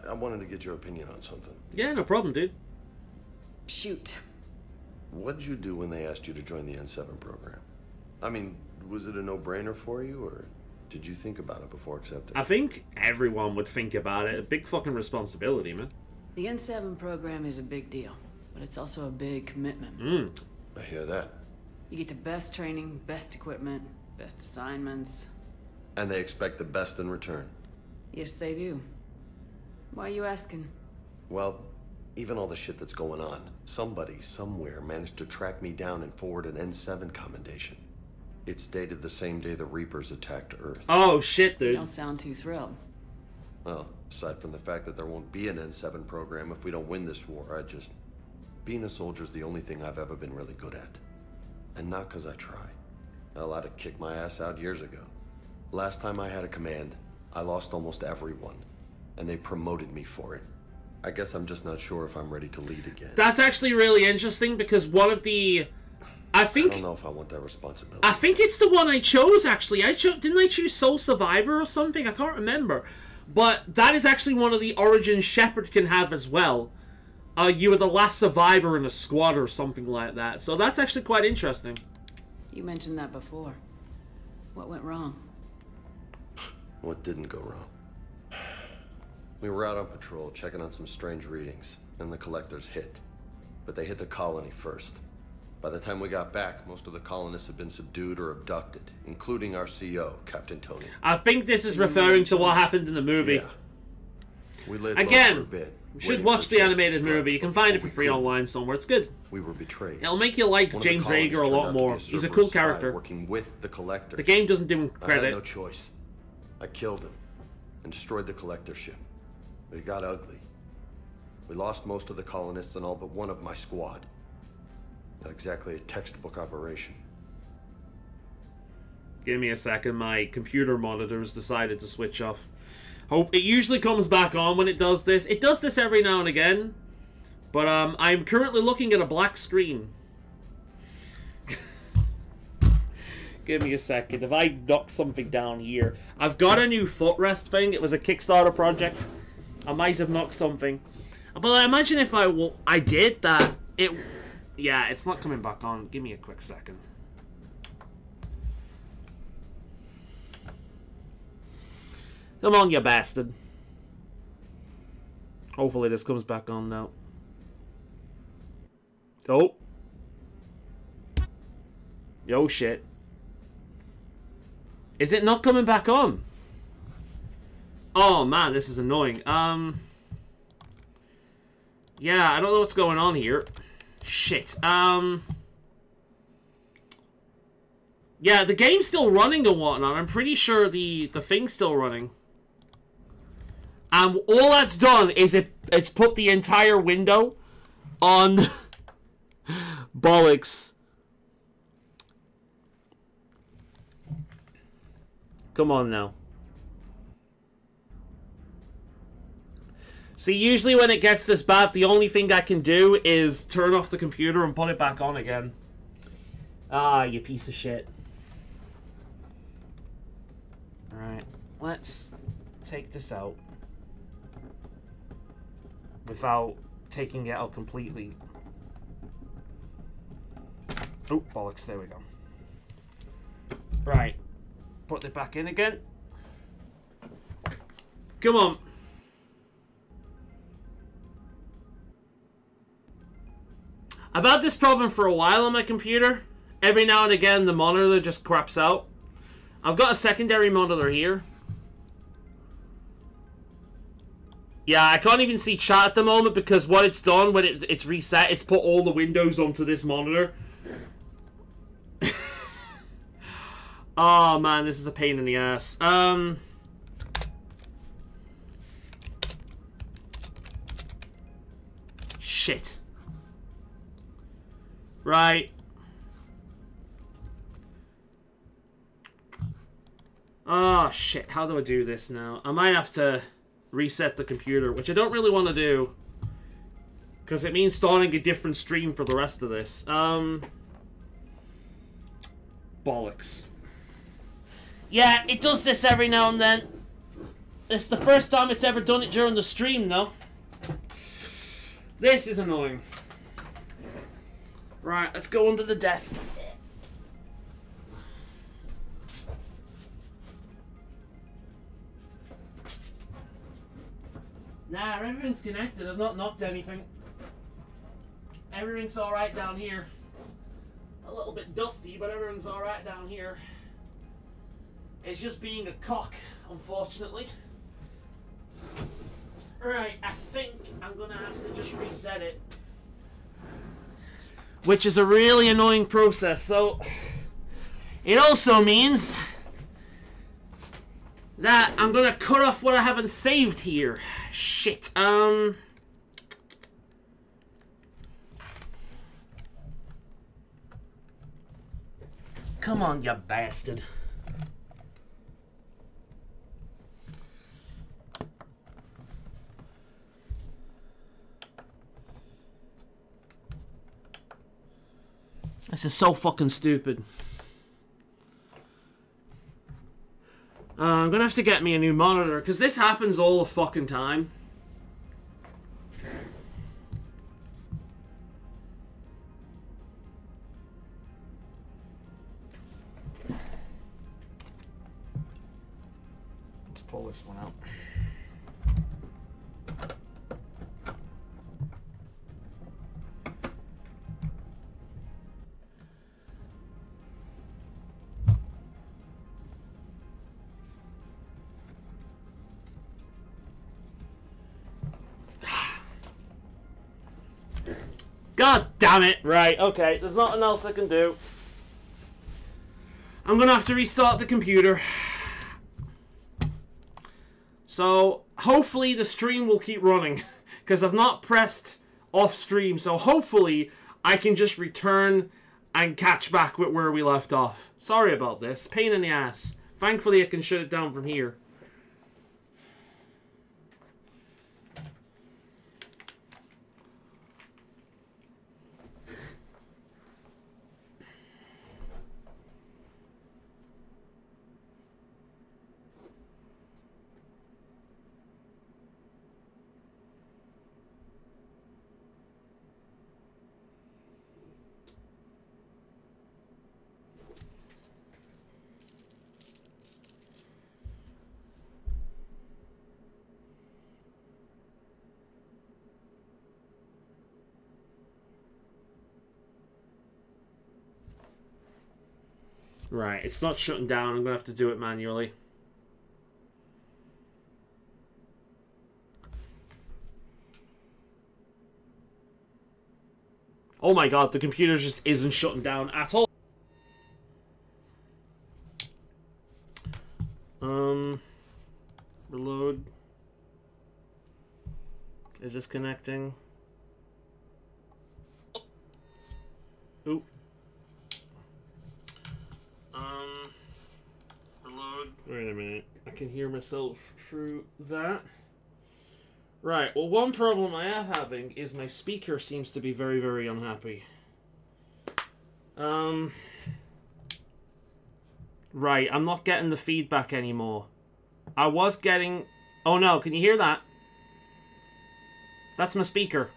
I wanted to get your opinion on something. Yeah, no problem, dude. Shoot. What did you do when they asked you to join the N7 program? I mean, was it a no-brainer for you, or did you think about it before accepting? I think everyone would think about it. A big fucking responsibility, man. The N7 program is a big deal, but it's also a big commitment. I hear that. You get the best training, best equipment, best assignments. And they expect the best in return. Yes, they do. Why are you asking? Well, even all the shit that's going on, somebody somewhere managed to track me down and forward an N7 commendation. It's dated the same day the Reapers attacked Earth. Oh, shit, You dude. don't sound too thrilled. Well, aside from the fact that there won't be an N7 program if we don't win this war, being a soldier's the only thing I've ever been really good at. And not because I try. Hell, I'd have kicked my ass out years ago. Last time I had a command, I lost almost everyone, and they promoted me for it. I guess I'm just not sure if I'm ready to lead again. That's actually really interesting because one of the... I don't know if I want that responsibility. I think it's the one I chose, actually. Didn't I choose Sole Survivor or something? I can't remember. But that is actually one of the origins Shepard can have as well. You were the last survivor in a squad or something like that. So that's actually quite interesting. You mentioned that before. What went wrong? What didn't go wrong? We were out on patrol, checking on some strange readings, and the collectors hit. But they hit the colony first. By the time we got back, most of the colonists had been subdued or abducted, including our CO, Captain Tony. I think this is referring to what happened in the movie. Yeah. We laid low Again, for a bit, you should watch the animated movie. You can find it for free online somewhere. It's good. We were betrayed. It'll make you like James Rager a lot more. He's a cool character. Working with the collectors. The game doesn't do him I had credit. no choice. I killed him and destroyed the collector ship. But it got ugly. We lost most of the colonists and all but one of my squad. Not exactly a textbook operation. Give me a second. My computer monitor's decided to switch off. Hope it usually comes back on when it does this. It does this every now and again. But I'm currently looking at a black screen. Give me a second. If I knock something down here. I've got a new footrest thing. It was a Kickstarter project. I might have knocked something. But I imagine if I did that, it... Yeah, it's not coming back on. Give me a quick second. Come on, you bastard. Hopefully this comes back on now. Oh. Yo, shit. Is it not coming back on? Oh, man, this is annoying. Yeah, I don't know what's going on here. Shit. Yeah, the game's still running and whatnot. I'm pretty sure the thing's still running. All that's done is it's put the entire window on bollocks. Come on now. See, usually when it gets this bad, the only thing I can do is turn off the computer and put it back on again. Ah, you piece of shit. Alright, let's take this out. Without taking it out completely. Oh, bollocks, there we go. Right, put it back in again. Come on. I've had this problem for a while on my computer. Every now and again, the monitor just craps out. I've got a secondary monitor here. Yeah, I can't even see chat at the moment because what it's done when it's reset, it's put all the windows onto this monitor. Oh man, this is a pain in the ass. Shit. Right. Oh shit, how do I do this now? I might have to reset the computer, which I don't really want to do. Because it means starting a different stream for the rest of this. Bollocks. Yeah, it does this every now and then. It's the first time it's ever done it during the stream, though. This is annoying. Right, let's go under the desk. Nah, everything's connected. I've not knocked anything. Everything's alright down here. A little bit dusty, but everything's alright down here. It's just being a cock, unfortunately. Right, I think I'm gonna have to just reset it. Which is a really annoying process, so... It also means... that I'm gonna cut off what I haven't saved here. Shit, Come on, you bastard. This is so fucking stupid. I'm gonna have to get me a new monitor, because this happens all the fucking time. Let's pull this one out. God damn it! Right, okay, there's nothing else I can do. I'm gonna have to restart the computer. So, hopefully the stream will keep running, because I've not pressed off stream, so hopefully I can just return and catch back with where we left off. Sorry about this. Pain in the ass. Thankfully I can shut it down from here. Right, it's not shutting down. I'm going to have to do it manually. Oh my god, the computer just isn't shutting down at all. Reload. Is this connecting? Oop. Reload. Wait a minute. I can hear myself through that. Right, well, one problem I am having is my speaker seems to be very, very unhappy. Right, I'm not getting the feedback anymore. I was getting... Oh no, can you hear that? That's my speaker.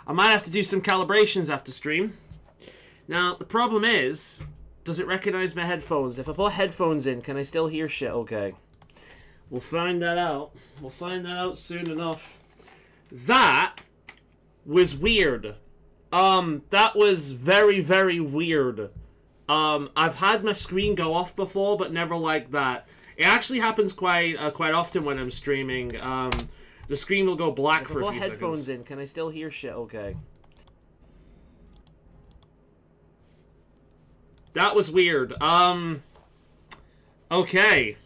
I might have to do some calibrations after stream. Now, the problem is, does it recognize my headphones? If I put headphones in, can I still hear shit okay? We'll find that out. We'll find that out soon enough. That was weird. That was very, very weird. I've had my screen go off before, but never like that. It actually happens quite often when I'm streaming. The screen will go black for a few seconds. If I put headphones in, can I still hear shit okay? That was weird. Okay.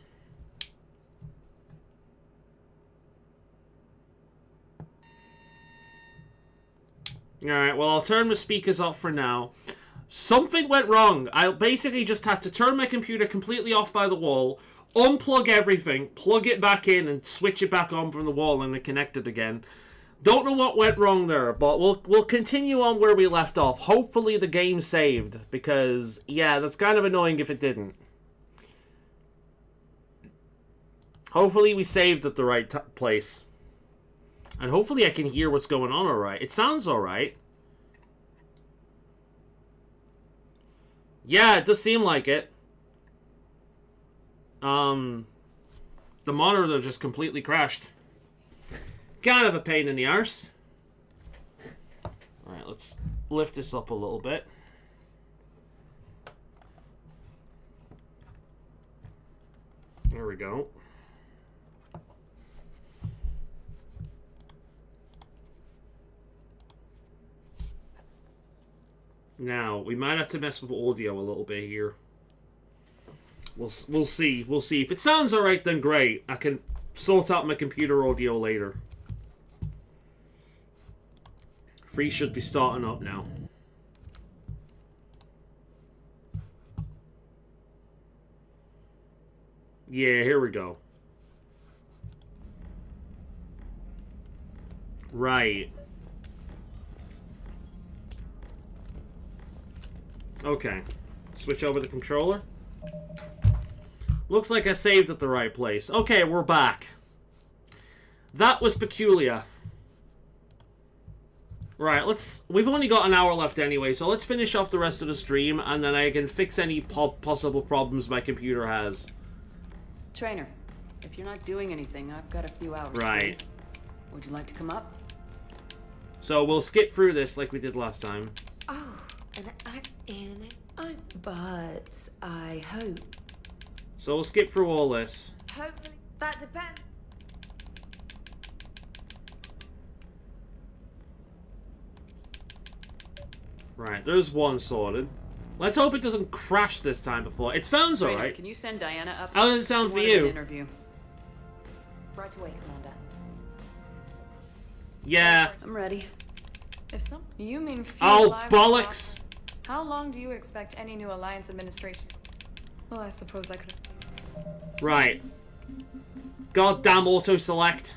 Alright, well, I'll turn my speakers off for now. Something went wrong. I basically just had to turn my computer completely off by the wall, unplug everything, plug it back in, and switch it back on from the wall, and it connected again. Don't know what went wrong there, but we'll continue on where we left off. Hopefully the game saved, because, yeah, that's kind of annoying if it didn't. Hopefully we saved at the right place. And hopefully I can hear what's going on alright. It sounds alright. Yeah, it does seem like it. The monitor just completely crashed. Kind of a pain in the arse. Alright, let's lift this up a little bit. There we go. Now, we might have to mess with audio a little bit here. We'll see. We'll see. If it sounds alright, then great. I can sort out my computer audio later. Free should be starting up now. Yeah, here we go. Right. Okay. Switch over the controller. Looks like I saved at the right place. Okay, we're back. That was peculiar. Right, we've only got an hour left anyway, so let's finish off the rest of the stream, and then I can fix any possible problems my computer has. Trainer, if you're not doing anything, I've got a few hours. Right. Free. Would you like to come up? So we'll skip through this like we did last time. Oh, and I'm in it. But I hope. So we'll skip through all this. Hopefully, that depends. Right, there's one sorted. Let's hope it doesn't crash this time before. It sounds Trainer, alright. Can you send Diana up? How does it sound for wanted you? An interview. Right away, Commander. Yeah. I'm ready. If some, you mean few Oh, lives bollocks! How long do you expect any new Alliance administration? Well, I suppose I could. Right. Goddamn auto-select.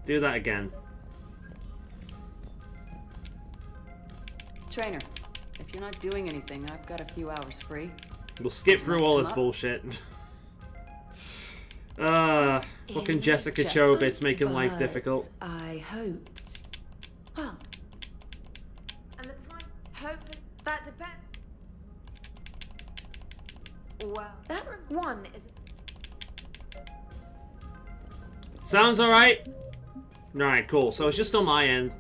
Do that again. Trainer, if you're not doing anything, I've got a few hours free. We'll skip through all this bullshit. Fucking Jessica Chobit's making life difficult. I hoped. Well. And the time, hopefully, that depends. Well, that one is. Sounds alright? Alright, cool. So it's just on my end.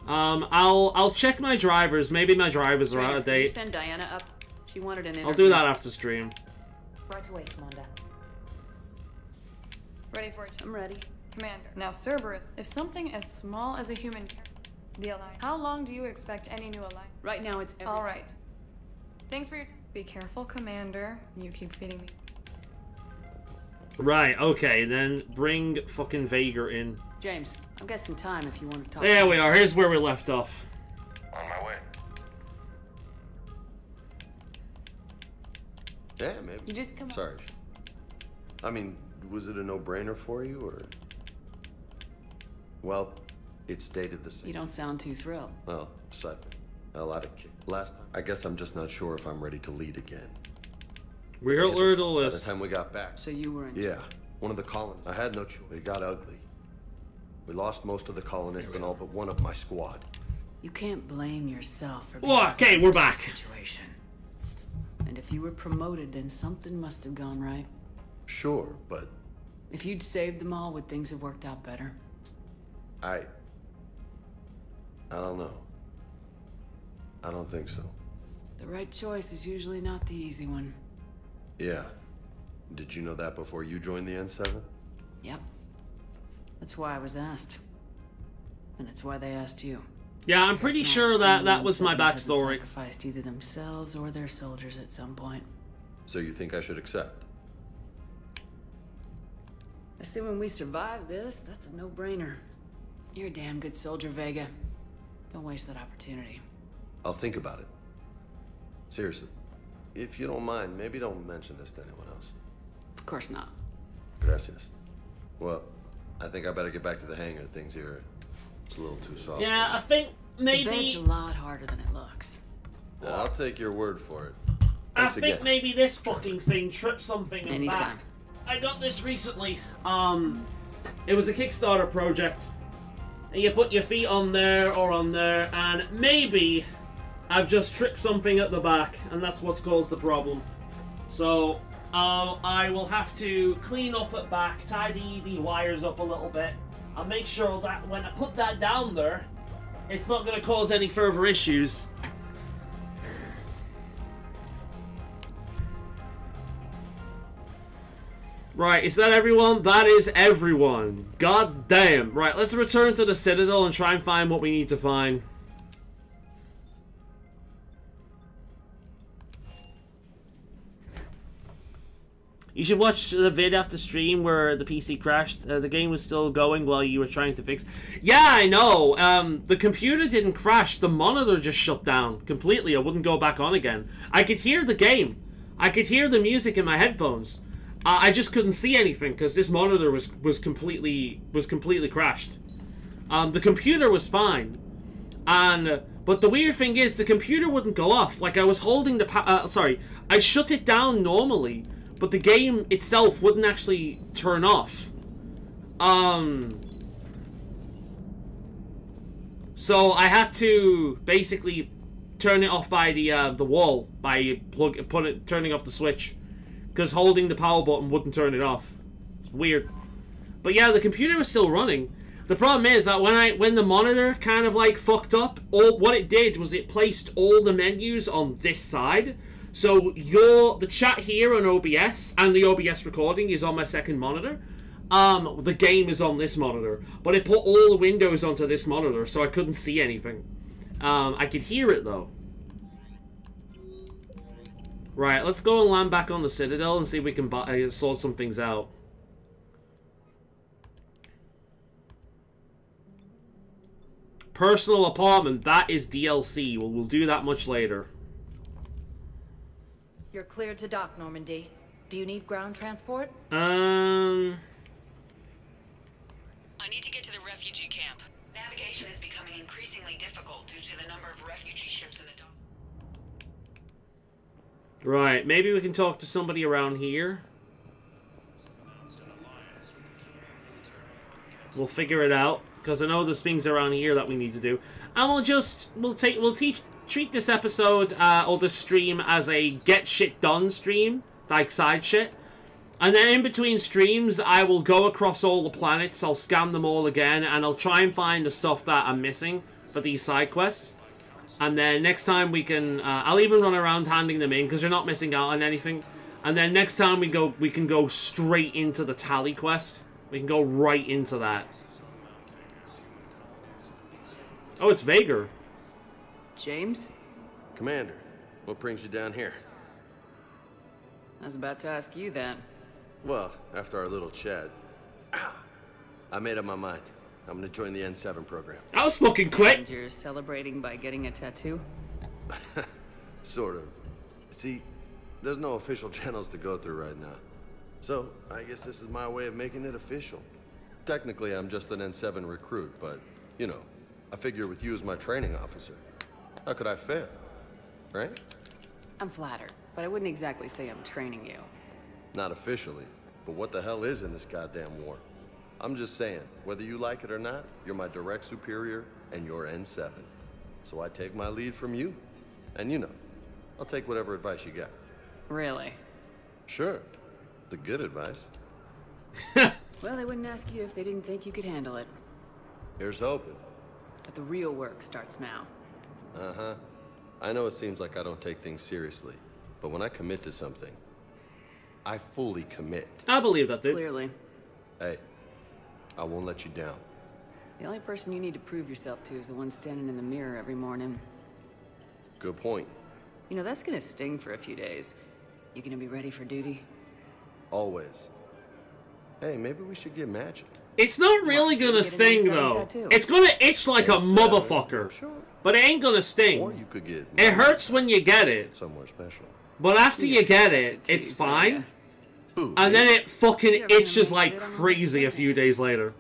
I'll check my drivers. Maybe my drivers are out of Can you date. send Diana up? She wanted an interview. I'll do that after stream. Right away, Commander. Ready for it. I'm ready. Commander. Now, Cerberus, if something as small as a human the Alliance. How long do you expect any new Alliance? Right now, it's all right. Thanks for your time. Be careful, Commander. You keep feeding me. Right, okay, then bring fucking Vega in. James, I've got some time if you want to talk. There we are, here's where we left off. On my way. Yeah, maybe. You just come. Sorry. I mean, was it a no-brainer for you, or? Well, it stated the same. You don't sound too thrilled. Well, side a lot of last time. I guess I'm just not sure if I'm ready to lead again. We heard all By this. the time we got back. So you were in. Yeah, one of the colonists. I had no choice. It got ugly. We lost most of the colonists and all but one of my squad. You can't blame yourself for. Oh, okay, we're back. Situation. And if you were promoted, then something must have gone right. Sure, but if you'd saved them all, would things have worked out better? I don't know. I don't think so. The right choice is usually not the easy one. Yeah. Did you know that before you joined the N7? Yep. That's why I was asked. And that's why they asked you. Yeah, I'm pretty sure that was my backstory. Sacrificed either themselves or their soldiers at some point. So you think I should accept? Assuming we survive this, that's a no-brainer. You're a damn good soldier, Vega. Don't waste that opportunity. I'll think about it. Seriously. If you don't mind, maybe don't mention this to anyone else. Of course not. Gracias. Well, I think I better get back to the hangar. Things here, it's a little too soft. Yeah, I think maybe... The bed's a lot harder than it looks. Yeah, I'll take your word for it. I think maybe this fucking thing tripped something in the back. Anytime. I got this recently. It was a Kickstarter project. And you put your feet on there or on there, and maybe I've just tripped something at the back, and that's what's caused the problem. So, I will have to clean up at back, tidy the wires up a little bit, and make sure that when I put that down there, it's not going to cause any further issues. Right, is that everyone? That is everyone. God damn. Right, let's return to the Citadel and try and find what we need to find. You should watch the vid after stream where the PC crashed. The game was still going while you were trying to fix. Yeah, I know. The computer didn't crash. The monitor just shut down completely. I wouldn't go back on again. I could hear the game. I could hear the music in my headphones. I just couldn't see anything because this monitor was completely crashed. The computer was fine, but the weird thing is the computer wouldn't go off. Like I was holding the I shut it down normally. But the game itself wouldn't actually turn off. So I had to basically turn it off by the wall by turning off the switch, because holding the power button wouldn't turn it off. It's weird. But yeah, the computer was still running. The problem is that when the monitor kind of like fucked up, what it did was it placed all the menus on this side. So the chat here on OBS and the OBS recording is on my second monitor. The game is on this monitor, but it put all the windows onto this monitor, so I couldn't see anything. I could hear it though. Right, let's go and land back on the Citadel and see if we can sort some things out. Personal apartment, that is DLC. We'll do that much later. You're cleared to dock, Normandy. Do you need ground transport? I need to get to the refugee camp. Navigation is becoming increasingly difficult due to the number of refugee ships in the dock. Right, maybe we can talk to somebody around here. We'll figure it out, because I know there's things around here that we need to do. And we'll treat this episode or this stream as a get shit done stream, like side shit. And then in between streams, I will go across all the planets, I'll scan them all again, and I'll try and find the stuff that I'm missing for these side quests. And then next time we can, I'll even run around handing them in, because you're not missing out on anything. And then next time we can go straight into the tally quest. We can go right into that. Oh, it's Vager. James? Commander, what brings you down here? I was about to ask you that. Well, after our little chat, I made up my mind. I'm gonna join the N7 program. That was fucking quick! And you're celebrating by getting a tattoo? Sort of. See, there's no official channels to go through right now. So, I guess this is my way of making it official. Technically, I'm just an N7 recruit, but, you know, I figure with you as my training officer, how could I fail? Right? I'm flattered, but I wouldn't exactly say I'm training you. Not officially, but what the hell is in this goddamn war? I'm just saying, whether you like it or not, you're my direct superior, and you're N7. So I take my lead from you. And you know, I'll take whatever advice you got. Really? Sure. The good advice. Well, they wouldn't ask you if they didn't think you could handle it. Here's hoping. But the real work starts now. Uh-huh. I know it seems like I don't take things seriously, but when I commit to something, I fully commit. I believe that, dude. Clearly. Hey, I won't let you down. The only person you need to prove yourself to is the one standing in the mirror every morning. Good point. You know, that's gonna sting for a few days. You gonna be ready for duty? Always. Hey, maybe we should get matching. It's not really gonna sting, though. It's gonna itch like a motherfucker. But it ain't gonna sting. Or you could get it hurts when you get it. Somewhere special. But after you get it, it's fine. And then it fucking itches like crazy a few days later.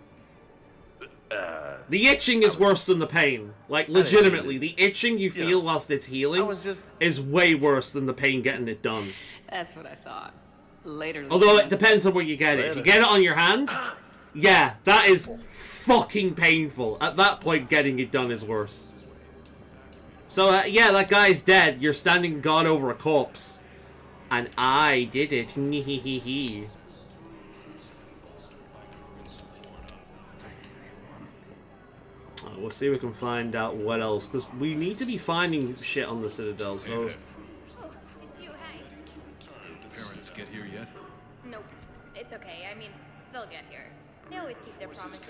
The itching is worse than the pain. Like, legitimately, the itching you feel whilst it's healing is way worse than the pain getting it done. That's what I thought. Later. Although it depends on where you get it. If you get it on your hand, yeah, that is fucking painful. At that point, getting it done is worse. So, yeah, that guy's dead. You're standing guard over a corpse. And I did it. Hehehe. We'll see if we can find out what else, because we need to be finding shit on the Citadel, so... Oh, it's you, hi. Parents get here yet? Nope. It's okay. I mean, they'll get here. They always keep their promises.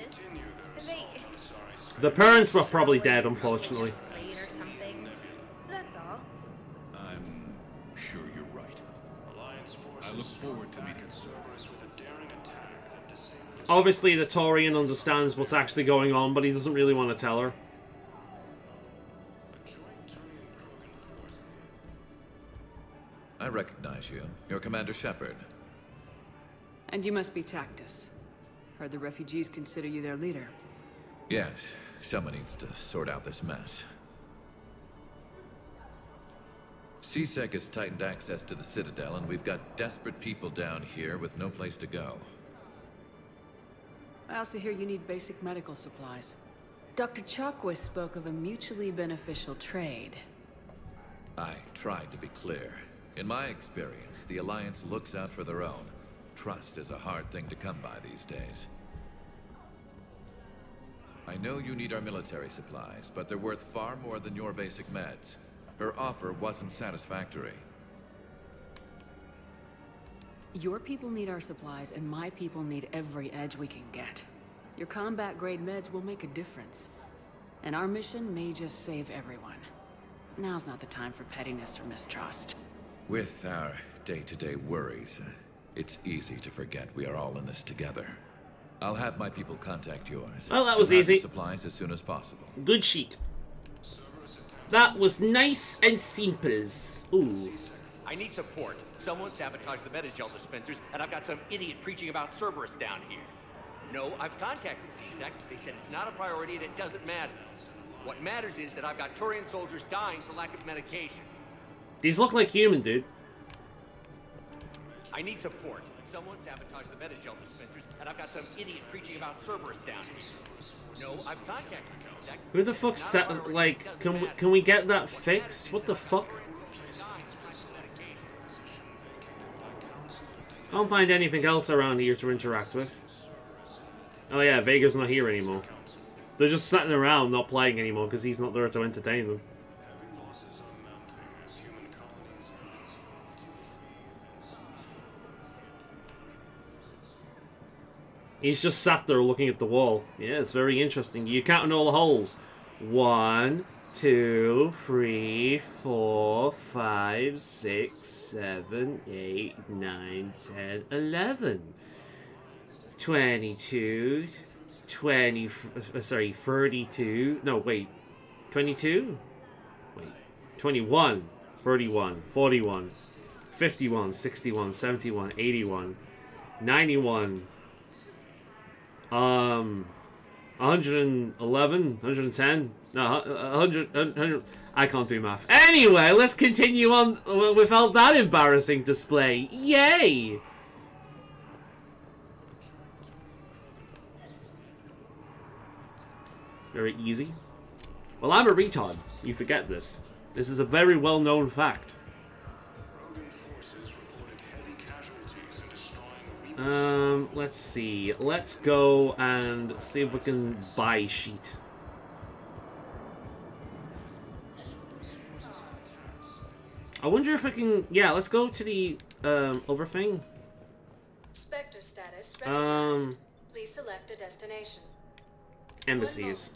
The parents were probably dead, unfortunately. Late or something. That's all. I'm sure you're right. I look forward to meeting Obviously, the Taurian understands what's actually going on, but he doesn't really want to tell her. I recognize you. You're Commander Shepard. And you must be Tactus. Heard the refugees consider you their leader. Yes, someone needs to sort out this mess. CSEC has tightened access to the Citadel, and we've got desperate people down here with no place to go. I also hear you need basic medical supplies. Dr. Chakwas spoke of a mutually beneficial trade. I tried to be clear. In my experience, the Alliance looks out for their own. Trust is a hard thing to come by these days. I know you need our military supplies, but they're worth far more than your basic meds. Her offer wasn't satisfactory. Your people need our supplies, and my people need every edge we can get. Your combat-grade meds will make a difference. And our mission may just save everyone. Now's not the time for pettiness or mistrust. With our day-to-day worries, it's easy to forget we are all in this together. I'll have my people contact yours. Well, that was We'll have the easy. supplies as soon as possible. Good sheet. That was nice and simple. Ooh. I need support. Someone sabotaged the Metagel dispensers, and I've got some idiot preaching about Cerberus down here. No, I've contacted CSEC. They said it's not a priority and it doesn't matter. What matters is that I've got Turian soldiers dying for lack of medication. These look like human, dude. I need support. Someone sabotaged the Metagel dispensers, and I've got some idiot preaching about Cerberus down here. No, I've contacted CSEC. Who the fuck set, like, can we get that fixed? What the fuck? I don't find anything else around here to interact with. Oh yeah, Vega's not here anymore. They're just sitting around not playing anymore because he's not there to entertain them. He's just sat there looking at the wall. Yeah, it's very interesting. You counting all the holes. 1, 2, 3, 4, 5, 6, 7, 8, 9, 10, 11. 22, 20, sorry, 32, no, wait, 22? Wait, 21, 31, 41, 51, 61, 71, 81, 91, 111, 110, no, 100, I can't do math. Anyway, let's continue on without that embarrassing display. Yay! Very easy. Well, I'm a retard. You forget this. This is a very well-known fact. Let's see. Let's go and see if we can buy a sheet. I wonder if I can... Yeah, let's go to the, other thing. Spectre status recognized. Please select a destination. Embassies.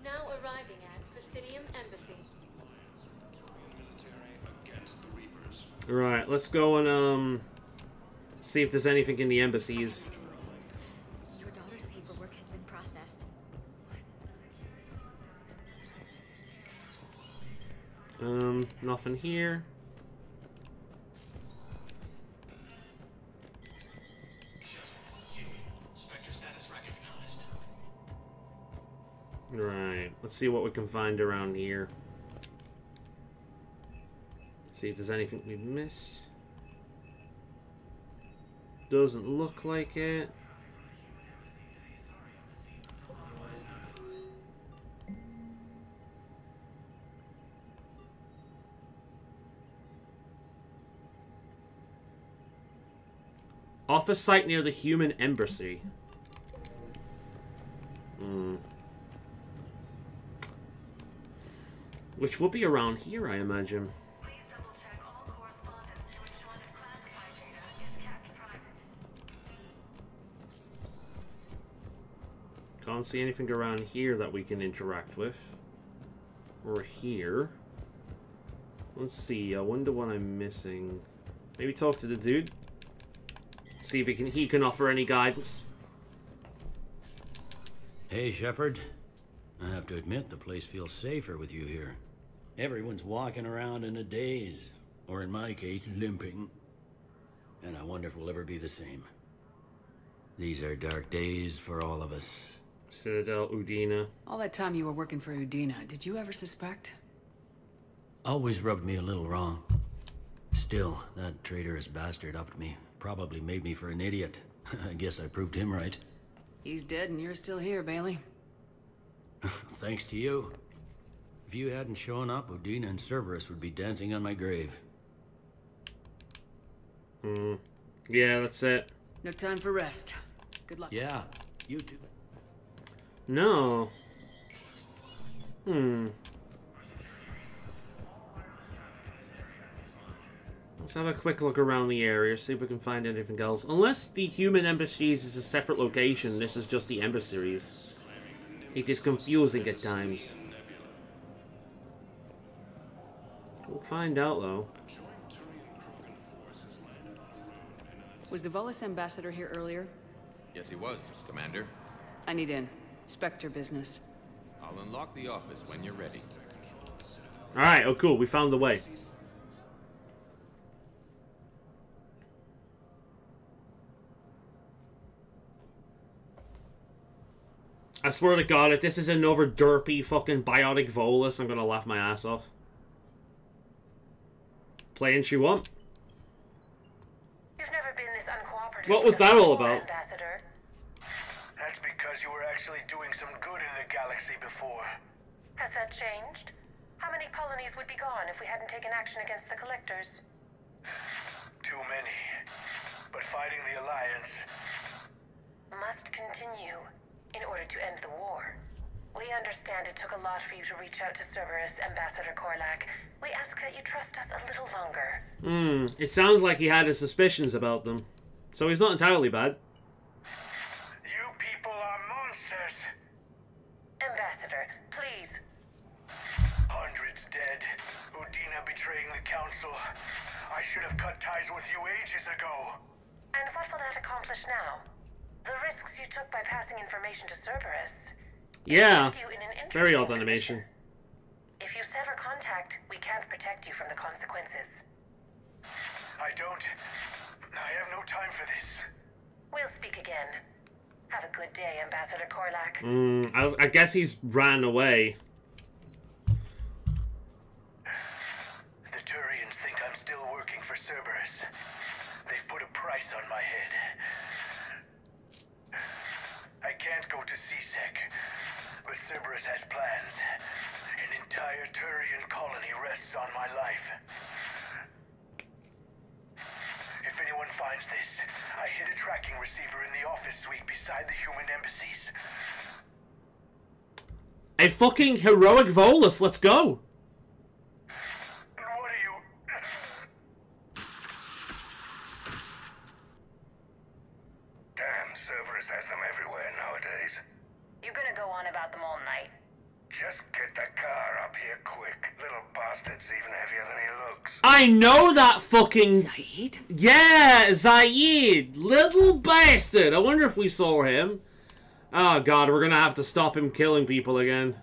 Now arriving at Presidium Embassy. Right, let's go and, see if there's anything in the embassies. Your daughter's paperwork has been processed. Nothing here. Right, let's see what we can find around here. See if there's anything we've missed. Doesn't look like it. Office site near the human embassy. Which will be around here, I imagine. Can't see anything around here that we can interact with. Or here. Let's see. I wonder what I'm missing. Maybe talk to the dude. See if he can offer any guidance. Hey, Shepard. I have to admit, the place feels safer with you here. Everyone's walking around in a daze, or in my case, limping. And I wonder if we'll ever be the same. These are dark days for all of us. Citadel, Udina. All that time you were working for Udina, did you ever suspect? Always rubbed me a little wrong. Still, that traitorous bastard upped me. Probably made me for an idiot. I guess I proved him right. He's dead and you're still here, Bailey. Thanks to you. If you hadn't shown up, Udina and Cerberus would be dancing on my grave. Yeah, that's it. No time for rest. Good luck. Yeah, you too. No. Let's have a quick look around the area, see if we can find anything else. Unless the human embassies is a separate location, this is just the embassies. It is confusing at times. We'll find out, though. Was the Volus ambassador here earlier? Yes, he was, Commander. I need in. Spectre business. I'll unlock the office when you're ready. Alright, oh cool, we found the way. I swear to God, if this is another derpy fucking biotic Volus, I'm gonna laugh my ass off. Play and she won't. You've never been this uncooperative. What was that all about? Ambassador. That's because you were actually doing some good in the galaxy before. Has that changed? How many colonies would be gone if we hadn't taken action against the Collectors? Too many. But fighting the Alliance must continue in order to end the war. We understand it took a lot for you to reach out to Cerberus, Ambassador Korlak. We ask that you trust us a little longer. It sounds like he had his suspicions about them. So he's not entirely bad. You people are monsters. Ambassador, please. Hundreds dead. Udina betraying the Council. I should have cut ties with you ages ago. And what will that accomplish now? The risks you took by passing information to Cerberus. Yeah. Very odd animation. If you sever contact, we can't protect you from the consequences. I have no time for this. We'll speak again. Have a good day, Ambassador Korlak. I guess he's ran away. The Turians think I'm still working for Cerberus. They've put a price on my head. I can't go to CSEC, but Cerberus has plans. An entire Turian colony rests on my life. If anyone finds this, I hid a tracking receiver in the office suite beside the human embassies. A fucking heroic Volus, let's go! What are you... Damn, Cerberus has them everywhere nowadays. You're gonna go on about them all night. Just get the car up here quick. Little bastard's even heavier than he looks. I know that fucking... Zaid? Yeah, Zaid! Little bastard! I wonder if we saw him. Oh god, we're gonna have to stop him killing people again.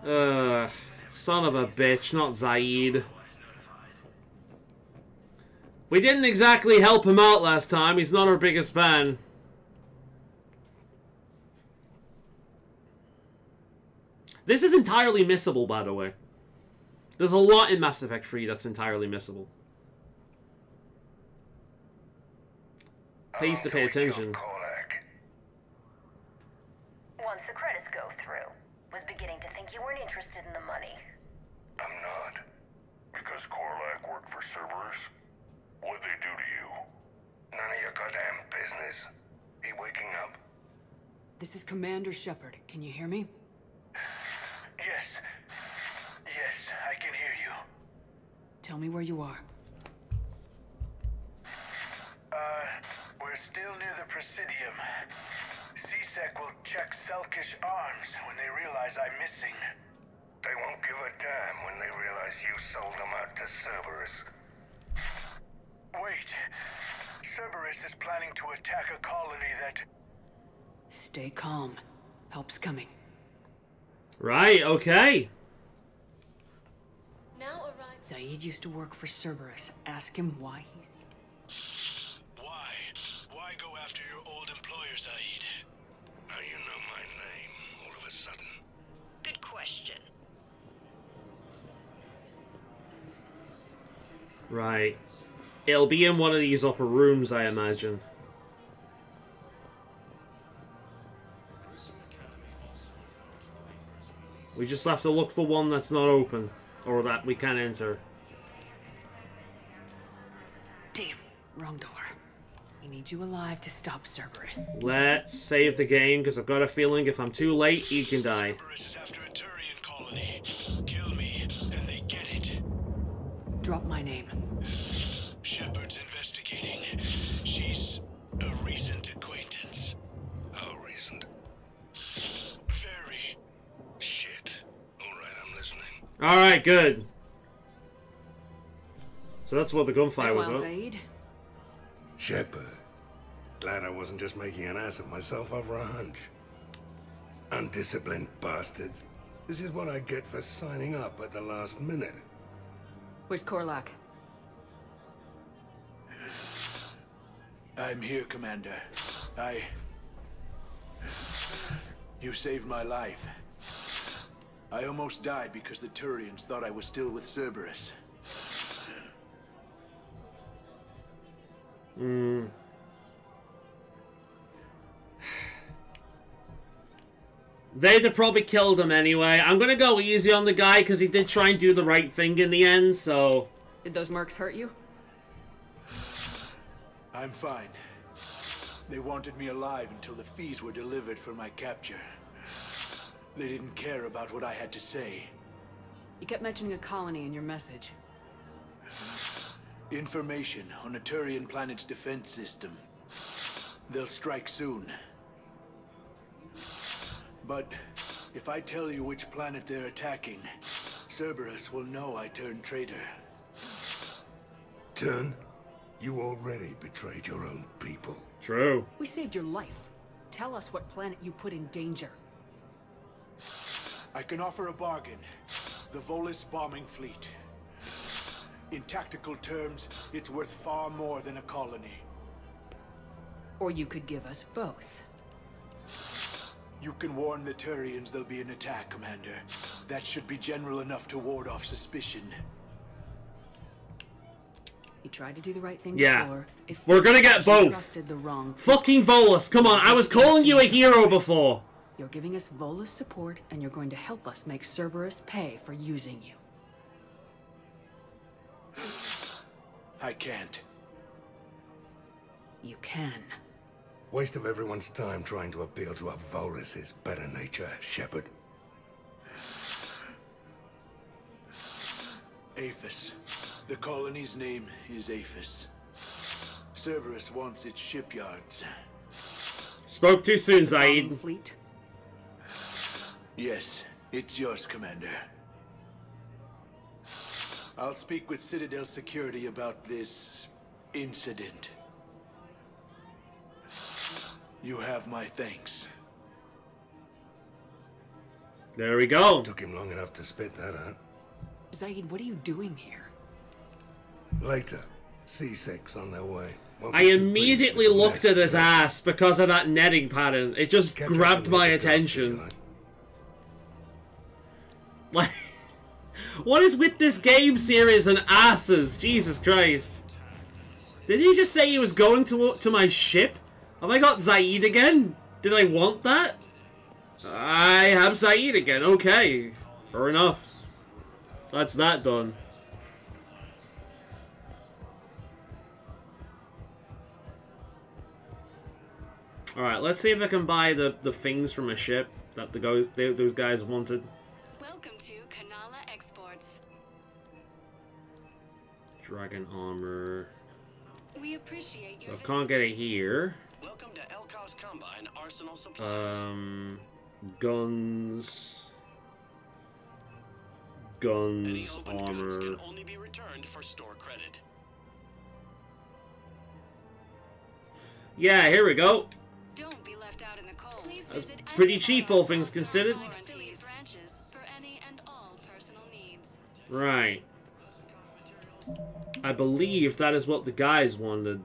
Son of a bitch, not Zaid. We didn't exactly help him out last time, he's not our biggest fan. This is entirely missable, by the way. There's a lot in Mass Effect 3 that's entirely missable. Pays to pay attention. Once the credits go through, was beginning to think you weren't interested in the money. I'm not. Because Korlak worked for Cerberus? What'd they do to you? None of your goddamn business. He waking up? This is Commander Shepard. Can you hear me? Yes. Yes, I can hear you. Tell me where you are. We're still near the Presidium. CSEC will check Selkish arms when they realize I'm missing. They won't give a damn when they realize you sold them out to Cerberus. Wait. Cerberus is planning to attack a colony that... Stay calm. Help's coming. Right, okay. Now arrive. Zaid used to work for Cerberus. Ask him why he's... Why? Why go after your old employer, Zaid? How you know my name all of a sudden? Good question. Right. It'll be in one of these upper rooms, I imagine. We just have to look for one that's not open, or that we can't enter. Damn, wrong door. He needs you alive to stop Cerberus. Let's save the game, because I've got a feeling if I'm too late, he can die. Cerberus is after a Turian colony. Kill me, and they get it. Drop my name. Shepard's investigating. She's a recent acquaintance. How recent? Very. Shit. Alright, I'm listening. Alright, good. So that's what the gunfire was about. Zaid. Shepard. Glad I wasn't just making an ass of myself over a hunch. Undisciplined bastards. This is what I get for signing up at the last minute. Where's Korlak? I'm here, Commander. You saved my life. I almost died because the Turians thought I was still with Cerberus. They'd have probably killed him anyway. I'm gonna go easy on the guy because he did try and do the right thing in the end, so... Did those mercs hurt you? I'm fine. They wanted me alive until the fees were delivered for my capture. They didn't care about what I had to say. You kept mentioning a colony in your message. Information on a Turian planet's defense system. They'll strike soon. But if I tell you which planet they're attacking, Cerberus will know I turned traitor. Turn? You already betrayed your own people. True. We saved your life. Tell us what planet you put in danger. I can offer a bargain. The Volus bombing fleet. In tactical terms, it's worth far more than a colony. Or you could give us both. You can warn the Turians there'll be an attack, Commander. That should be general enough to ward off suspicion. You tried to do the right thing Yeah. before. If we're gonna get both. Trusted the wrong fucking Volus, come on, I was calling you a hero before. You're giving us Volus support, and you're going to help us make Cerberus pay for using you. I can't. You can. Waste of everyone's time trying to appeal to a Volus's better nature, Shepard. Aphis. The colony's name is Aphis. Cerberus wants its shipyards. Spoke too soon, Zaid. Fleet? Yes, it's yours, Commander. I'll speak with Citadel Security about this incident. You have my thanks. There we go. Took him long enough to spit that out. Zaid, what are you doing here? Later. C6 on their way. I immediately looked at his ass because of that netting pattern. It just grabbed my attention. Like, what is with this game series and asses? Jesus Christ. Did he just say he was going to my ship? Have I got Zaid again? Did I want that? I have Zaid again. Okay. Fair enough. That's that done. Alright, let's see if I can buy the things from a ship that those guys wanted. Welcome to Kanala Exports. Dragon armor. We appreciate So your I can't get it here. Welcome to Elkos Combine Arsenal Supplies. Guns. guns, armor. Can only be returned for store credit. Yeah, here we go. Don't be left out in the cold. That's pretty cheap, all things considered. For any and all personal needs. Right. I believe that is what the guys wanted.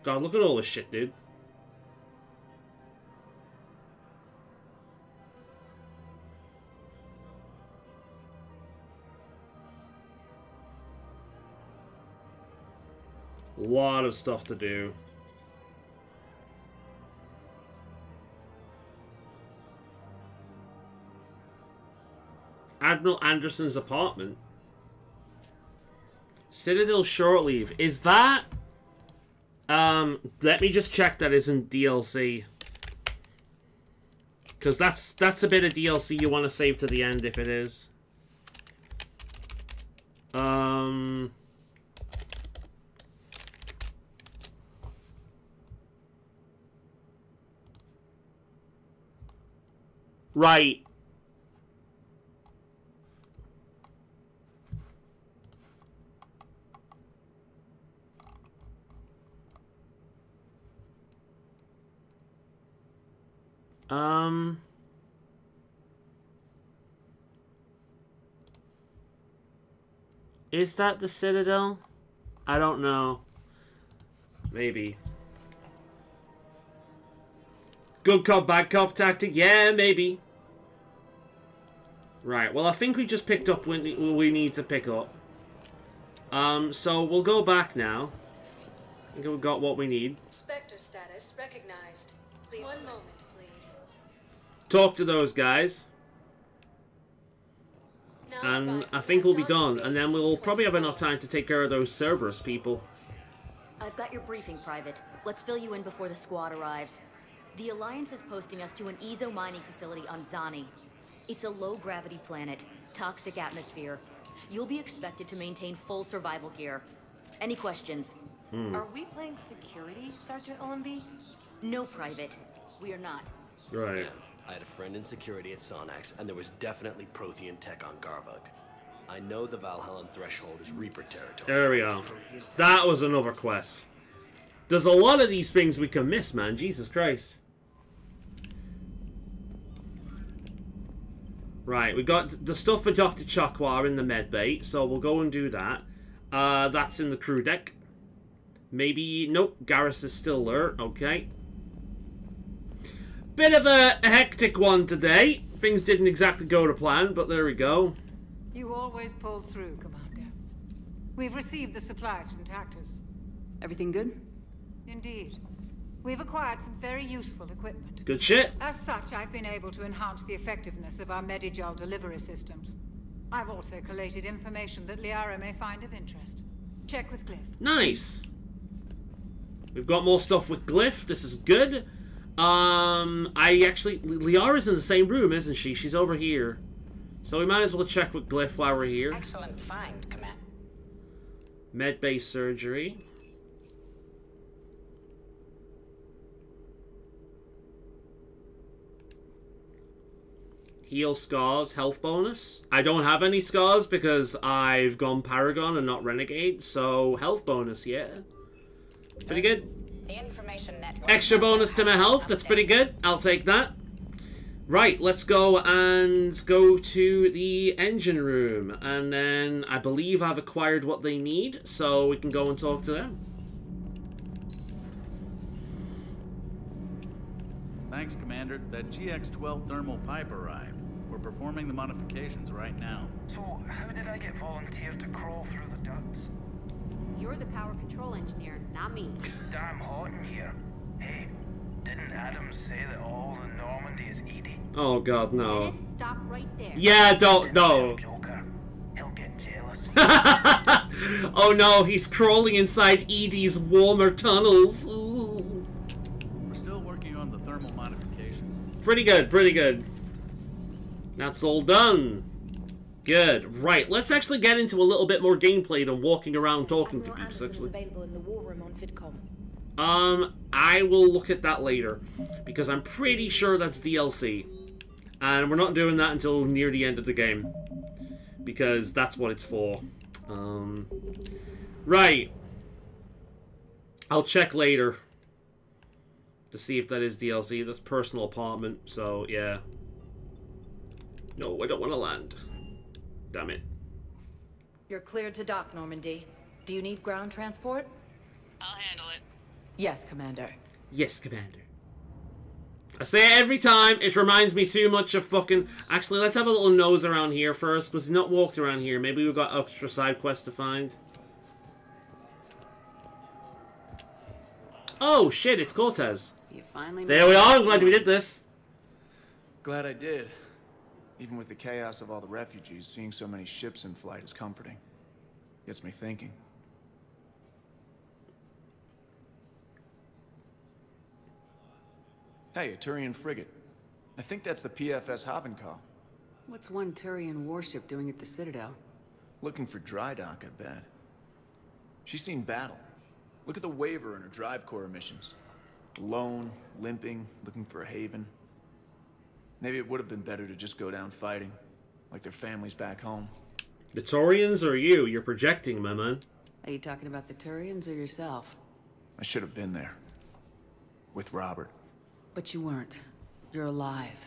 God, look at all this shit, dude. A lot of stuff to do. Admiral Anderson's apartment. Citadel short leave. Is that... let me just check that isn't DLC. Because that's a bit of DLC you want to save to the end if it is. Right. Is that the Citadel? I don't know. Maybe. Good cop, bad cop tactic? Yeah, maybe. Right, well, I think we just picked up what we need to pick up. So we'll go back now. I think we've got what we need. Spectre status recognized. Please. One moment, please. Talk to those guys. And I think we'll be done. And then we'll probably have enough time to take care of those Cerberus people. I've got your briefing, Private. Let's fill you in before the squad arrives. The Alliance is posting us to an Ezo mining facility on Zani. It's a low-gravity planet, toxic atmosphere. You'll be expected to maintain full survival gear. Any questions? Are we playing security, Sergeant Olenby? No, Private. We are not. Right. Yeah, I had a friend in security at Sonax, and there was definitely Prothean tech on Garvug. I know the Valhallan threshold is Reaper territory. There we go. That was another quest. There's a lot of these things we can miss, man. Jesus Christ. Right, we got the stuff for Dr. Chakwa in the medbay, so we'll go and do that. That's in the crew deck. Maybe... Nope, Garrus is still there. Okay. Bit of a hectic one today. Things didn't exactly go to plan, but there we go. You always pull through, Commander. We've received the supplies from Tactus. Everything good? Indeed. We've acquired some very useful equipment. Good shit. As such, I've been able to enhance the effectiveness of our Medigel delivery systems. I've also collated information that Liara may find of interest. Check with Glyph. Nice. We've got more stuff with Glyph. This is good. Liara's in the same room, isn't she? She's over here. So we might as well check with Glyph while we're here. Excellent find, Command. Medbay surgery. Heal scars, health bonus. I don't have any scars because I've gone Paragon and not Renegade, so health bonus, yeah. Pretty good. The information network. Extra bonus to my health, that's pretty good. I'll take that. Right, let's go to the engine room. And then I believe I've acquired what they need, so we can go and talk to them. Thanks, Commander. That GX-12 thermal pipe arrived. We're performing the modifications right now. So, how did I get volunteered to crawl through the ducts? You're the power control engineer, not me. Damn hot in here. Hey, didn't Adams say that all the Normandy is Edie? Oh god, no. Stop right there. Yeah, don't, no. Joker. He'll get jealous. Oh no, he's crawling inside Edie's warmer tunnels. Ooh. We're still working on the thermal modifications. Pretty good, pretty good. That's all done. Good. Right, let's actually get into a little bit more gameplay than walking around talking to people, actually. Available in the war room on VidCom. I will look at that later, because I'm pretty sure that's DLC. And we're not doing that until near the end of the game, because that's what it's for. Right. I'll check later to see if that is DLC. That's personal apartment, so yeah. No, I don't want to land. Damn it. You're cleared to dock, Normandy. Do you need ground transport? I'll handle it. Yes, Commander. Yes, Commander. I say it every time. It reminds me too much of fucking... Actually, let's have a little nose around here first, because we've not walked around here. Maybe we've got extra side quests to find. Oh, shit, it's Cortez. You finally There we are. I'm glad we did this. Glad I did. Even with the chaos of all the refugees, seeing so many ships in flight is comforting. Gets me thinking. Hey, a Turian frigate. I think that's the PFS Havenkal. What's one Turian warship doing at the Citadel? Looking for dry dock, I bet. She's seen battle. Look at the waiver in her drive core emissions. Alone, limping, looking for a haven. Maybe it would have been better to just go down fighting, like their families back home. The Taurians or you? You're projecting, my man. Are you talking about the Turians or yourself? I should have been there. With Robert. But you weren't. You're alive.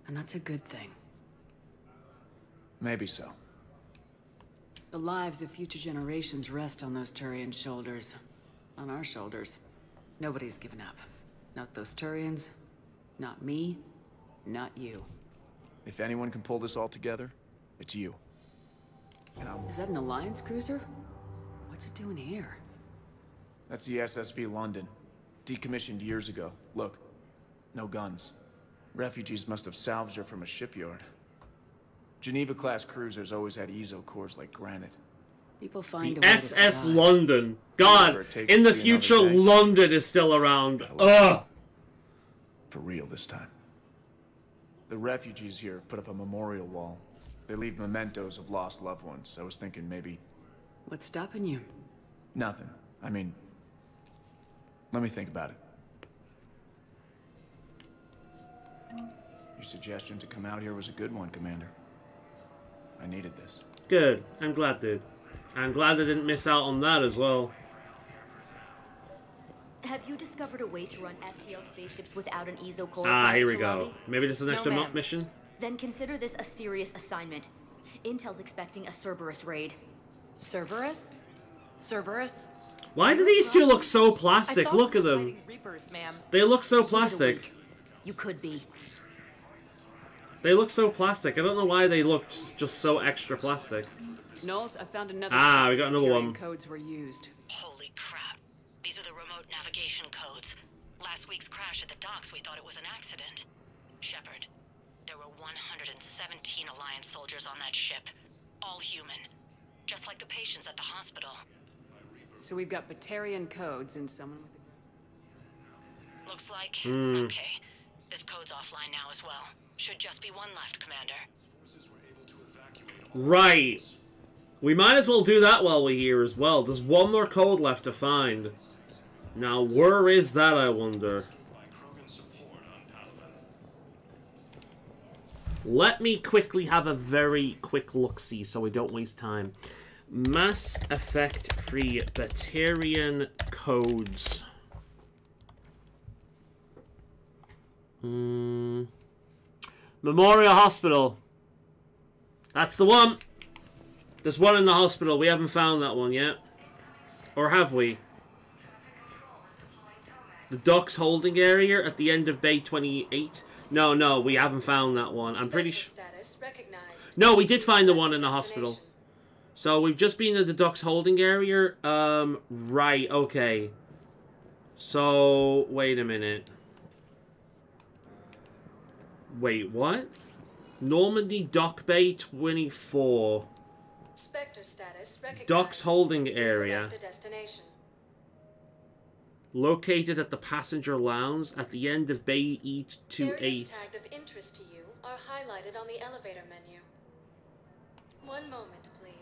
And that's a good thing. Maybe so. The lives of future generations rest on those Turian shoulders. On our shoulders. Nobody's given up. Not those Turians. Not me. Not you. If anyone can pull this all together, it's you. And Is that an Alliance cruiser? What's it doing here? That's the SSV London. Decommissioned years ago. Look. No guns. Refugees must have salvaged her from a shipyard. Geneva-class cruisers always had ezo cores like granite. People find the SS London. God, in the future, London is still around. Ugh. For real this time. The refugees here put up a memorial wall. They leave mementos of lost loved ones. I was thinking maybe... What's stopping you? Nothing. I mean... Let me think about it. Your suggestion to come out here was a good one, Commander. I needed this. Good. I'm glad, dude. I'm glad I didn't miss out on that as well. Have you discovered a way to run FTL spaceships without an ezo core? Ah, here we go. Maybe this is an extra No, mission? Then consider this a serious assignment. Intel's expecting a Cerberus raid. Cerberus? Cerberus? Why do these two look so plastic? Look at them. Reapers, ma'am. They look so plastic. You could be. They look so plastic. I don't know why they look just so extra plastic. Knowles, I found another. Ah, we got another one. Codes were used. Holy crap. These are the remote navigation codes. Last week's crash at the docks, we thought it was an accident. Shepard, there were 117 Alliance soldiers on that ship. All human. Just like the patients at the hospital. So we've got Batarian codes and someone with a... Looks like... Okay. This code's offline now as well. Should just be one left, Commander. Right. We might as well do that while we're here as well. There's one more code left to find. Now, where is that, I wonder? Let me quickly have a very quick look-see so we don't waste time. Mass Effect free Batarian codes. Memorial Hospital. That's the one. There's one in the hospital. We haven't found that one yet. Or have we? The docks holding area at the end of Bay 28. No, we haven't found that one. I'm pretty sure. No, we did find the one in the hospital. So we've just been at the docks holding area. Right, okay. So, wait a minute. Wait, what? Normandy Dock Bay 24. Spectre status recognized. Docks holding area. Destination. Located at the passenger lounge at the end of Bay E28. Areas tagged of interest to you are highlighted on the elevator menu. One moment, please.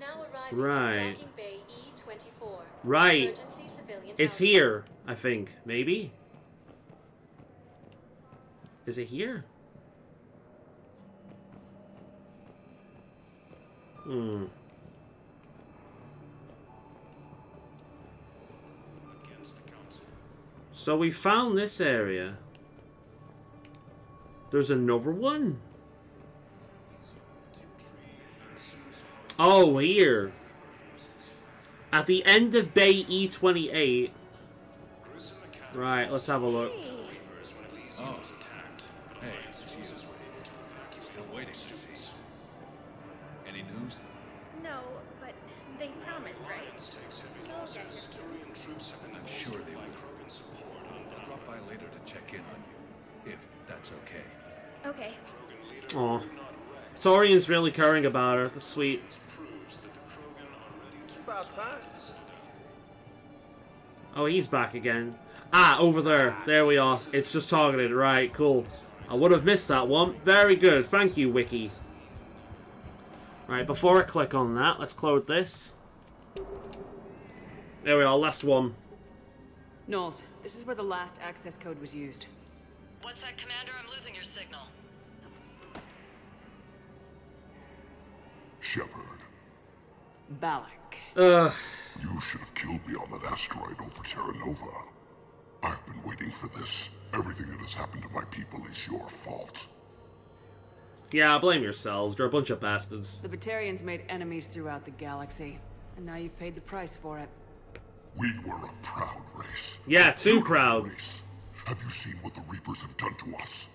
Now arriving Right. at Docking Bay E24. Right. Emergency civilian It's housing. here, I think. Maybe? Is it here? Hmm. So we found this area. There's another one? Oh, here. At the end of Bay E28. Right, let's have a look. Oh. Hey, it's you. Still waiting. Any news? No, but they promised, right? They'll get here. I'm sure they will. I'll drop by later to check in on you, if that's okay. Okay. Aw. Torian's really caring about her. That's sweet. About time. Oh, he's back again. Ah, over there. There we are. It's just targeted. Right, cool. I would have missed that one. Very good. Thank you, Wiki. Right, before I click on that, let's close this. There we are. Last one. Knowles, this is where the last access code was used. What's that, Commander? I'm losing your signal. Shepard. Balak. Ugh. You should have killed me on that asteroid over Terra Nova. I've been waiting for this. Everything that has happened to my people is your fault. Yeah, blame yourselves. You're a bunch of bastards. The Batarians made enemies throughout the galaxy, and now you've paid the price for it. We were a proud race. Yeah, too proud. Race. Have you seen what the Reapers have done to us?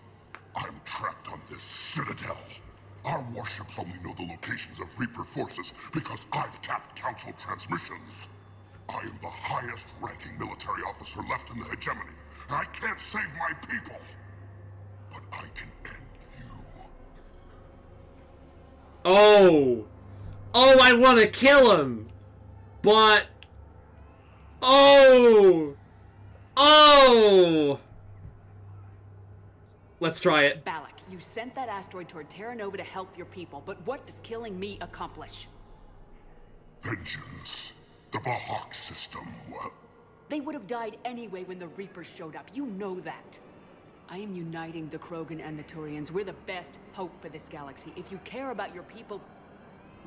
I'm trapped on this citadel. Our warships only know the locations of Reaper forces because I've tapped Council transmissions. I am the highest-ranking military officer left in the hegemony, and I can't save my people. But I can end you. Oh. Oh, I want to kill him. But... Oh. Oh. Let's try it. Balak, you sent that asteroid toward Terra Nova to help your people, but what does killing me accomplish? Vengeance. The Bahak system, what? They would have died anyway when the Reapers showed up. You know that. I am uniting the Krogan and the Turians. We're the best hope for this galaxy. If you care about your people...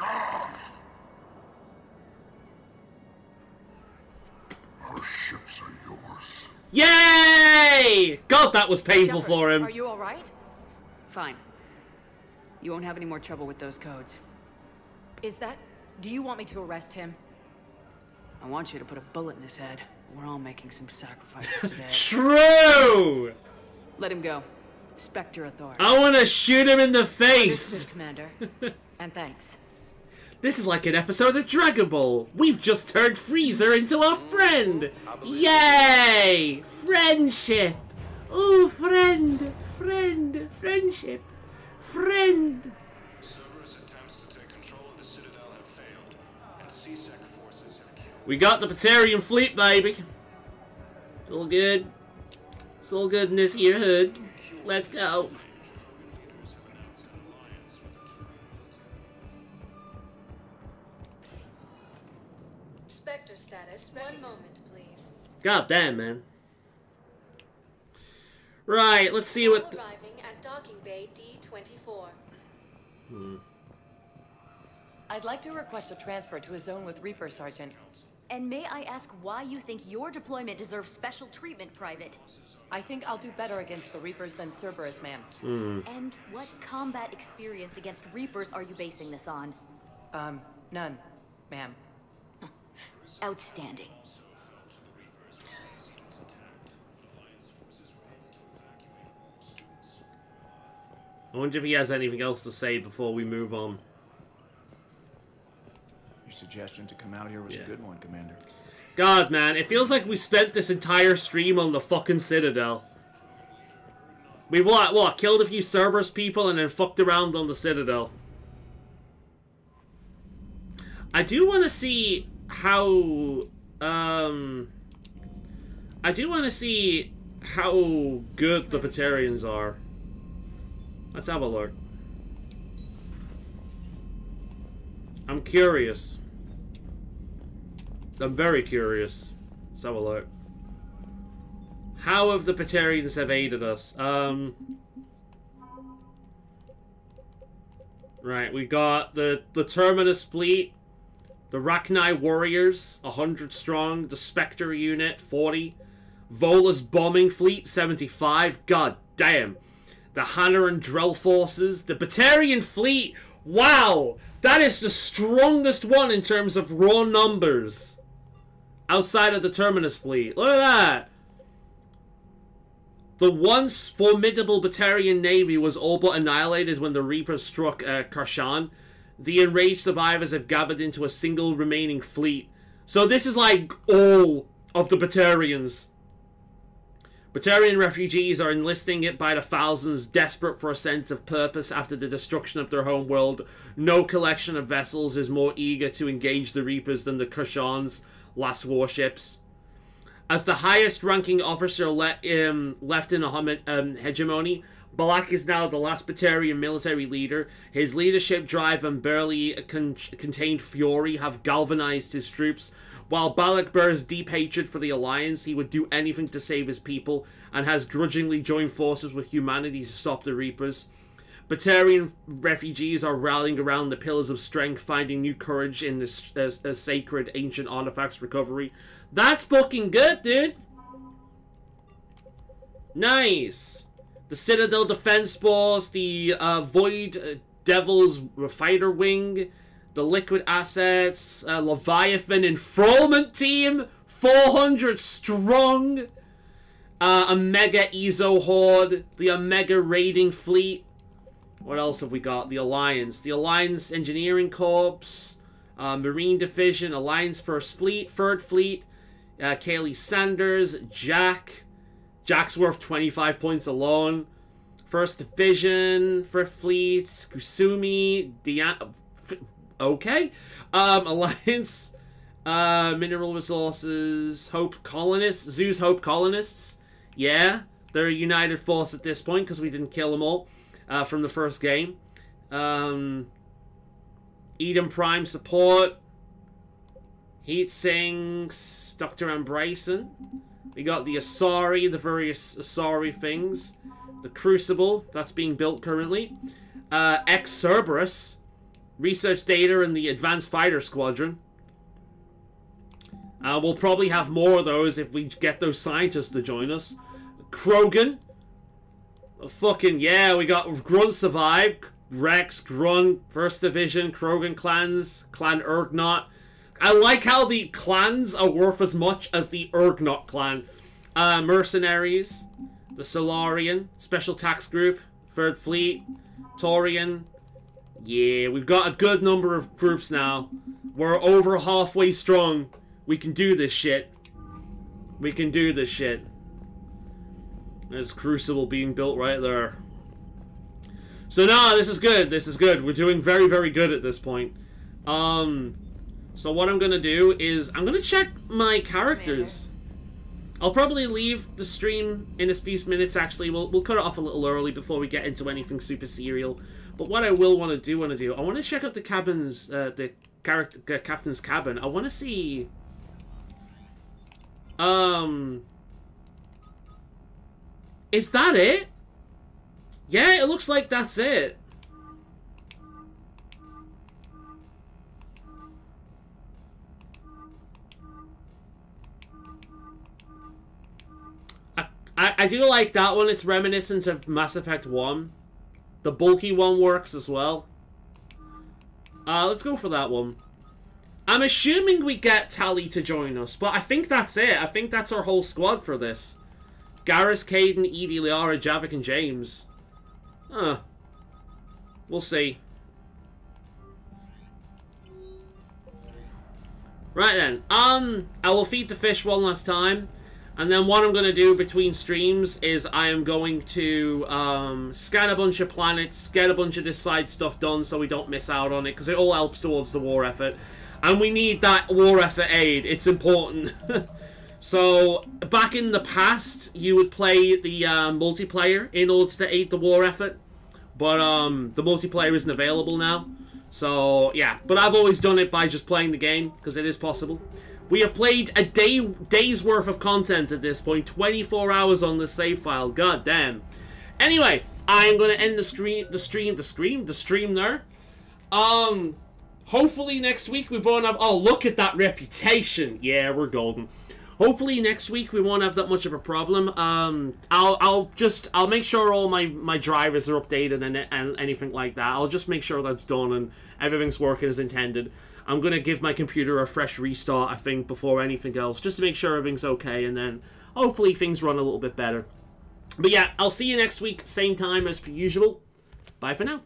Our ships are yours. Yay! God, that was painful Shepard, for him. Are you alright? Fine. You won't have any more trouble with those codes. Is that... Do you want me to arrest him? I want you to put a bullet in his head. We're all making some sacrifices today. True! Let him go. Spectre authority. I want to shoot him in the face. Understood, Commander. And thanks. This is like an episode of Dragon Ball. We've just turned Freezer into our friend. Yay! Friendship. Oh, friend. Friend. Friendship. Friend. Cerberus attempts to take control of the Citadel have failed, and CSEC forces have killed. We got the Batarian fleet, baby. It's all good. It's all good in this here hood. Let's go. Spectre status. 1 moment, please. God damn, man. Right, let's see what... Arriving at Docking Bay D24. I'd like to request a transfer to a zone with Reaper, Sergeant. And may I ask why you think your deployment deserves special treatment, Private? I think I'll do better against the Reapers than Cerberus, ma'am. And what combat experience against Reapers are you basing this on? None, ma'am. Outstanding. I wonder if he has anything else to say before we move on. Your suggestion to come out here was a good one, Commander. God, man, it feels like we spent this entire stream on the fucking Citadel. We've, what, killed a few Cerberus people and then fucked around on the Citadel. I do want to see how, I do want to see how good the Batarians are. Let's have a look. I'm curious. I'm very curious. Let's have a look. How have the Batarians evaded us? Right, we got the Terminus fleet, the Rachni warriors, 100 strong, the Spectre unit, 40, Vola's bombing fleet, 75. God damn. The Hanna and Drell forces, the Batarian fleet. Wow, that is the strongest one in terms of raw numbers. Outside of the Terminus fleet. Look at that. The once formidable Batarian navy was all but annihilated when the Reapers struck Karshan. The enraged survivors have gathered into a single remaining fleet. So this is like all of the Batarians. Batarian refugees are enlisting it by the thousands, desperate for a sense of purpose after the destruction of their home world. No collection of vessels is more eager to engage the Reapers than the Karshan's last warships. As the highest-ranking officer left in a hegemony, Balak is now the last Batarian military leader. His leadership drive and barely contained fury have galvanized his troops. While Balak bears deep hatred for the Alliance, he would do anything to save his people, and has grudgingly joined forces with humanity to stop the Reapers. Batarian refugees are rallying around the Pillars of Strength, finding new courage in this sacred ancient artifacts recovery. That's fucking good, dude! Nice! The Citadel Defense Force, the Void Devil's Fighter Wing, the Liquid Assets, Leviathan Enfrollment Team, 400 strong, a Mega Ezo Horde, the Omega Raiding Fleet. What else have we got? The Alliance Engineering Corps, Marine Division, Alliance First Fleet, Third Fleet, Kaylee Sanders, Jack's worth 25 points alone. First Division, Fifth Fleet, Kusumi, okay. Alliance, Mineral Resources, Hope Colonists, Zeus Hope Colonists. Yeah, they're a united force at this point because we didn't kill them all from the first game. Eden Prime Support, Heat Sinks, Dr. Embracin. We got the Asari, the various Asari things. The Crucible, that's being built currently. Cerberus, Research Data and the Advanced Fighter Squadron. We'll probably have more of those if we get those scientists to join us. Krogan. Fucking, yeah, we got Grunt Survive, Rex, Grunt, First Division, Krogan clans, Clan Urgnot. I like how the clans are worth as much as the Urgnot clan. Mercenaries, the Solarian, Special Tax Group, Third Fleet, Taurian. Yeah, we've got a good number of groups now. We're over halfway strong. We can do this shit. We can do this shit. There's Crucible being built right there. So no, this is good. This is good. We're doing very, very good at this point. So what I'm gonna do is I'm gonna check my characters. I'll probably leave the stream in a few minutes. Actually, we'll cut it off a little early before we get into anything super serial. But what I will want to do, I want to check out the cabins, the captain's cabin. I want to see. Is that it? Yeah, it looks like that's it. I do like that one. It's reminiscent of Mass Effect 1. The bulky one works as well. Let's go for that one. I'm assuming we get Tali to join us, but I think that's it. I think that's our whole squad for this. Garrus, Caden, Edie, Liara, Javik, and James. We'll see. Right then. I will feed the fish one last time. And then what I'm going to do between streams is I am going to scan a bunch of planets, get a bunch of this side stuff done so we don't miss out on it, because it all helps towards the war effort. And we need that war effort aid. It's important. So, back in the past, you would play the multiplayer in order to aid the war effort. But the multiplayer isn't available now. So, yeah. But I've always done it by just playing the game, because it is possible. We have played a day's worth of content at this point. 24 hours on this save file. God damn. Anyway, I'm going to end the stream there. Hopefully next week we won't have... Oh, look at that reputation. Yeah, we're golden. Hopefully next week we won't have that much of a problem. I'll make sure all my drivers are updated and anything like that. I'll just make sure that's done and everything's working as intended. I'm going to give my computer a fresh restart, I think, before anything else, just to make sure everything's okay, and then hopefully things run a little bit better. But yeah, I'll see you next week, same time as per usual. Bye for now.